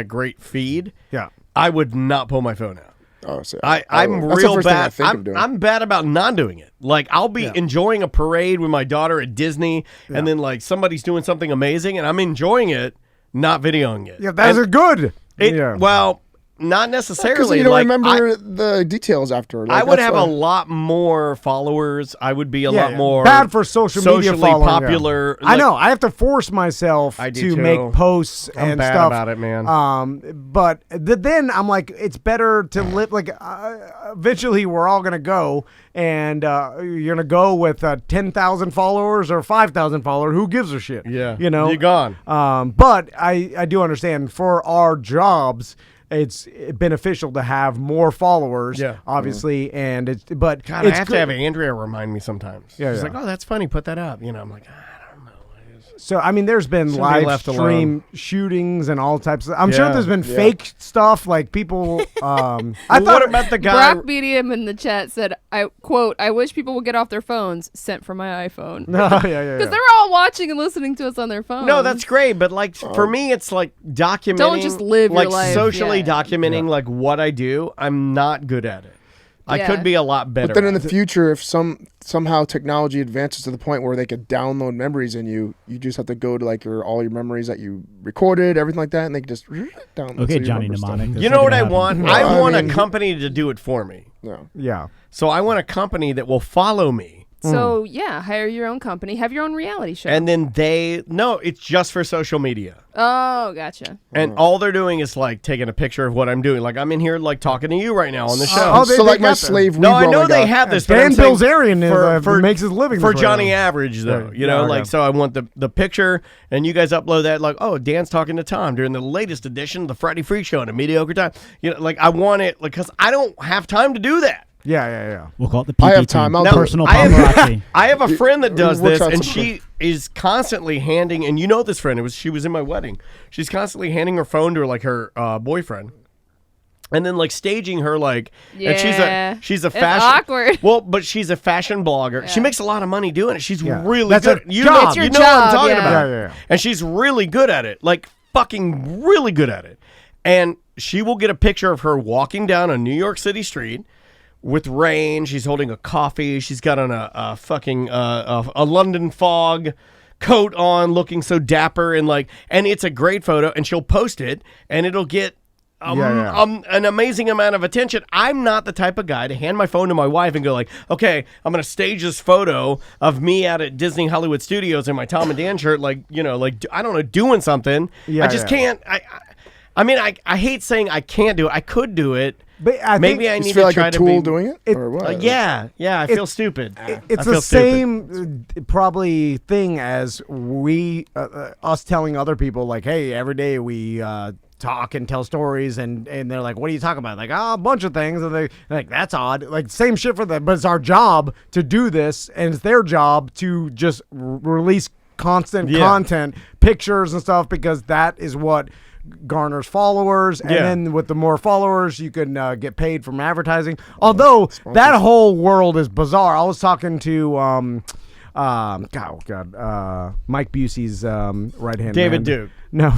great feed, Yeah. I would not pull my phone out. Oh, so I'm that's the real first thing I bad. think of doing. I'm bad about not doing it. Like I'll be enjoying a parade with my daughter at Disney, and then like somebody's doing something amazing, and I'm enjoying it, not videoing it. Yeah, that's And good. Well, not Because necessarily. you don't like, remember the details after. I Like, would that's have why- a lot more followers. I would be a lot more bad for social media socially following, yeah. popular. I know. I have to force myself I do to too. make posts I'm and bad stuff about it, man. But then I'm like, it's better to live. Like, eventually, we're all gonna go, and you're gonna go with 10,000 followers or 5,000 followers. Who gives a shit? Yeah, you know, you're gone. But I do understand for our jobs. It's beneficial to have more followers, obviously, and it's but God, it's I have good. to have Andrea remind me sometimes. Yeah, She's yeah. like, "Oh, that's funny. Put that up." I'm like, So I mean, there's been Shouldn't be live left stream alone. shootings and all types of. I'm sure Yeah. there's been Yeah. fake stuff like people. I what thought about the guy? Brock Medium in the chat said, "I quote: I wish people would get off their phones. Sent from my iPhone. No, Because they're all watching and listening to us on their phones. No, that's great, but like for me, it's like documenting. Don't just live your like life, socially yeah. documenting like what I do. I'm not good at it. I Yeah. could be a lot better. But then in at the it. future, if somehow technology advances to the point where they could download memories in you, you just have to go to like all your memories that you recorded, everything like that, and they can just download. Okay, so you Johnny remember stuff. Mnemonic. You know what I want? Well, I I want mean- a company to do it for me. No. Yeah. So I want a company that will follow me. So yeah, hire your own company, have your own reality show. And then it's just for social media. Oh, gotcha. And all they're doing is like taking a picture of what I'm doing. Like I'm in here like talking to you right now on the show. Oh, so like my slave. No, weed I know rolling they guy. have this. but Dan I'm saying Bilzerian makes his living for this way. Johnny Average, though. You know, Yeah, like okay. so. I want the picture, and you guys upload that. Like, oh, Dan's talking to Tom during the latest edition of the Friday Freak Show in a mediocre time. You know, like I want it because I don't have time to do that. Yeah. We'll call it the I PP have time. team. I'll Now, do it. Personal I have, paparazzi. I have a friend that does Works this, out and something. she is constantly handing. And you know this friend. She was in my wedding. She's constantly handing her phone to her boyfriend. And then like staging her like Yeah. and she's a It's fashion awkward. Well, but she's a fashion blogger. She makes a lot of money doing it. She's Yeah. really That's good. her You job. know, It's your you know what I'm job, talking yeah. about. Yeah. And she's really good at it. Like fucking really good at it. And she will get a picture of her walking down a New York City street with rain. She's holding a coffee. She's got on a fucking a London fog coat on, looking so dapper and it's a great photo. And she'll post it, and it'll get an amazing amount of attention. I'm not the type of guy to hand my phone to my wife and go like, okay, I'm going to stage this photo of me out at Disney Hollywood Studios in my Tom and Dan shirt, like, you know, like, I don't know, doing something. Yeah, I just can't. I mean, I hate saying I can't do it. I could do it. But I Maybe think I You need just feel to like try a to tool be doing it, or what? yeah, I feel stupid. It's I feel the stupid. same probably thing as we us telling other people like, hey, every day we talk and tell stories, and they're like, what are you talking about? Like, a bunch of things, and they're like, that's odd. Like, same shit for them, but it's our job to do this, and it's their job to just release constant content, pictures and stuff, because that is what garners followers, and then with the more followers, you can get paid from advertising. Although that whole world is bizarre. I was talking to Mike Busey's right hand David man. Duke. No.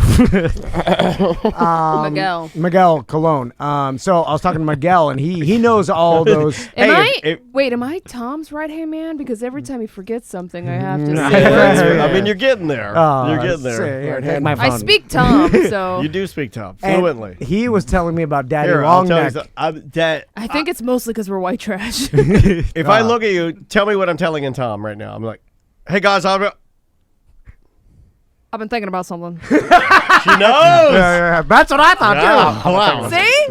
Miguel Colon. So I was talking to Miguel, and he knows all those. Am I Tom's right hand man? Because every time he forgets something, I have to say. I mean, you're getting there. You're getting there. I speak Tom, so you do speak Tom fluently. And he was telling me about Daddy Here, Longneck. I think it's mostly because we're white trash. If I look at you, tell me what I'm telling in Tom right now. I'm like, hey guys, I've been thinking about something. She knows. That's what I thought too. Wow. See?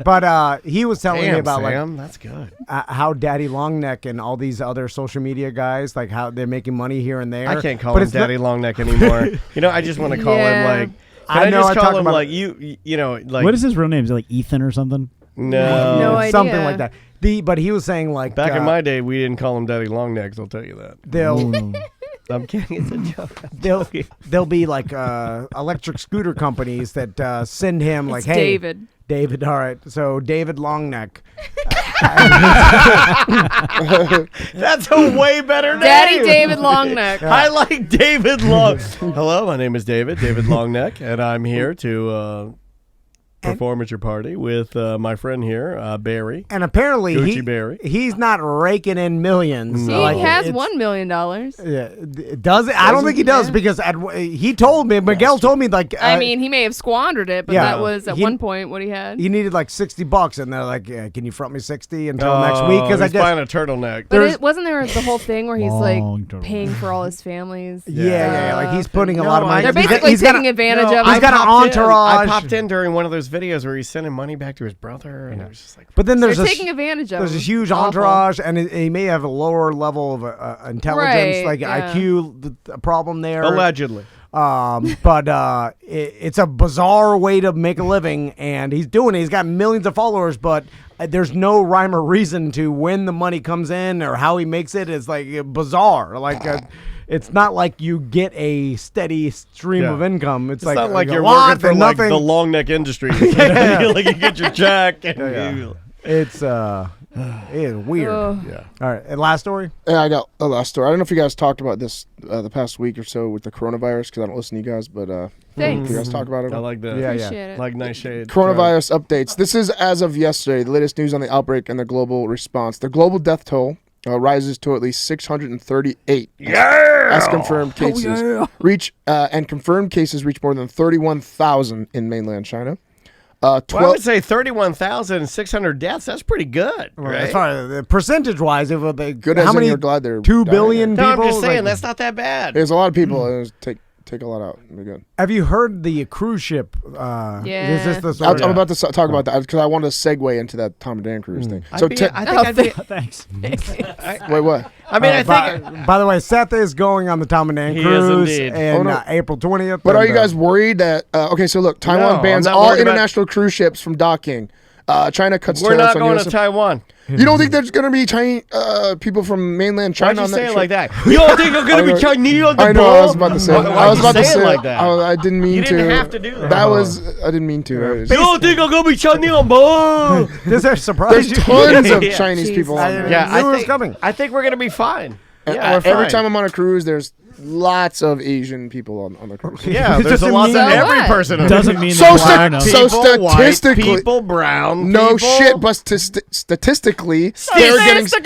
But he was telling me about Sam, that's good. How Daddy Longneck and all these other social media guys, like how they're making money here and there. I can't call him Daddy Longneck anymore. I just want to call him like. I just call him like you know like. What is his real name? Is it like Ethan or something? No idea. Something like that. But he was saying like back in my day, we didn't call him Daddy Longnecks. I'll tell you that. I'm kidding. It's a joke. There'll be like electric scooter companies that send him like, hey, David. All right, so David Longneck. That's a way better name. Daddy David Longneck. I like David Long. Hello, my name is David Longneck, and I'm here to perform at your party with my friend here, Barry. And apparently Barry. He's not raking in millions. He has $1 million. Yeah, does it? I don't think he does because he told me, Miguel told me like. I mean, he may have squandered it, but that was at one point what he had. He needed like $60, and they're like, can you front me 60 until next week? Because I guess buying a turtleneck. But wasn't there the whole thing where he's like paying for all his families? Yeah, like he's putting a lot of money. They're basically taking advantage of him. He's got an entourage. I popped in during one of those videos where he's sending money back to his brother, and it was just like. But then they're taking advantage of him. There's a huge entourage, and he may have a lower level of intelligence, like IQ problem there. Allegedly. But it's a bizarre way to make a living, and he's doing it. He's got millions of followers, but there's no rhyme or reason to when the money comes in or how he makes it. It's like bizarre. Like it's not like you get a steady stream of income. It's like not like you're working for nothing. Like the long neck industry. Like you get your check. It's weird. Yeah. All right. And last story? Yeah, I got a last story. I don't know if you guys talked about this the past week or so with the coronavirus because I don't listen to you guys, but thanks. You guys talk about it? I like that. Appreciate it. Like nice shade. Coronavirus updates. This is as of yesterday, the latest news on the outbreak and the global response. The global death toll rises to at least 638. As confirmed cases confirmed cases reach more than 31,000 in mainland China. I would say 31,600 deaths. That's pretty good, right? As far percentage-wise, how many? You're glad they're 2 billion people. No, I'm just saying that's not that bad. There's a lot of people. Take a lot out. Be good. Have you heard the cruise ship? Is this the I'm about to talk about that because I want to segue into that Tom and Dan cruise thing. So thanks. Wait, what? I mean, I think. By the way, Seth is going on the Tom and Dan cruise in April 20th. But are you guys worried that? Okay, so look, Taiwan bans all international cruise ships from docking. China cuts tariffs on We're not going to Taiwan. You don't think there's going to be Chinese people from mainland China on that ship? Why'd you say it like that? You don't think there's going to be Chinese on the boat? I know, I was about to say it. I was about to say it like that. I didn't mean to. You didn't have to do that. I didn't mean to. You don't think I'm going to be Chinese on boat? Does that surprise you? There's tons of Chinese people on there. Yeah, I think we're going to be fine. Yeah, every time I'm on a cruise, there's lots of Asian people on the cruise. Yeah, there's a lot of every person. Doesn't mean so statistically, white, people, brown, no people. shit, but statistically, they're getting sick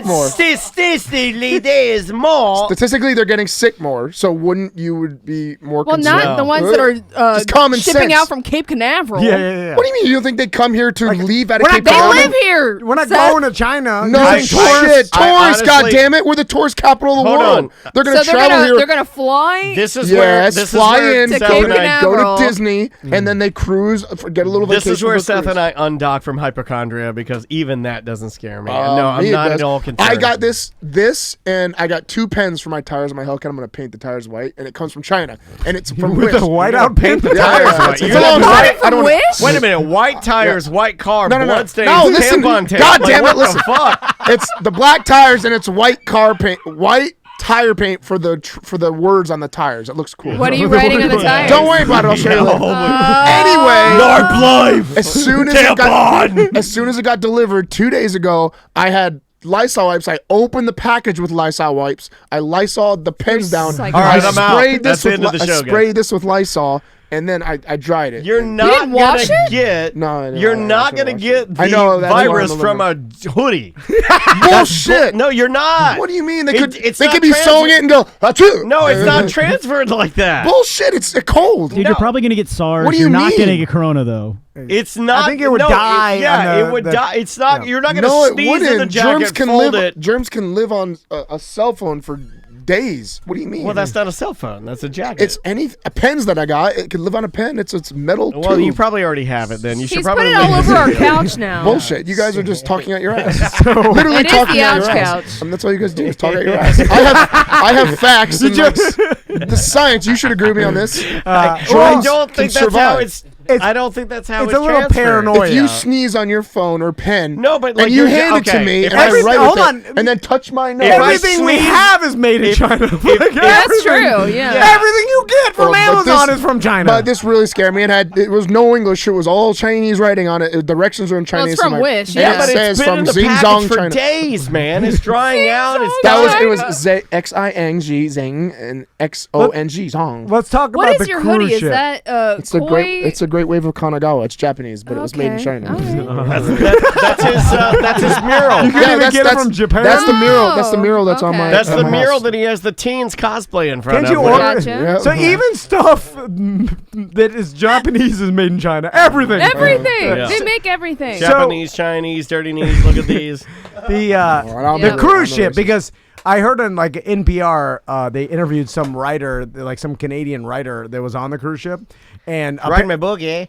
more. Statistically, there's more. Statistically, they're getting sick more. So wouldn't you be more? Well, concerned? not the ones that are just common shipping sense. out from Cape Canaveral. Yeah. What do you mean? You don't think they come here to leave out of Cape They Canaveral? live here. We're not going to China. No shit, tourists. God damn it, we're the tourist capital of the world. They're gonna travel here. They're gonna fly. This is where to Cape Canaveral. go to Disney, and then they cruise, get a little vacation. This is where Seth and I undock from hypochondria because even that doesn't scare me. No, I'm not at all concerned. I got this, and I got 2 pens for my tires on my Hellcat. I'm gonna paint the tires white, and it comes from China, and it's from with Wish. a whiteout paint. The tires white. It's a long story. I don't. Wait a minute, white tires, white car, bloodstains, listen, tampon tape. God damn it, listen. Fuck. It's the black tires and it's white car paint, white tire paint for the words on the tires. It looks cool. What are you writing on the tires? Don't worry about it. I'll show you later. Anyway, Narp life. as soon as it got delivered 2 days ago, I had Lysol wipes. I opened the package with Lysol wipes. I Lysoled the pens down. All right, I'm out. That's the end of the show, I sprayed this with Lysol, and then I dried it. You're not gonna get. No, you're not gonna get the I know that virus from a hoodie. Bullshit. No, you're not. What do you mean? They It- could it's they not could be sewing it and go, achoo. No, it's not transferred like that. Bullshit. It's cold. Dude, you're probably gonna get SARS. What do you You're not mean? gonna get Corona though. It's not. I think it would die yeah, on it would die. It's not. You're not gonna No, it sneeze in the wouldn't. jacket. Fold it. Germs can live on a cell phone for days. What do you mean? Well, that's not a cell phone. That's a jacket. It's pens that I got. It can live on a pen. It's metal. Well, tube. you probably already have it. Then you should He's probably put it all over our couch now. Bullshit. You guys are just talking out your ass. Literally It is talking the out your ouch ass. couch. And that's all you guys do is talk out your ass. I have facts. And the science. You should agree with me on this. I Germs don't can think that's survive. how it's. I don't think that's how it's a little transferred. paranoia. If you sneeze on your phone or pen, No, but like and you you're- hand it to okay, me, if and I I s- write hold with on. it, and then touch my nose. If I Everything we sneeze- have is made in China. Like, That's everything- true. Yeah. Everything you get from Well, but Amazon this- is from China. But this really scared me. It was no English. It was all Chinese writing on it. Directions are in Chinese. from and Wish, and yeah. it But says it's been from in the Xing package Zong, for China. days, man. It's drying out. It's It was Xing Zing and XONG Zong. Let's talk What about is the your cruise hoodie? Is ship. that It's the koi? It's a Great Wave of Kanagawa. It's Japanese, but it was made in Okay. China. All right. That's his mural. You couldn't even get it from Japan. That's the mural. That's the Oh, mural that's on my. That's on the my mural house. that he has the teens cosplay in front Can't of. you order? Gotcha. Yeah. So even stuff that is Japanese is made in China. Everything. Everything. Yeah. They make everything. Japanese, Chinese, dirty knees. Look at these. The Yeah. cruise ship, because I heard on like NPR they interviewed some writer, like some Canadian writer that was on the cruise ship, and Write my book, eh?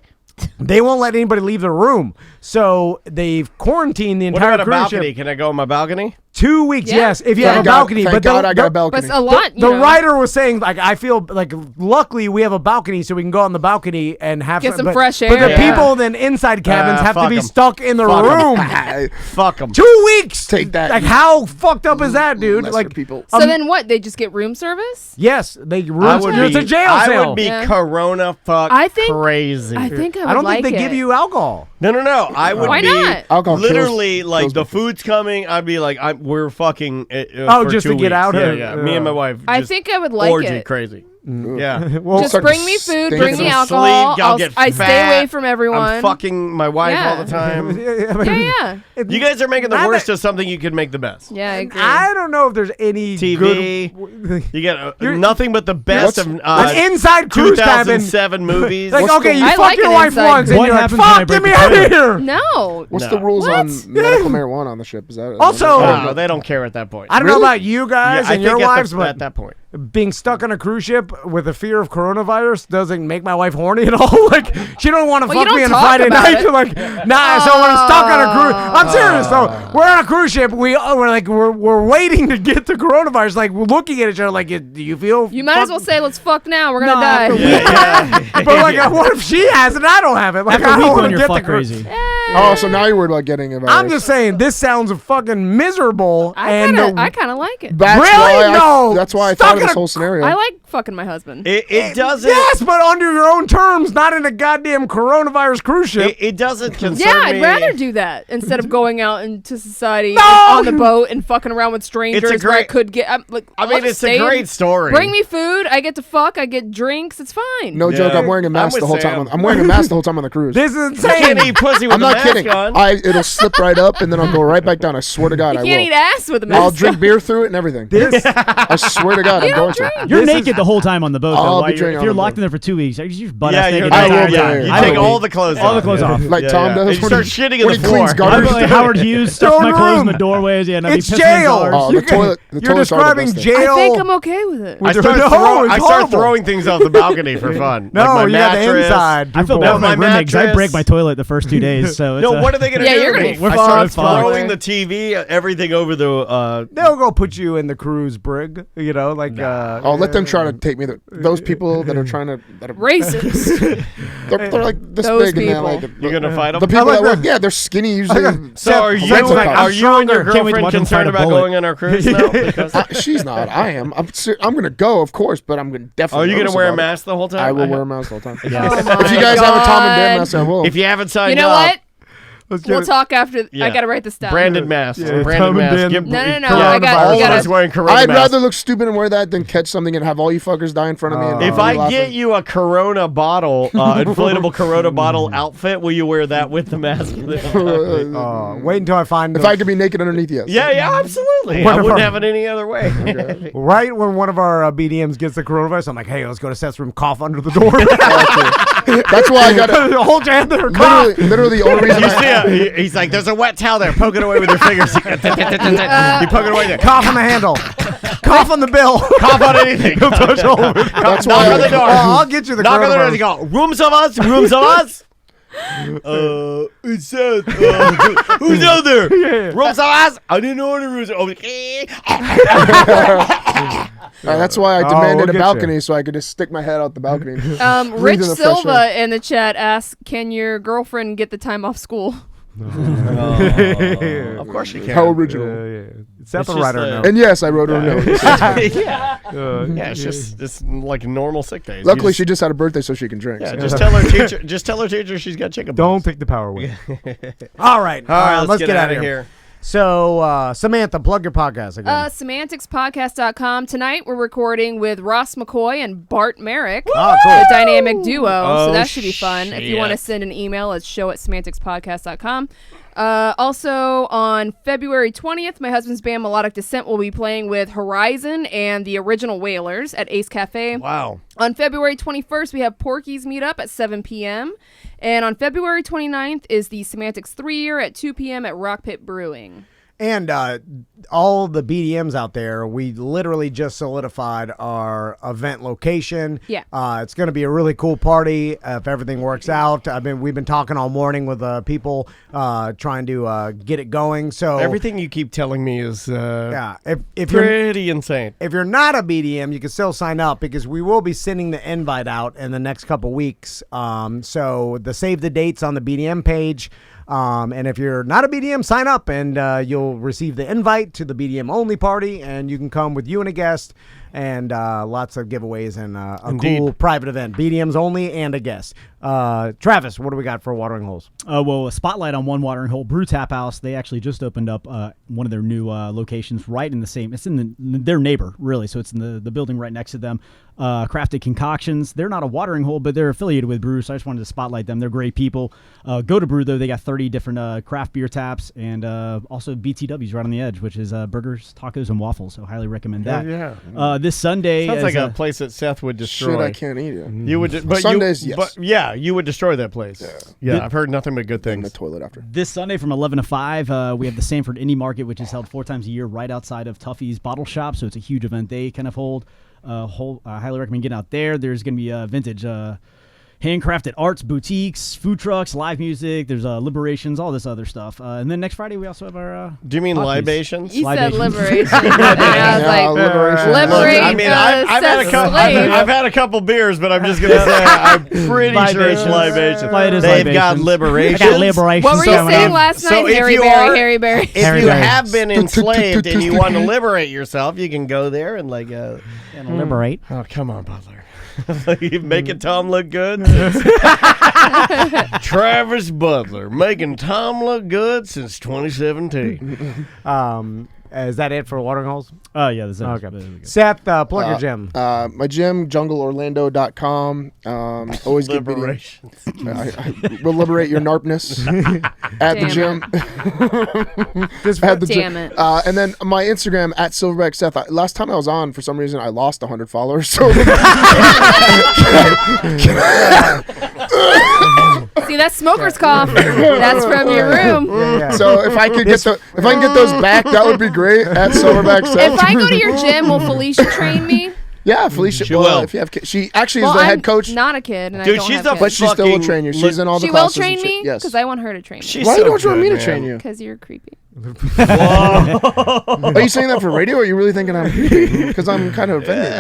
they won't let anybody leave the room, so they've quarantined the What entire about a cruise balcony? ship. Can I go on my balcony? 2 weeks, Yeah. yes, if you have a Thank God- balcony. Thank But God I got a But balcony. it's a lot. The writer was saying, like, I feel like luckily we have a balcony, so we can go on the balcony and have Get some but- fresh But air. the Yeah. people in inside cabins have to fuck be 'em. stuck in the Fuck 'em. room. Fuck them. 2 weeks. Take that, Like, you how fucked up is that, dude? lesser Like, people. So then what? They just get room service? yes, they I would it's be. a jail I cell. would be Yeah. Corona fuck I think- crazy. I think I would I don't like think they it. give you alcohol. No. I would Why be not? Alcohol literally kills like the people. food's coming. I'd be like, we're fucking. Oh, for just 2 to get weeks. out Yeah, of- yeah. Me and my wife. I just think I would like orgy it. crazy. Yeah. Well, Just start bring me food, stinking. bring Get me some alcohol. sleep, I'll get I stay fat. away from everyone. I'm fucking my wife Yeah. all the time. Yeah. You guys are making the Not worst that- of something you could make the best. Yeah, I agree. I don't know if there's any TV. good. You get You're- nothing but the best of An inside cruise cabin. 2007 movies. Like, okay, you I fuck like your an wife inside once, and What you're like, happens when I fuck, break get me the out of toilet? here. No. What's No. the rules What? on medical marijuana on the ship? Is that Also- No, they don't care at that point. I don't know about you guys I and think your wives, at but that point. being stuck on a cruise ship with the fear of coronavirus doesn't make my wife horny at all. Like, she don't want to Well, you fuck me don't on a talk Friday about night. it. Like, nah. So when I'm stuck on a cruise, I'm serious though. We're on a cruise ship. We're waiting to get the coronavirus. Like, we're looking at each other. Like, do you feel? You might as well say, let's fuck now. We're going to No, die. after Yeah. But like, what if she has it and I don't have it? Like, After I a week don't when want to you're get the fuck cruise. crazy. Oh, so now you're worried about getting a virus. I'm just saying, this sounds fucking miserable. I kind of like it. That's Really? why No. That's why I Stuck thought of in this a- whole scenario. I like fucking my husband. It doesn't. Yes, but under your own terms, not in a goddamn coronavirus cruise ship. It doesn't concern Yeah, I'd me. rather do that instead of going out into society No! and on the boat and fucking around with strangers where I great- could get. Like, I I'll mean, just it's a stay great in- story. Bring me food. I get to fuck. I get drinks. It's fine. No joke. Yeah. I'm wearing a mask I'm the with whole Sam. time. I'm wearing a mask the whole time on the cruise. This is You insane. can't eat pussy with I'm a not mask kidding. on. It'll slip right up, and then I'll go right back down. I swear to God, You I can't will. eat ass with a mask. I'll drink beer through it and everything. This, I swear to God, I'm going to. You're naked the whole time on the boat. I'll Though, be while you're, drinking if on you're the locked boat. in there for 2 weeks, you're just butt Yeah, ass you're naked. I the will entire be, time. yeah. You I take will all be. the clothes all the off. clothes off. Like Tom does And you when start he, shitting in when the he cleans floor. I'm garbage. like Howard Hughes, stuff Your my own clothes in room. the doorways. Yeah, and I'd be it's pissing in jail. cars. Oh, the toilet. The You're toilets are the describing best thing. jail. I think I'm okay with it. I No, start, it's start horrible. throwing things off the balcony for fun. No, like my you got the mattress. inside. I feel No, bad for my my roommate because I mattress. break my toilet the first 2 days. So it's No, what are they gonna Yeah, do? you're to gonna me? be I fucked. start throwing Fucked. the TV, everything over the. They'll go put you in the cruise brig. You know, like. Oh, let them try to to take me there. Those people that are trying to Racist. they're like this Those big, and they're like people. You're gonna fight them? the people that work. Yeah, they're skinny usually. So are you and your girlfriend concerned about going on our cruise now? Because She's not. I am. I'm gonna go, of course, but I'm gonna definitely. Are you gonna nervous wear a about it. mask the whole time? I will wear a mask the whole time. Yes. If you guys have a Tom and Dan mask, I will. If you haven't signed You know up, what? We'll talk after. Yeah. I gotta write this down. Branded mask. Yeah, Branded Tom and mask. Dan. Give- No. Yeah, I got. all We of us gotta. wearing Corona I'd masks. rather look stupid and wear that than catch something and have all you fuckers die in front of me. And If I get you a Corona bottle, inflatable Corona bottle outfit, will you wear that with the mask? Wait until I find. if I could be naked underneath, yes. Yeah, absolutely. I wouldn't have it any other way. Right when one of our BDMs gets the coronavirus, I'm like, hey, let's go to Seth's room, cough under the door. That's why I got to hold your hand there, cough. Literally, the only reason You see he's like, there's a wet towel there. Poke it away with your fingers. You poke it away there. Cough on the handle. Cough on the bill. Cough on anything. That's Knock why on the door. I'll get you the Knock on the door. coronavirus. You go, rooms of us. Rooms of us. It's Seth. Who's out there? Rooms of us. I didn't order rooms. that's why I we'll demanded a get balcony so I could just stick my head out the balcony. Breathe Rich in the fresh Silva air. in the chat asks, "Can your girlfriend get the time off school?" Of course you can. How original. Seth will just write her a- a note. And yes, I wrote her a note. Yeah, it's just like normal sick days. Luckily, You she just had a birthday so she can drink. yeah, so. just tell her teacher. Just tell her teacher she's got chicken. Don't take the power away. All right. All right, let's get out of of here. So, Samantha, plug your podcast again. Semanticspodcast.com. Tonight we're recording with Ross McCoy and Bart Merrick, Oh, cool. the dynamic duo. Oh, So that should be fun. If you want to shit. send an email, it's show@semanticspodcast.com. Also on February 20th, my husband's band Melodic Descent will be playing with Horizon and the Original Wailers at Ace Cafe. Wow. On February 21st, we have Porky's Meetup at 7 p.m. And on February 29th is the Semantics 3-year at 2 p.m. at Rock Pit Brewing. And all the BDMs out there, we literally just solidified our event location. Yeah. It's going to be a really cool party if everything works out. We've been talking all morning with people trying to get it going. So Everything you keep telling me is if pretty insane. If you're not a BDM, you can still sign up because we will be sending the invite out in the next couple weeks. So save the dates on the BDM page. And if you're not a BDM, sign up and you'll receive the invite to the BDM only party, and you can come with you and a guest, and lots of giveaways and a cool private event. BDMs only and a guest. Travis, what do we got for watering holes? Well, a spotlight on one watering hole, Brew Tap House. They actually just opened up one of their new locations right in the same. It's in their neighbor, really. So it's in the building right next to them. Crafted Concoctions. They're not a watering hole, but they're affiliated with Brew, so I just wanted to spotlight them. They're great people. Go to Brew, though. They got 30 different craft beer taps and also BTWs right on the edge, which is burgers, tacos, and waffles. So highly recommend that. Yeah. This Sunday. Sounds like a place that Seth would destroy. Shit, I can't eat it. You would, but Sundays, you, yes. But yeah, you would destroy that place. Yeah, I've heard nothing but good In things. the toilet after. This Sunday from 11 to 5, we have the Sanford Indie Market, which is held 4 times a year right outside of Tuffy's Bottle Shop. So it's a huge event they kind of hold. Highly recommend getting out there. There's going to be vintage handcrafted arts, boutiques, food trucks, live music. There's liberations, all this other stuff. And then next Friday we also have our. Do you mean hot piece. libations? You said Libations. liberation. And I was like, liberation. liberate I mean, I've had a couple. I've had a couple beers, but I'm just gonna say I'm pretty sure it's libations. It is They've got libations. liberations. I got liberations. what were you going saying on. last night? So if Harry you Berry, are- Harry Berry. If Harry you Berry. have been enslaved and you want to liberate yourself, you can go there and Liberate. Oh, come on, Butler. You making Tom look good? Travis Butler making Tom look good since 2017. Is that it for watering holes? Yeah, this is Okay. Seth, plug your gym. My gym, jungleorlando.com. Always get video. Liberations. I will liberate your narpness at the Damn gym. Just At the Damn gym. it. And then my Instagram at Silverback Seth. Last time I was on, for some reason, I lost 100 followers. So See, that's smoker's cough. That's from your room. So if I could get those back, that would be great at Silverback Seth. If I go to your gym, will Felicia train me? Yeah, Felicia. She will. If you have kids, she actually Well, is the I'm head coach. not a kid, and Dude, I don't she's have a kids. But she still will fucking train you. She's in all the She will classes. and train shit. me? Yes. Because I want her to train me. She's Why so don't you want me to good, train man. you? Because you're creepy. Are you saying that for radio, or are you really thinking I'm creepy? Because I'm kind of offended.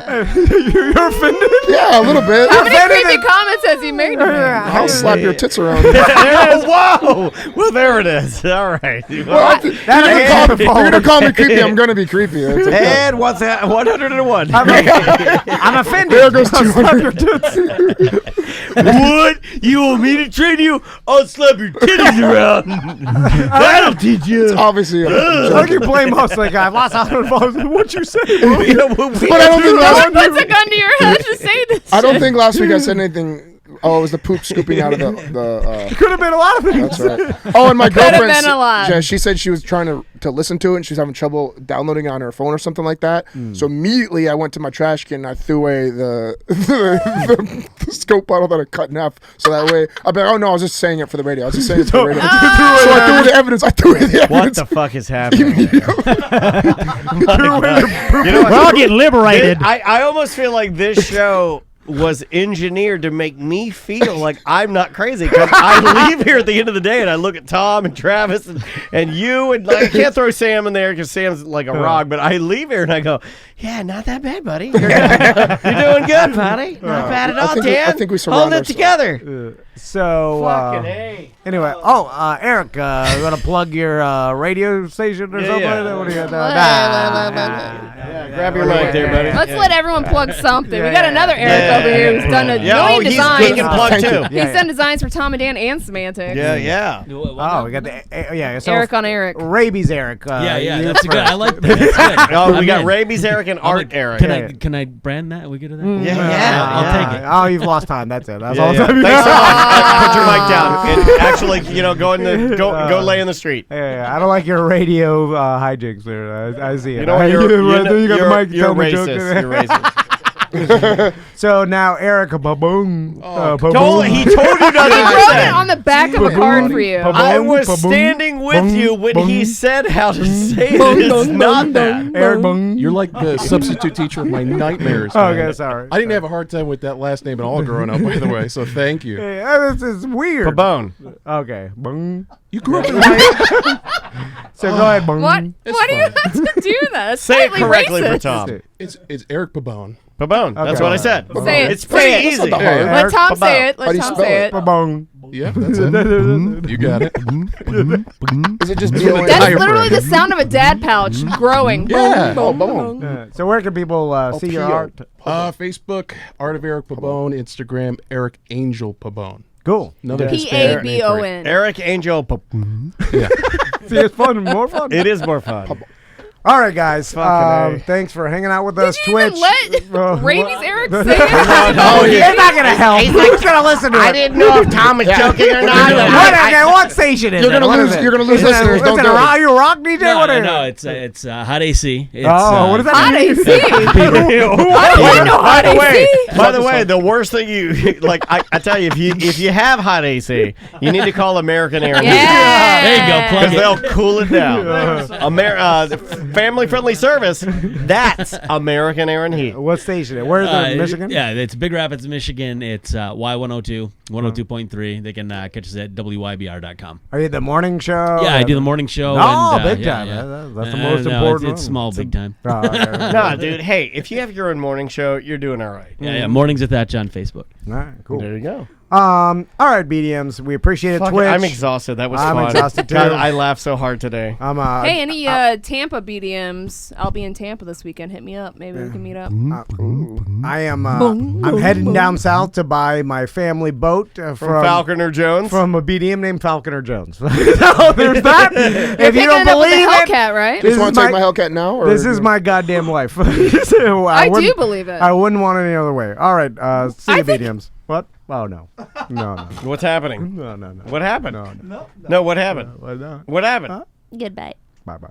You're offended? Yeah, a little bit. How many creepy comments has he made to me? I'll slap your tits around. Whoa! Well, there it is. All right. You're gonna call me creepy. I'm gonna be creepy. That's okay. And what's that? 101. I'm offended. There goes 200. What? You want me to train you? I'll slap your titties around. That'll teach you. It's obviously a Like you blame us, like I lost 100 votes. What you say? But I don't think Someone puts a gun to your head to say this. I don't think last week I said anything. Oh, it was the poop scooping out of the Could have been a lot of things. That's right. Oh, and my Could have girlfriend, been a lot. yeah, she said she was trying to listen to it, and she's having trouble downloading it on her phone or something like that. So immediately I went to my trash can and I threw away the scope bottle that I cut in half. So that way, I'd be like, oh no, I was just saying it for the radio. I was just saying it for the radio. So I threw away the evidence. I threw away the What evidence. the fuck is happening? We're all getting liberated. I almost feel like this show was engineered to make me feel like I'm not crazy, because I leave here at the end of the day and I look at Tom and Travis and you, and like, I can't throw Sam in there because Sam's like a rock, but I leave here and I go, yeah, not that bad, buddy. You're doing good, buddy. Not bad at all, Dan. I think we surround Hold it together. So, Fucking A. anyway, Eric, you want to plug your radio station or something like that? What do you got? Grab your mic there, buddy. Let's let everyone plug something. We got another Eric over here who's done a million he's designs. he can plug too. He's done designs for Tom and Dan and Semantics. Yeah. Oh, we got the so Eric on Eric. Rabies Eric. That's good. I like that. That's good. Oh, we got Rabies Eric and Art Eric. Can I brand that? Are we good at that? Yeah. I'll take it. Oh, you've lost time. That's it. That's all. Thanks so much. Put your mic down and actually, go lay in the street. Yeah, I don't like your radio hijinks there. I see it. You know what? You got the mic. You're Tell me racist. jokes. You're racist. So now Eric, ba-boom. He told you not He to wrote it say. on the back of a card for you. I was standing with you when he said how to say it. It's not that. Eric, bung. You're like the substitute teacher of my nightmares. man. Okay, sorry. I didn't have a hard time with that last name at all growing up, by the way, so thank you. Yeah, this is weird. Pabone. Okay, bung. You grew up in So go ahead, bung. What? Why do you have to do that? It's Say it slightly correctly racist. for Tom. It's Eric Pabone. Pabone. That's what I said. Say it. It's pretty Say it. easy. Let Tom Pabone. say it. How do Let you Tom spell say it? it. Ba-bung. Yeah, that's it. You got it. Is it just B-O-N? That's literally the sound of a dad pouch growing. Yeah. Boom, Oh, boom, boom. boom. So where can people see your art? Facebook, Art of Eric Pabone. Instagram, Eric Angel Pabone. Cool. Another P-A-B-O-N. Eric Angel. Yeah. See, it's fun. More fun. It is more fun. All right, guys. Fucking A. Thanks for hanging out with us. Did you Twitch. even let Rabies Eric say it? It's not gonna help. Who's gonna listen to it? I didn't know if Tom was joking or not. What station is You're it? gonna What lose. is it? You're gonna lose Is it- listeners. is Don't it do a it. rock, you a rock DJ? What is No, it? it's hot AC. It's, What does that Hot mean? AC. I didn't know hot AC. By the way, the worst thing you like, I tell you, if you have hot AC, you need to call American Air. Yeah. There you go. Plug Because it. they'll cool it down. Family-friendly service. That's American Air and Heat. What station? Where is it? In Michigan? Yeah, it's Big Rapids, Michigan. It's Y102, 102.3 They can catch us at WYBR.com. Are you the morning show? Yeah, I do the morning show. Oh, and, big yeah, time. yeah. That's the most No, important. It's small, big time. Oh, okay. Nah, dude. Hey, if you have your own morning show, you're doing all right. Yeah, Mornings with Thatch on Facebook. All right, cool. There you go. All right, BDMs. We appreciate it. Fuck it, Twitch. I'm exhausted. That was I'm fun. exhausted, too. God, I laughed so hard today. I'm Hey, any Tampa BDMs? I'll be in Tampa this weekend. Hit me up. Maybe we can meet up. I am. I'm heading down south to buy my family boat From Falconer Jones. From a BDM named Falconer Jones. So there's that. If you don't Picking it up with believe the it, Hellcat, right? Just want to take my Hellcat now? Or this is my goddamn life. I I do wouldn't- believe it. I wouldn't want it any other way. All right. See you, think- BDMs. What? Oh no. No. What's happening? No. What happened? No. No, what happened? What? What happened? Goodbye. Bye bye.